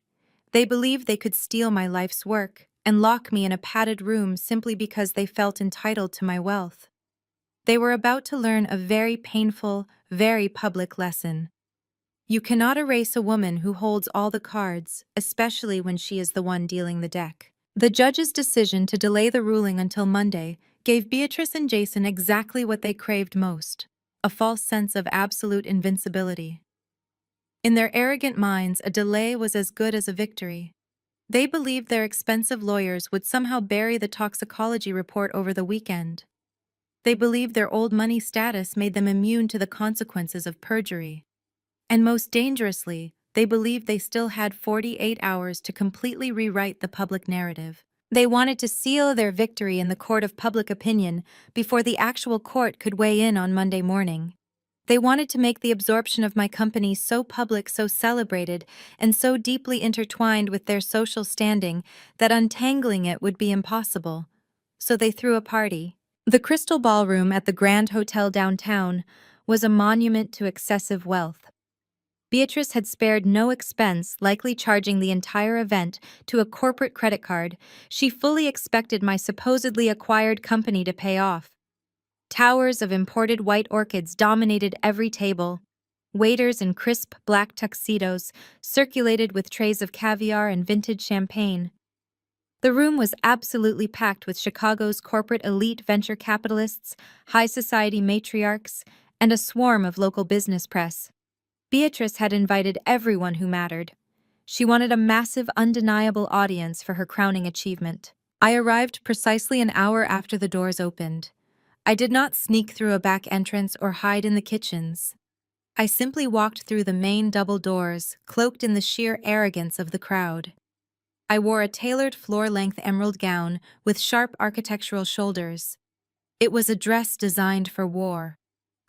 They believed they could steal my life's work and lock me in a padded room simply because they felt entitled to my wealth. They were about to learn a very painful, very public lesson. You cannot erase a woman who holds all the cards, especially when she is the one dealing the deck. The judge's decision to delay the ruling until Monday gave Beatrice and Jason exactly what they craved most: a false sense of absolute invincibility. In their arrogant minds, a delay was as good as a victory. They believed their expensive lawyers would somehow bury the toxicology report over the weekend. They believed their old money status made them immune to the consequences of perjury. And most dangerously, they believed they still had 48 hours to completely rewrite the public narrative. They wanted to seal their victory in the court of public opinion before the actual court could weigh in on Monday morning. They wanted to make the absorption of my company so public, so celebrated, and so deeply intertwined with their social standing that untangling it would be impossible. So they threw a party. The Crystal Ballroom at the Grand Hotel downtown was a monument to excessive wealth. Beatrice had spared no expense, likely charging the entire event to a corporate credit card she fully expected my supposedly acquired company to pay off. Towers of imported white orchids dominated every table. Waiters in crisp black tuxedos circulated with trays of caviar and vintage champagne. The room was absolutely packed with Chicago's corporate elite venture capitalists, high society matriarchs, and a swarm of local business press. Beatrice had invited everyone who mattered. She wanted a massive, undeniable audience for her crowning achievement. I arrived precisely an hour after the doors opened. I did not sneak through a back entrance or hide in the kitchens. I simply walked through the main double doors, cloaked in the sheer arrogance of the crowd. I wore a tailored floor-length emerald gown with sharp architectural shoulders. It was a dress designed for war.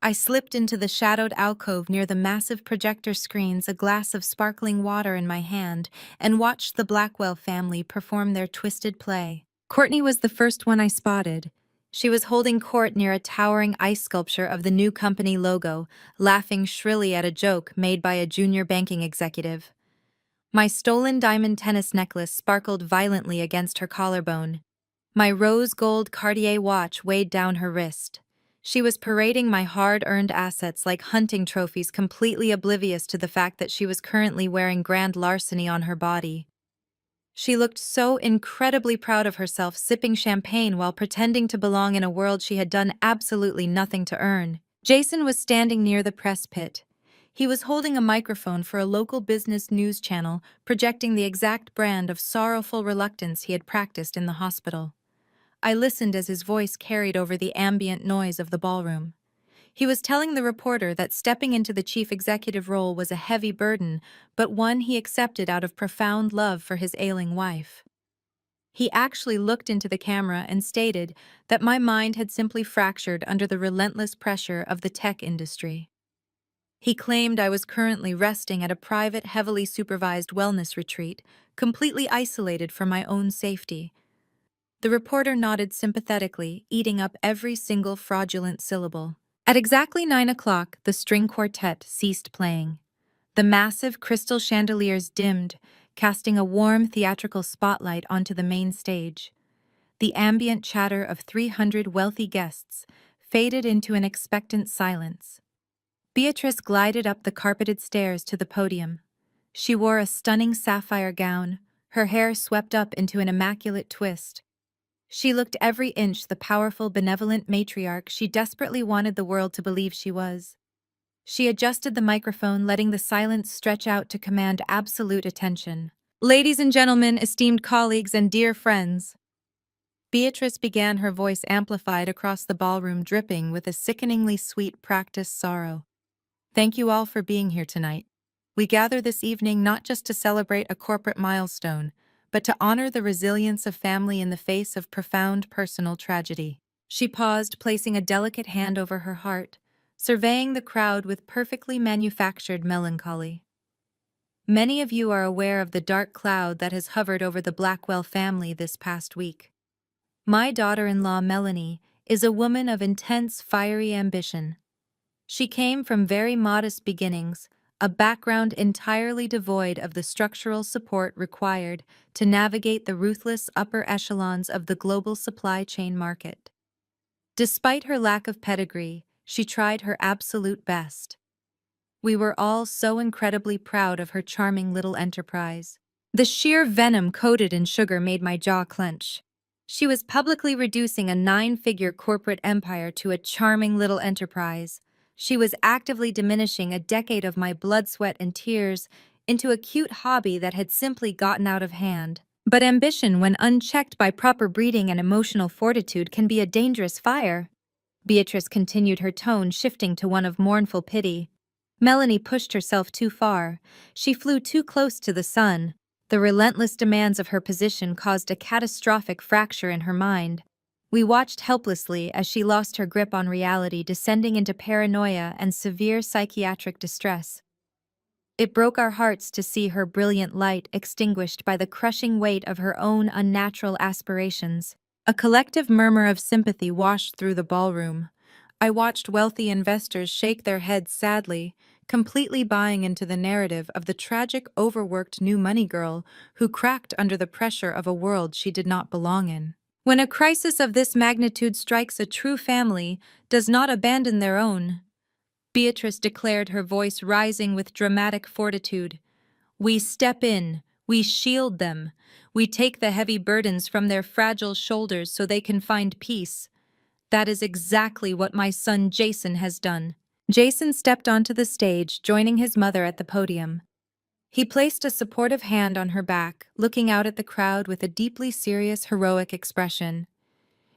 I slipped into the shadowed alcove near the massive projector screens, a glass of sparkling water in my hand, and watched the Blackwell family perform their twisted play. Courtney was the first one I spotted. She was holding court near a towering ice sculpture of the new company logo, laughing shrilly at a joke made by a junior banking executive. My stolen diamond tennis necklace sparkled violently against her collarbone. My rose gold Cartier watch weighed down her wrist. She was parading my hard-earned assets like hunting trophies, completely oblivious to the fact that she was currently wearing grand larceny on her body. She looked so incredibly proud of herself, sipping champagne while pretending to belong in a world she had done absolutely nothing to earn. Jason was standing near the press pit. He was holding a microphone for a local business news channel, projecting the exact brand of sorrowful reluctance he had practiced in the hospital. I listened as his voice carried over the ambient noise of the ballroom. He was telling the reporter that stepping into the chief executive role was a heavy burden, but one he accepted out of profound love for his ailing wife. He actually looked into the camera and stated that my mind had simply fractured under the relentless pressure of the tech industry. He claimed I was currently resting at a private, heavily supervised wellness retreat, completely isolated from my own safety. The reporter nodded sympathetically, eating up every single fraudulent syllable. At exactly 9 o'clock, the string quartet ceased playing. The massive crystal chandeliers dimmed, casting a warm theatrical spotlight onto the main stage. The ambient chatter of 300 wealthy guests faded into an expectant silence. Beatrice glided up the carpeted stairs to the podium. She wore a stunning sapphire gown, her hair swept up into an immaculate twist. She looked every inch the powerful, benevolent matriarch she desperately wanted the world to believe she was. She adjusted the microphone, letting the silence stretch out to command absolute attention. "Ladies and gentlemen, esteemed colleagues and dear friends," Beatrice began, her voice amplified across the ballroom, dripping with a sickeningly sweet practiced sorrow. "Thank you all for being here tonight. We gather this evening not just to celebrate a corporate milestone, but to honor the resilience of family in the face of profound personal tragedy." She paused, placing a delicate hand over her heart, surveying the crowd with perfectly manufactured melancholy. "Many of you are aware of the dark cloud that has hovered over the Blackwell family this past week. My daughter-in-law, Melanie, is a woman of intense, fiery ambition. She came from very modest beginnings, a background entirely devoid of the structural support required to navigate the ruthless upper echelons of the global supply chain market. Despite her lack of pedigree, she tried her absolute best. We were all so incredibly proud of her charming little enterprise. The sheer venom coated in sugar made my jaw clench. She was publicly reducing a 9-figure corporate empire to a charming little enterprise. She was actively diminishing a decade of my blood, sweat, and tears into a cute hobby that had simply gotten out of hand. But ambition, when unchecked by proper breeding and emotional fortitude, can be a dangerous fire. Beatrice continued, her tone shifting to one of mournful pity. Melanie pushed herself too far. She flew too close to the sun. The relentless demands of her position caused a catastrophic fracture in her mind. We watched helplessly as she lost her grip on reality, descending into paranoia and severe psychiatric distress. It broke our hearts to see her brilliant light extinguished by the crushing weight of her own unnatural aspirations. A collective murmur of sympathy washed through the ballroom. I watched wealthy investors shake their heads sadly, completely buying into the narrative of the tragic, overworked new money girl who cracked under the pressure of a world she did not belong in. When a crisis of this magnitude strikes, a true family does not abandon their own, Beatrice declared, her voice rising with dramatic fortitude. We step in, we shield them, we take the heavy burdens from their fragile shoulders so they can find peace. That is exactly what my son Jason has done. Jason stepped onto the stage, joining his mother at the podium. He placed a supportive hand on her back, looking out at the crowd with a deeply serious, heroic expression.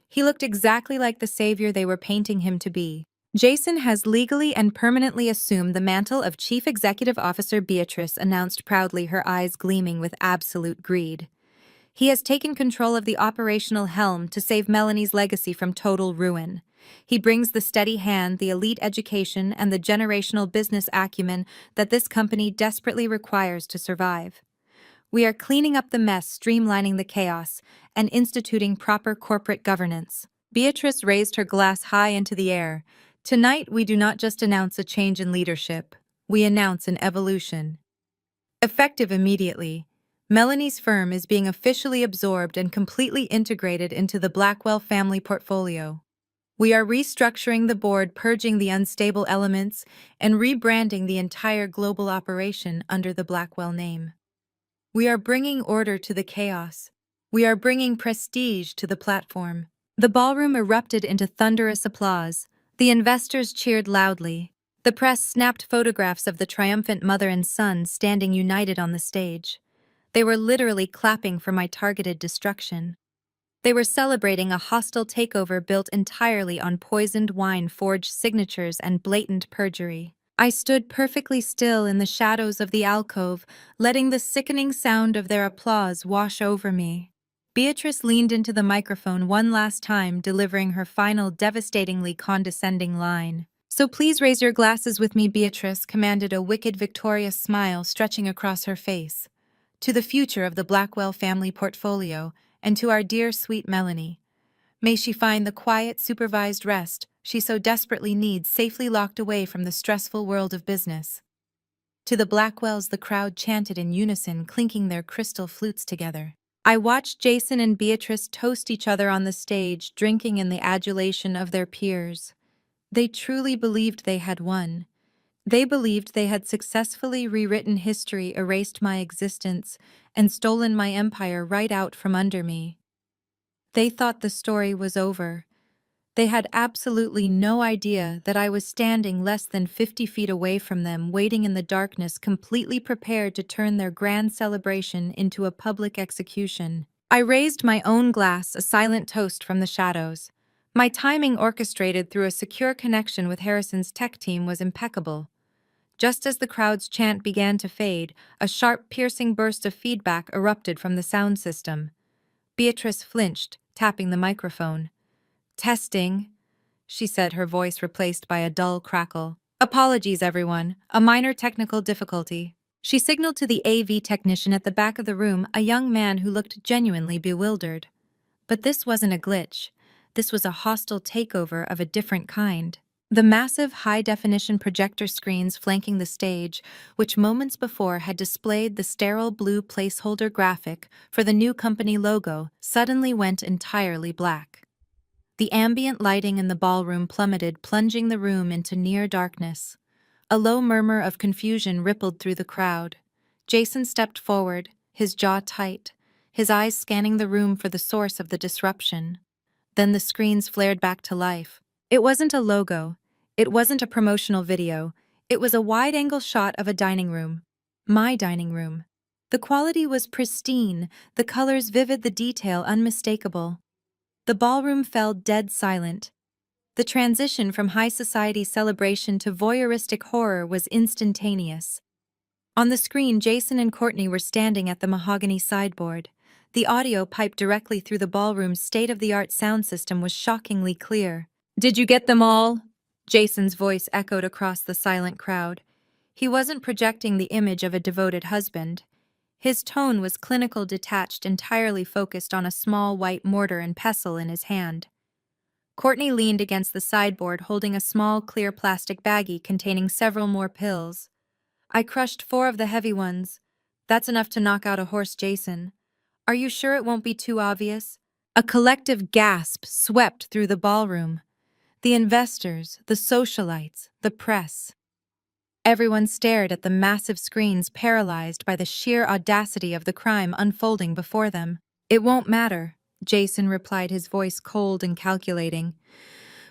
He looked exactly like the savior they were painting him to be. Jason has legally and permanently assumed the mantle of Chief Executive Officer, Beatrice announced proudly, her eyes gleaming with absolute greed. He has taken control of the operational helm to save Melanie's legacy from total ruin. He brings the steady hand, the elite education, and the generational business acumen that this company desperately requires to survive. We are cleaning up the mess, streamlining the chaos, and instituting proper corporate governance. Beatrice raised her glass high into the air. Tonight, we do not just announce a change in leadership, we announce an evolution. Effective immediately, Melanie's firm is being officially absorbed and completely integrated into the Blackwell family portfolio. We are restructuring the board, purging the unstable elements, and rebranding the entire global operation under the Blackwell name. We are bringing order to the chaos. We are bringing prestige to the platform. The ballroom erupted into thunderous applause. The investors cheered loudly. The press snapped photographs of the triumphant mother and son standing united on the stage. They were literally clapping for my targeted destruction. They were celebrating a hostile takeover built entirely on poisoned wine, forged signatures, and blatant perjury. I stood perfectly still in the shadows of the alcove, letting the sickening sound of their applause wash over me. Beatrice leaned into the microphone one last time, delivering her final devastatingly condescending line. "So please raise your glasses with me," Beatrice commanded, a wicked, victorious smile stretching across her face. "To the future of the Blackwell family portfolio, and to our dear, sweet Melanie. May she find the quiet, supervised rest she so desperately needs, safely locked away from the stressful world of business." To the Blackwells, the crowd chanted in unison, clinking their crystal flutes together. I watched Jason and Beatrice toast each other on the stage, drinking in the adulation of their peers. They truly believed they had won. They believed they had successfully rewritten history, erased my existence, and stolen my empire right out from under me. They thought the story was over. They had absolutely no idea that I was standing less than 50 feet away from them, waiting in the darkness, completely prepared to turn their grand celebration into a public execution. I raised my own glass, a silent toast from the shadows. My timing, orchestrated through a secure connection with Harrison's tech team, was impeccable. Just as the crowd's chant began to fade, a sharp, piercing burst of feedback erupted from the sound system. Beatrice flinched, tapping the microphone. "Testing," she said, her voice replaced by a dull crackle. "Apologies, everyone. A minor technical difficulty." She signaled to the AV technician at the back of the room, a young man who looked genuinely bewildered. But this wasn't a glitch. This was a hostile takeover of a different kind. The massive high-definition projector screens flanking the stage, which moments before had displayed the sterile blue placeholder graphic for the new company logo, suddenly went entirely black. The ambient lighting in the ballroom plummeted, plunging the room into near darkness. A low murmur of confusion rippled through the crowd. Jason stepped forward, his jaw tight, his eyes scanning the room for the source of the disruption. Then the screens flared back to life. It wasn't a logo. It wasn't a promotional video. It was a wide-angle shot of a dining room. My dining room. The quality was pristine, the colors vivid, the detail unmistakable. The ballroom fell dead silent. The transition from high society celebration to voyeuristic horror was instantaneous. On the screen, Jason and Courtney were standing at the mahogany sideboard. The audio piped directly through the ballroom's state-of-the-art sound system was shockingly clear. "Did you get them all?" Jason's voice echoed across the silent crowd. He wasn't projecting the image of a devoted husband. His tone was clinical, detached, entirely focused on a small white mortar and pestle in his hand. Courtney leaned against the sideboard, holding a small, clear plastic baggie containing several more pills. "I crushed 4 of the heavy ones. That's enough to knock out a horse, Jason. Are you sure it won't be too obvious?" A collective gasp swept through the ballroom. The investors, the socialites, the press. Everyone stared at the massive screens, paralyzed by the sheer audacity of the crime unfolding before them. "It won't matter," Jason replied, his voice cold and calculating.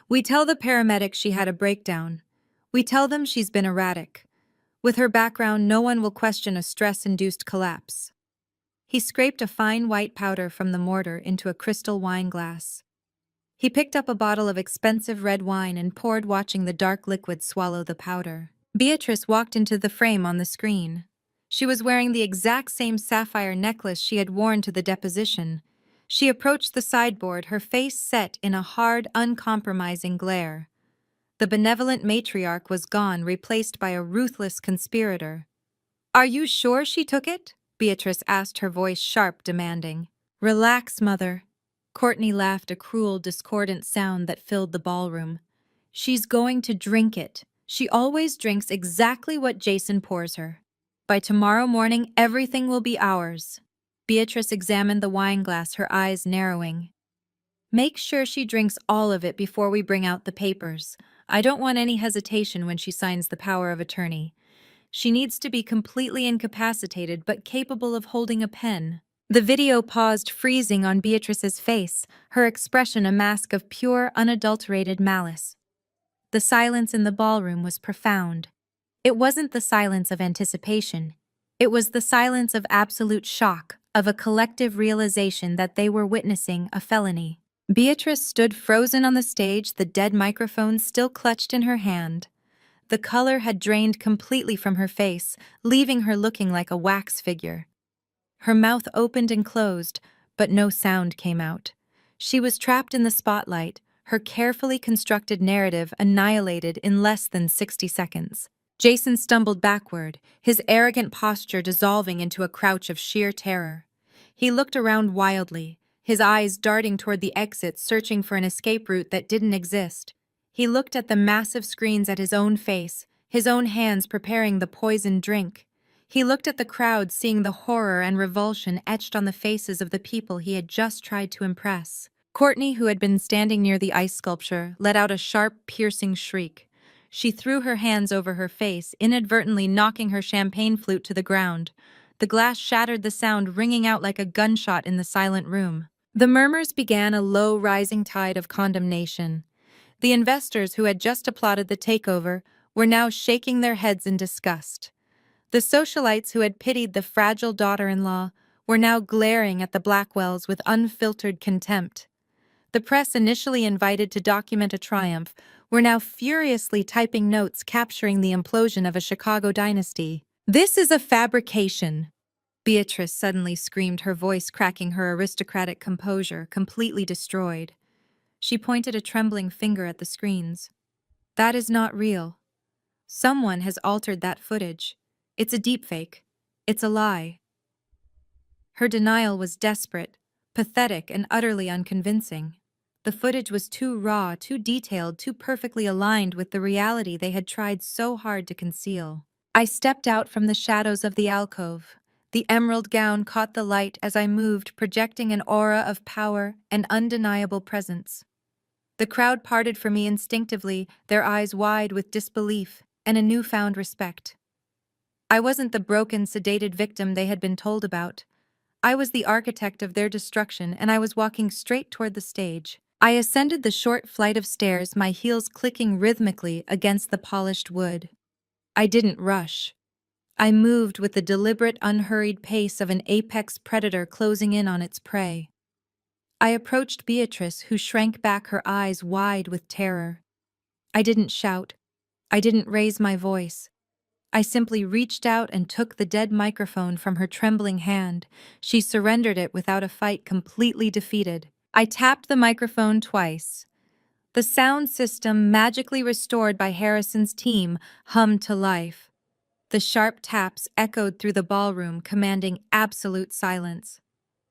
"We tell the paramedics she had a breakdown. We tell them she's been erratic. With her background, no one will question a stress-induced collapse." He scraped a fine white powder from the mortar into a crystal wine glass. He picked up a bottle of expensive red wine and poured, watching the dark liquid swallow the powder. Beatrice walked into the frame on the screen. She was wearing the exact same sapphire necklace she had worn to the deposition. She approached the sideboard, her face set in a hard, uncompromising glare. The benevolent matriarch was gone, replaced by a ruthless conspirator. "Are you sure she took it?" Beatrice asked, her voice sharp, demanding. "Relax, mother." Courtney laughed, a cruel, discordant sound that filled the ballroom. "She's going to drink it. She always drinks exactly what Jason pours her. By tomorrow morning, everything will be ours." Beatrice examined the wine glass, her eyes narrowing. "Make sure she drinks all of it before we bring out the papers. I don't want any hesitation when she signs the power of attorney. She needs to be completely incapacitated but capable of holding a pen." The video paused, freezing on Beatrice's face, her expression a mask of pure, unadulterated malice. The silence in the ballroom was profound. It wasn't the silence of anticipation. It was the silence of absolute shock. of a collective realization that they were witnessing a felony. Beatrice stood frozen on the stage, the dead microphone still clutched in her hand. The color had drained completely from her face, leaving her looking like a wax figure. Her mouth opened and closed, but no sound came out. She was trapped in the spotlight, her carefully constructed narrative annihilated in less than 60 seconds. Jason stumbled backward, his arrogant posture dissolving into a crouch of sheer terror. He looked around wildly, his eyes darting toward the exit, searching for an escape route that didn't exist. He looked at the massive screens at his own face, his own hands preparing the poisoned drink. He looked at the crowd, seeing the horror and revulsion etched on the faces of the people he had just tried to impress. Courtney, who had been standing near the ice sculpture, let out a sharp, piercing shriek. She threw her hands over her face, inadvertently knocking her champagne flute to the ground. The glass shattered, the sound ringing out like a gunshot in the silent room. The murmurs began, a low, rising tide of condemnation. The investors who had just applauded the takeover were now shaking their heads in disgust. The socialites who had pitied the fragile daughter-in-law were now glaring at the Blackwells with unfiltered contempt. The press, initially invited to document a triumph, were now furiously typing notes capturing the implosion of a Chicago dynasty. "This is a fabrication," Beatrice suddenly screamed, her voice cracking, her aristocratic composure completely destroyed. She pointed a trembling finger at the screens. "That is not real. Someone has altered that footage. It's a deepfake. It's a lie." Her denial was desperate, pathetic, and utterly unconvincing. The footage was too raw, too detailed, too perfectly aligned with the reality they had tried so hard to conceal. I stepped out from the shadows of the alcove. The emerald gown caught the light as I moved, projecting an aura of power and undeniable presence. The crowd parted for me instinctively, their eyes wide with disbelief and a newfound respect. I wasn't the broken, sedated victim they had been told about. I was the architect of their destruction, and I was walking straight toward the stage. I ascended the short flight of stairs, my heels clicking rhythmically against the polished wood. I didn't rush. I moved with the deliberate, unhurried pace of an apex predator closing in on its prey. I approached Beatrice, who shrank back, her eyes wide with terror. I didn't shout. I didn't raise my voice. I simply reached out and took the dead microphone from her trembling hand. She surrendered it without a fight, completely defeated. I tapped the microphone twice. The sound system, magically restored by Harrison's team, hummed to life. The sharp taps echoed through the ballroom, commanding absolute silence.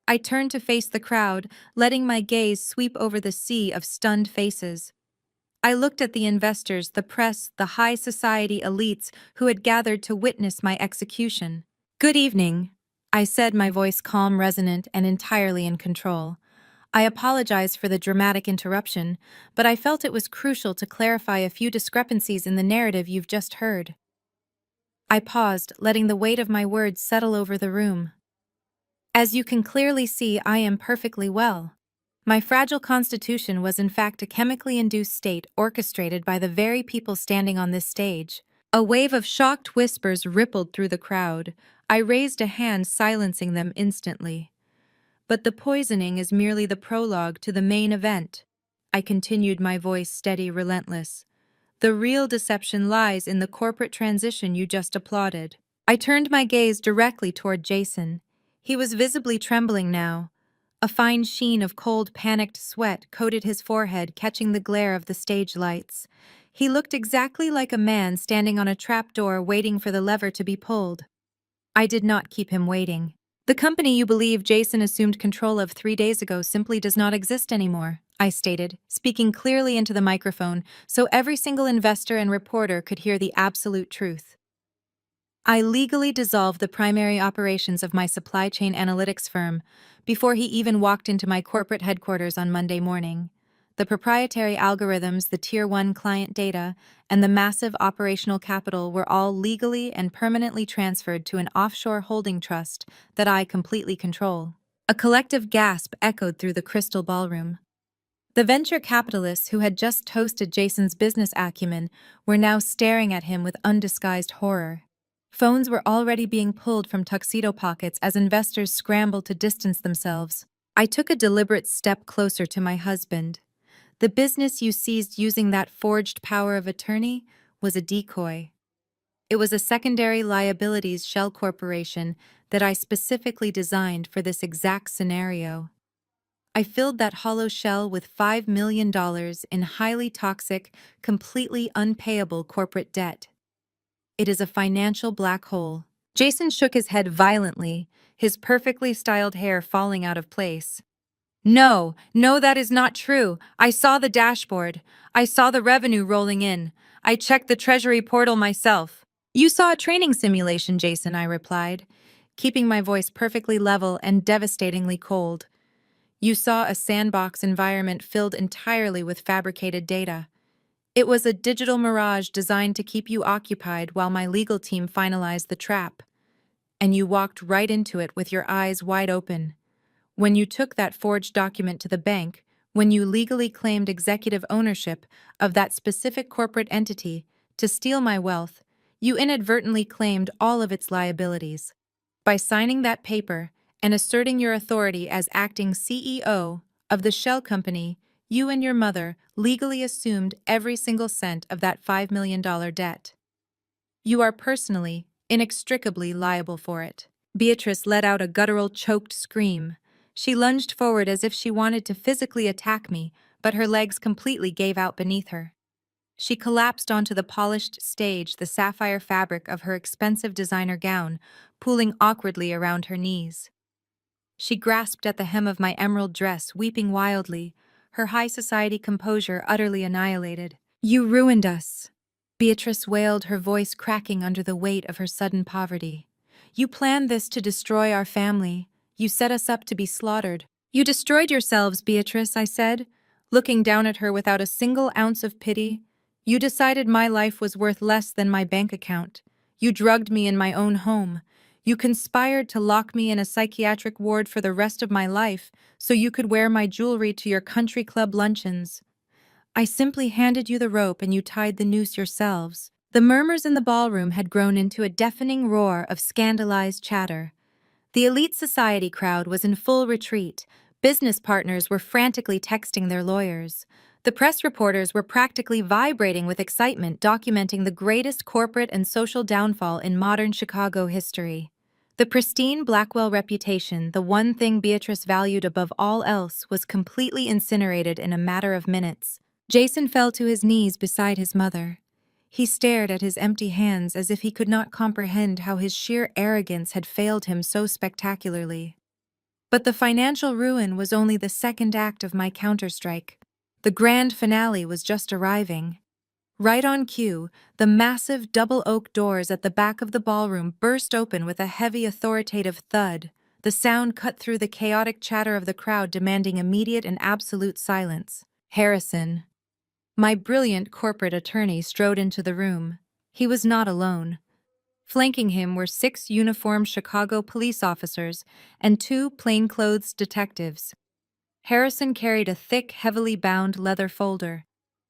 I turned to face the crowd, letting my gaze sweep over the sea of stunned faces. I looked at the investors, the press, the high society elites who had gathered to witness my execution. "Good evening," I said, my voice calm, resonant, and entirely in control. I apologize for the dramatic interruption, but I felt it was crucial to clarify a few discrepancies in the narrative you've just heard. I paused, letting the weight of my words settle over the room. "As you can clearly see, I am perfectly well. My fragile constitution was in fact a chemically induced state orchestrated by the very people standing on this stage." A wave of shocked whispers rippled through the crowd. I raised a hand, silencing them instantly. "But the poisoning is merely the prologue to the main event," I continued, my voice steady, relentless. "The real deception lies in the corporate transition you just applauded." I turned my gaze directly toward Jason. He was visibly trembling now. A fine sheen of cold, panicked sweat coated his forehead, catching the glare of the stage lights. He looked exactly like a man standing on a trapdoor waiting for the lever to be pulled. I did not keep him waiting. "The company you believe Jason assumed control of 3 days ago simply does not exist anymore," I stated, speaking clearly into the microphone so every single investor and reporter could hear the absolute truth. "I legally dissolved the primary operations of my supply chain analytics firm before he even walked into my corporate headquarters on Monday morning. The proprietary algorithms, the Tier 1 client data, and the massive operational capital were all legally and permanently transferred to an offshore holding trust that I completely control." A collective gasp echoed through the crystal ballroom. The venture capitalists who had just toasted Jason's business acumen were now staring at him with undisguised horror. Phones were already being pulled from tuxedo pockets as investors scrambled to distance themselves. I took a deliberate step closer to my husband. The business you seized using that forged power of attorney was a decoy. It was a secondary liabilities shell corporation that I specifically designed for this exact scenario. I filled that hollow shell with $5 million in highly toxic, completely unpayable corporate debt. It is a financial black hole. Jason shook his head violently, his perfectly styled hair falling out of place. No, no, that is not true. I saw the dashboard. I saw the revenue rolling in. I checked the Treasury portal myself. You saw a training simulation, Jason, I replied, keeping my voice perfectly level and devastatingly cold. You saw a sandbox environment filled entirely with fabricated data. It was a digital mirage designed to keep you occupied while my legal team finalized the trap. And you walked right into it with your eyes wide open. When you took that forged document to the bank, when you legally claimed executive ownership of that specific corporate entity to steal my wealth, you inadvertently claimed all of its liabilities. By signing that paper and asserting your authority as acting CEO of the shell company, you and your mother legally assumed every single cent of that $5 million debt. You are personally, inextricably liable for it. Beatrice let out a guttural, choked scream. She lunged forward as if she wanted to physically attack me, but her legs completely gave out beneath her. She collapsed onto the polished stage, the sapphire fabric of her expensive designer gown pooling awkwardly around her knees. She grasped at the hem of my emerald dress, weeping wildly, her high society composure utterly annihilated. You ruined us, Beatrice wailed, her voice cracking under the weight of her sudden poverty. You planned this to destroy our family. You set us up to be slaughtered. You destroyed yourselves, Beatrice, I said, looking down at her without a single ounce of pity. You decided my life was worth less than my bank account. You drugged me in my own home. You conspired to lock me in a psychiatric ward for the rest of my life so you could wear my jewelry to your country club luncheons. I simply handed you the rope and you tied the noose yourselves. The murmurs in the ballroom had grown into a deafening roar of scandalized chatter. The elite society crowd was in full retreat. Business partners were frantically texting their lawyers. The press reporters were practically vibrating with excitement, documenting the greatest corporate and social downfall in modern Chicago history. The pristine Blackwell reputation, the one thing Beatrice valued above all else, was completely incinerated in a matter of minutes. Jason fell to his knees beside his mother. He stared at his empty hands as if he could not comprehend how his sheer arrogance had failed him so spectacularly. But the financial ruin was only the second act of my counterstrike. The grand finale was just arriving. Right on cue, the massive double oak doors at the back of the ballroom burst open with a heavy, authoritative thud. The sound cut through the chaotic chatter of the crowd, demanding immediate and absolute silence. Harrison, my brilliant corporate attorney, strode into the room. He was not alone. Flanking him were 6 uniformed Chicago police officers and 2 plainclothes detectives. Harrison carried a thick, heavily bound leather folder.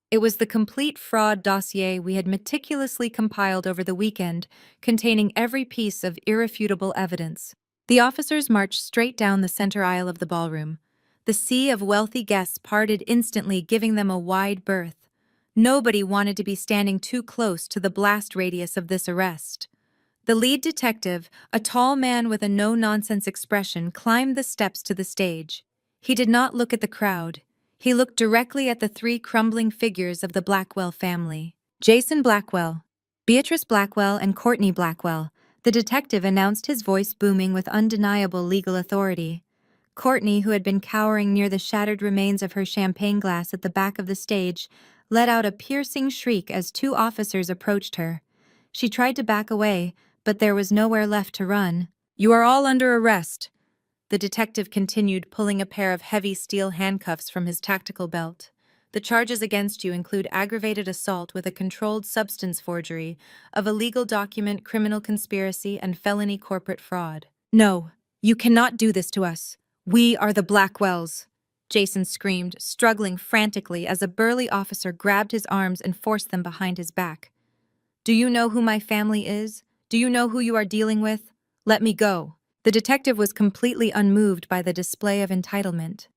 It was the complete fraud dossier we had meticulously compiled over the weekend, containing every piece of irrefutable evidence. The officers marched straight down the center aisle of the ballroom. The sea of wealthy guests parted instantly, giving them a wide berth. Nobody wanted to be standing too close to the blast radius of this arrest. The lead detective, a tall man with a no-nonsense expression, climbed the steps to the stage. He did not look at the crowd. He looked directly at the 3 crumbling figures of the Blackwell family. Jason Blackwell, Beatrice Blackwell, and Courtney Blackwell. The detective announced, his voice booming with undeniable legal authority. Courtney, who had been cowering near the shattered remains of her champagne glass at the back of the stage, let out a piercing shriek as 2 officers approached her. She tried to back away, but there was nowhere left to run. You are all under arrest, the detective continued, pulling a pair of heavy steel handcuffs from his tactical belt. The charges against you include aggravated assault with a controlled substance forgery, of illegal document, criminal conspiracy, and felony corporate fraud. No, you cannot do this to us. We are the Blackwells, Jason screamed, struggling frantically as a burly officer grabbed his arms and forced them behind his back. Do you know who my family is? Do you know who you are dealing with? Let me go. The detective was completely unmoved by the display of entitlement.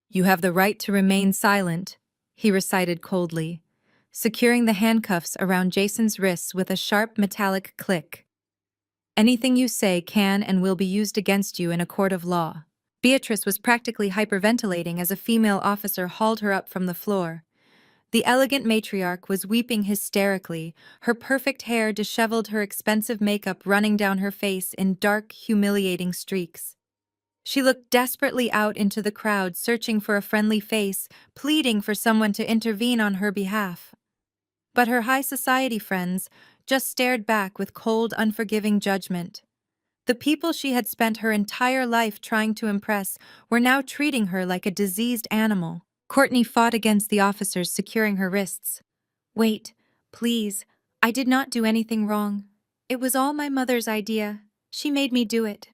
You have the right to remain silent, he recited coldly, securing the handcuffs around Jason's wrists with a sharp metallic click. Anything you say can and will be used against you in a court of law. Beatrice was practically hyperventilating as a female officer hauled her up from the floor. The elegant matriarch was weeping hysterically, her perfect hair disheveled, her expensive makeup running down her face in dark, humiliating streaks. She looked desperately out into the crowd, searching for a friendly face, pleading for someone to intervene on her behalf. But her high society friends just stared back with cold, unforgiving judgment. The people she had spent her entire life trying to impress were now treating her like a diseased animal. Courtney fought against the officers securing her wrists. Wait, please, I did not do anything wrong. It was all my mother's idea. She made me do it.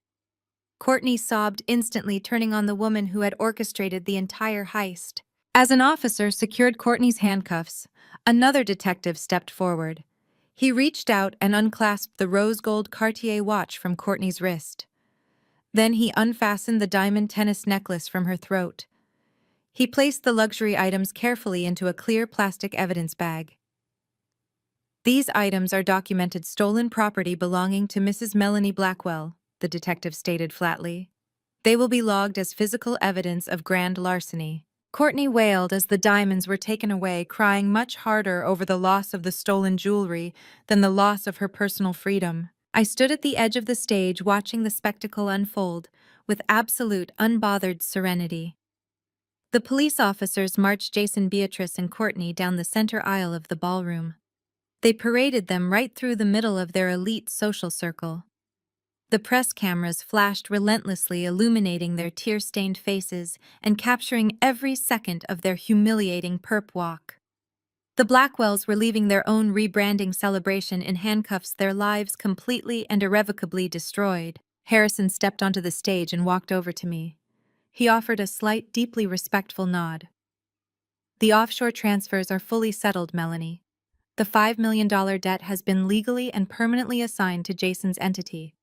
Courtney sobbed instantly, turning on the woman who had orchestrated the entire heist. As an officer secured Courtney's handcuffs, another detective stepped forward. He reached out and unclasped the rose gold Cartier watch from Courtney's wrist. Then he unfastened the diamond tennis necklace from her throat. He placed the luxury items carefully into a clear plastic evidence bag. These items are documented stolen property belonging to Mrs. Melanie Blackwell, the detective stated flatly. They will be logged as physical evidence of grand larceny. Courtney wailed as the diamonds were taken away, crying much harder over the loss of the stolen jewelry than the loss of her personal freedom. I stood at the edge of the stage watching the spectacle unfold with absolute, unbothered serenity. The police officers marched Jason, Beatrice, and Courtney down the center aisle of the ballroom. They paraded them right through the middle of their elite social circle. The press cameras flashed relentlessly, illuminating their tear-stained faces and capturing every second of their humiliating perp walk. The Blackwells were leaving their own rebranding celebration in handcuffs, their lives completely and irrevocably destroyed. Harrison stepped onto the stage and walked over to me. He offered a slight, deeply respectful nod. The offshore transfers are fully settled, Melanie. The $5 million debt has been legally and permanently assigned to Jason's entity.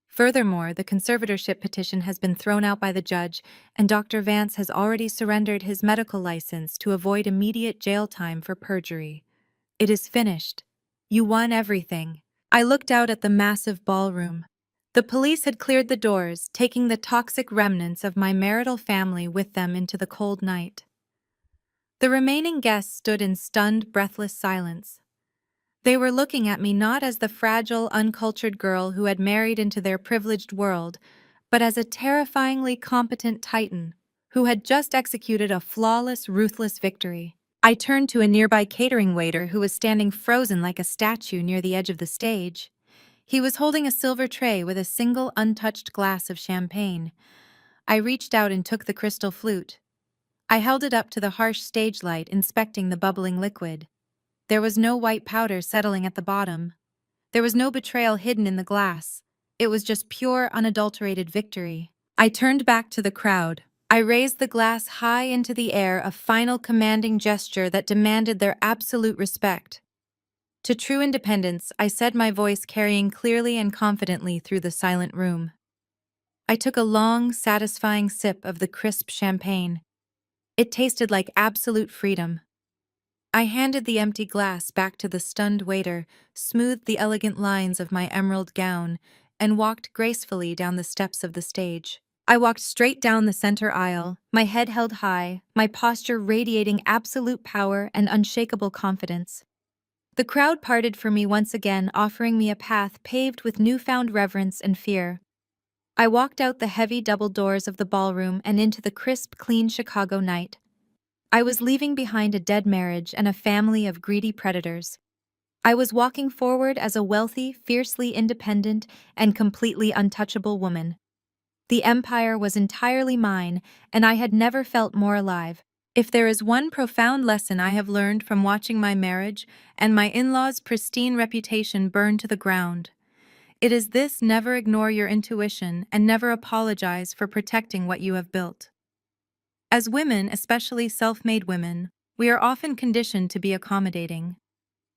Furthermore, the conservatorship petition has been thrown out by the judge, and Dr. Vance has already surrendered his medical license to avoid immediate jail time for perjury. It is finished. You won everything. I looked out at the massive ballroom. The police had cleared the doors, taking the toxic remnants of my marital family with them into the cold night. The remaining guests stood in stunned, breathless silence. They were looking at me not as the fragile, uncultured girl who had married into their privileged world, but as a terrifyingly competent titan who had just executed a flawless, ruthless victory. I turned to a nearby catering waiter who was standing frozen like a statue near the edge of the stage. He was holding a silver tray with a single untouched glass of champagne. I reached out and took the crystal flute. I held it up to the harsh stage light, inspecting the bubbling liquid. There was no white powder settling at the bottom. There was no betrayal hidden in the glass. It was just pure, unadulterated victory. I turned back to the crowd. I raised the glass high into the air, a final commanding gesture that demanded their absolute respect. To true independence, I said, my voice carrying clearly and confidently through the silent room. I took a long, satisfying sip of the crisp champagne. It tasted like absolute freedom. I handed the empty glass back to the stunned waiter, smoothed the elegant lines of my emerald gown, and walked gracefully down the steps of the stage. I walked straight down the center aisle, my head held high, my posture radiating absolute power and unshakable confidence. The crowd parted for me once again, offering me a path paved with newfound reverence and fear. I walked out the heavy double doors of the ballroom and into the crisp, clean Chicago night. I was leaving behind a dead marriage and a family of greedy predators. I was walking forward as a wealthy, fiercely independent, and completely untouchable woman. The empire was entirely mine, and I had never felt more alive. If there is one profound lesson I have learned from watching my marriage and my in-laws' pristine reputation burn to the ground, it is this: never ignore your intuition and never apologize for protecting what you have built. As women, especially self-made women, we are often conditioned to be accommodating.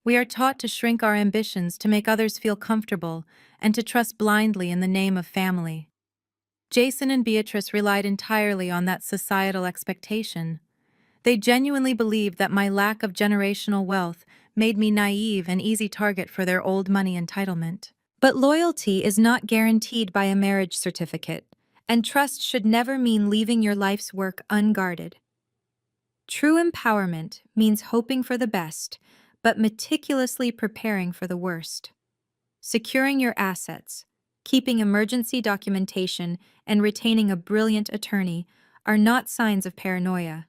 We are taught to shrink our ambitions to make others feel comfortable and to trust blindly in the name of family. Jason and Beatrice relied entirely on that societal expectation. They genuinely believed that my lack of generational wealth made me naive and easy target for their old money entitlement. But loyalty is not guaranteed by a marriage certificate, and trust should never mean leaving your life's work unguarded. True empowerment means hoping for the best, but meticulously preparing for the worst. Securing your assets, keeping emergency documentation, and retaining a brilliant attorney are not signs of paranoia.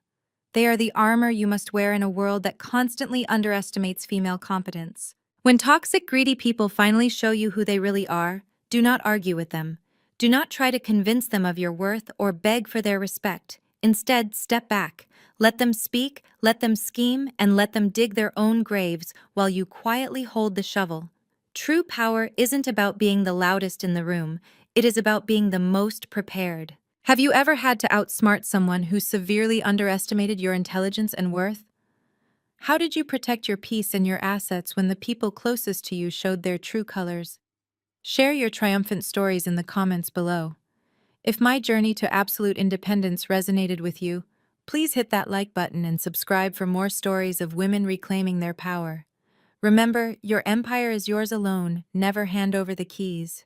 They are the armor you must wear in a world that constantly underestimates female competence. When toxic, greedy people finally show you who they really are, do not argue with them. Do not try to convince them of your worth or beg for their respect. Instead, step back. Let them speak, let them scheme, and let them dig their own graves while you quietly hold the shovel. True power isn't about being the loudest in the room, it is about being the most prepared. Have you ever had to outsmart someone who severely underestimated your intelligence and worth? How did you protect your peace and your assets when the people closest to you showed their true colors? Share your triumphant stories in the comments below. If my journey to absolute independence resonated with you, please hit that like button and subscribe for more stories of women reclaiming their power. Remember, your empire is yours alone, never hand over the keys.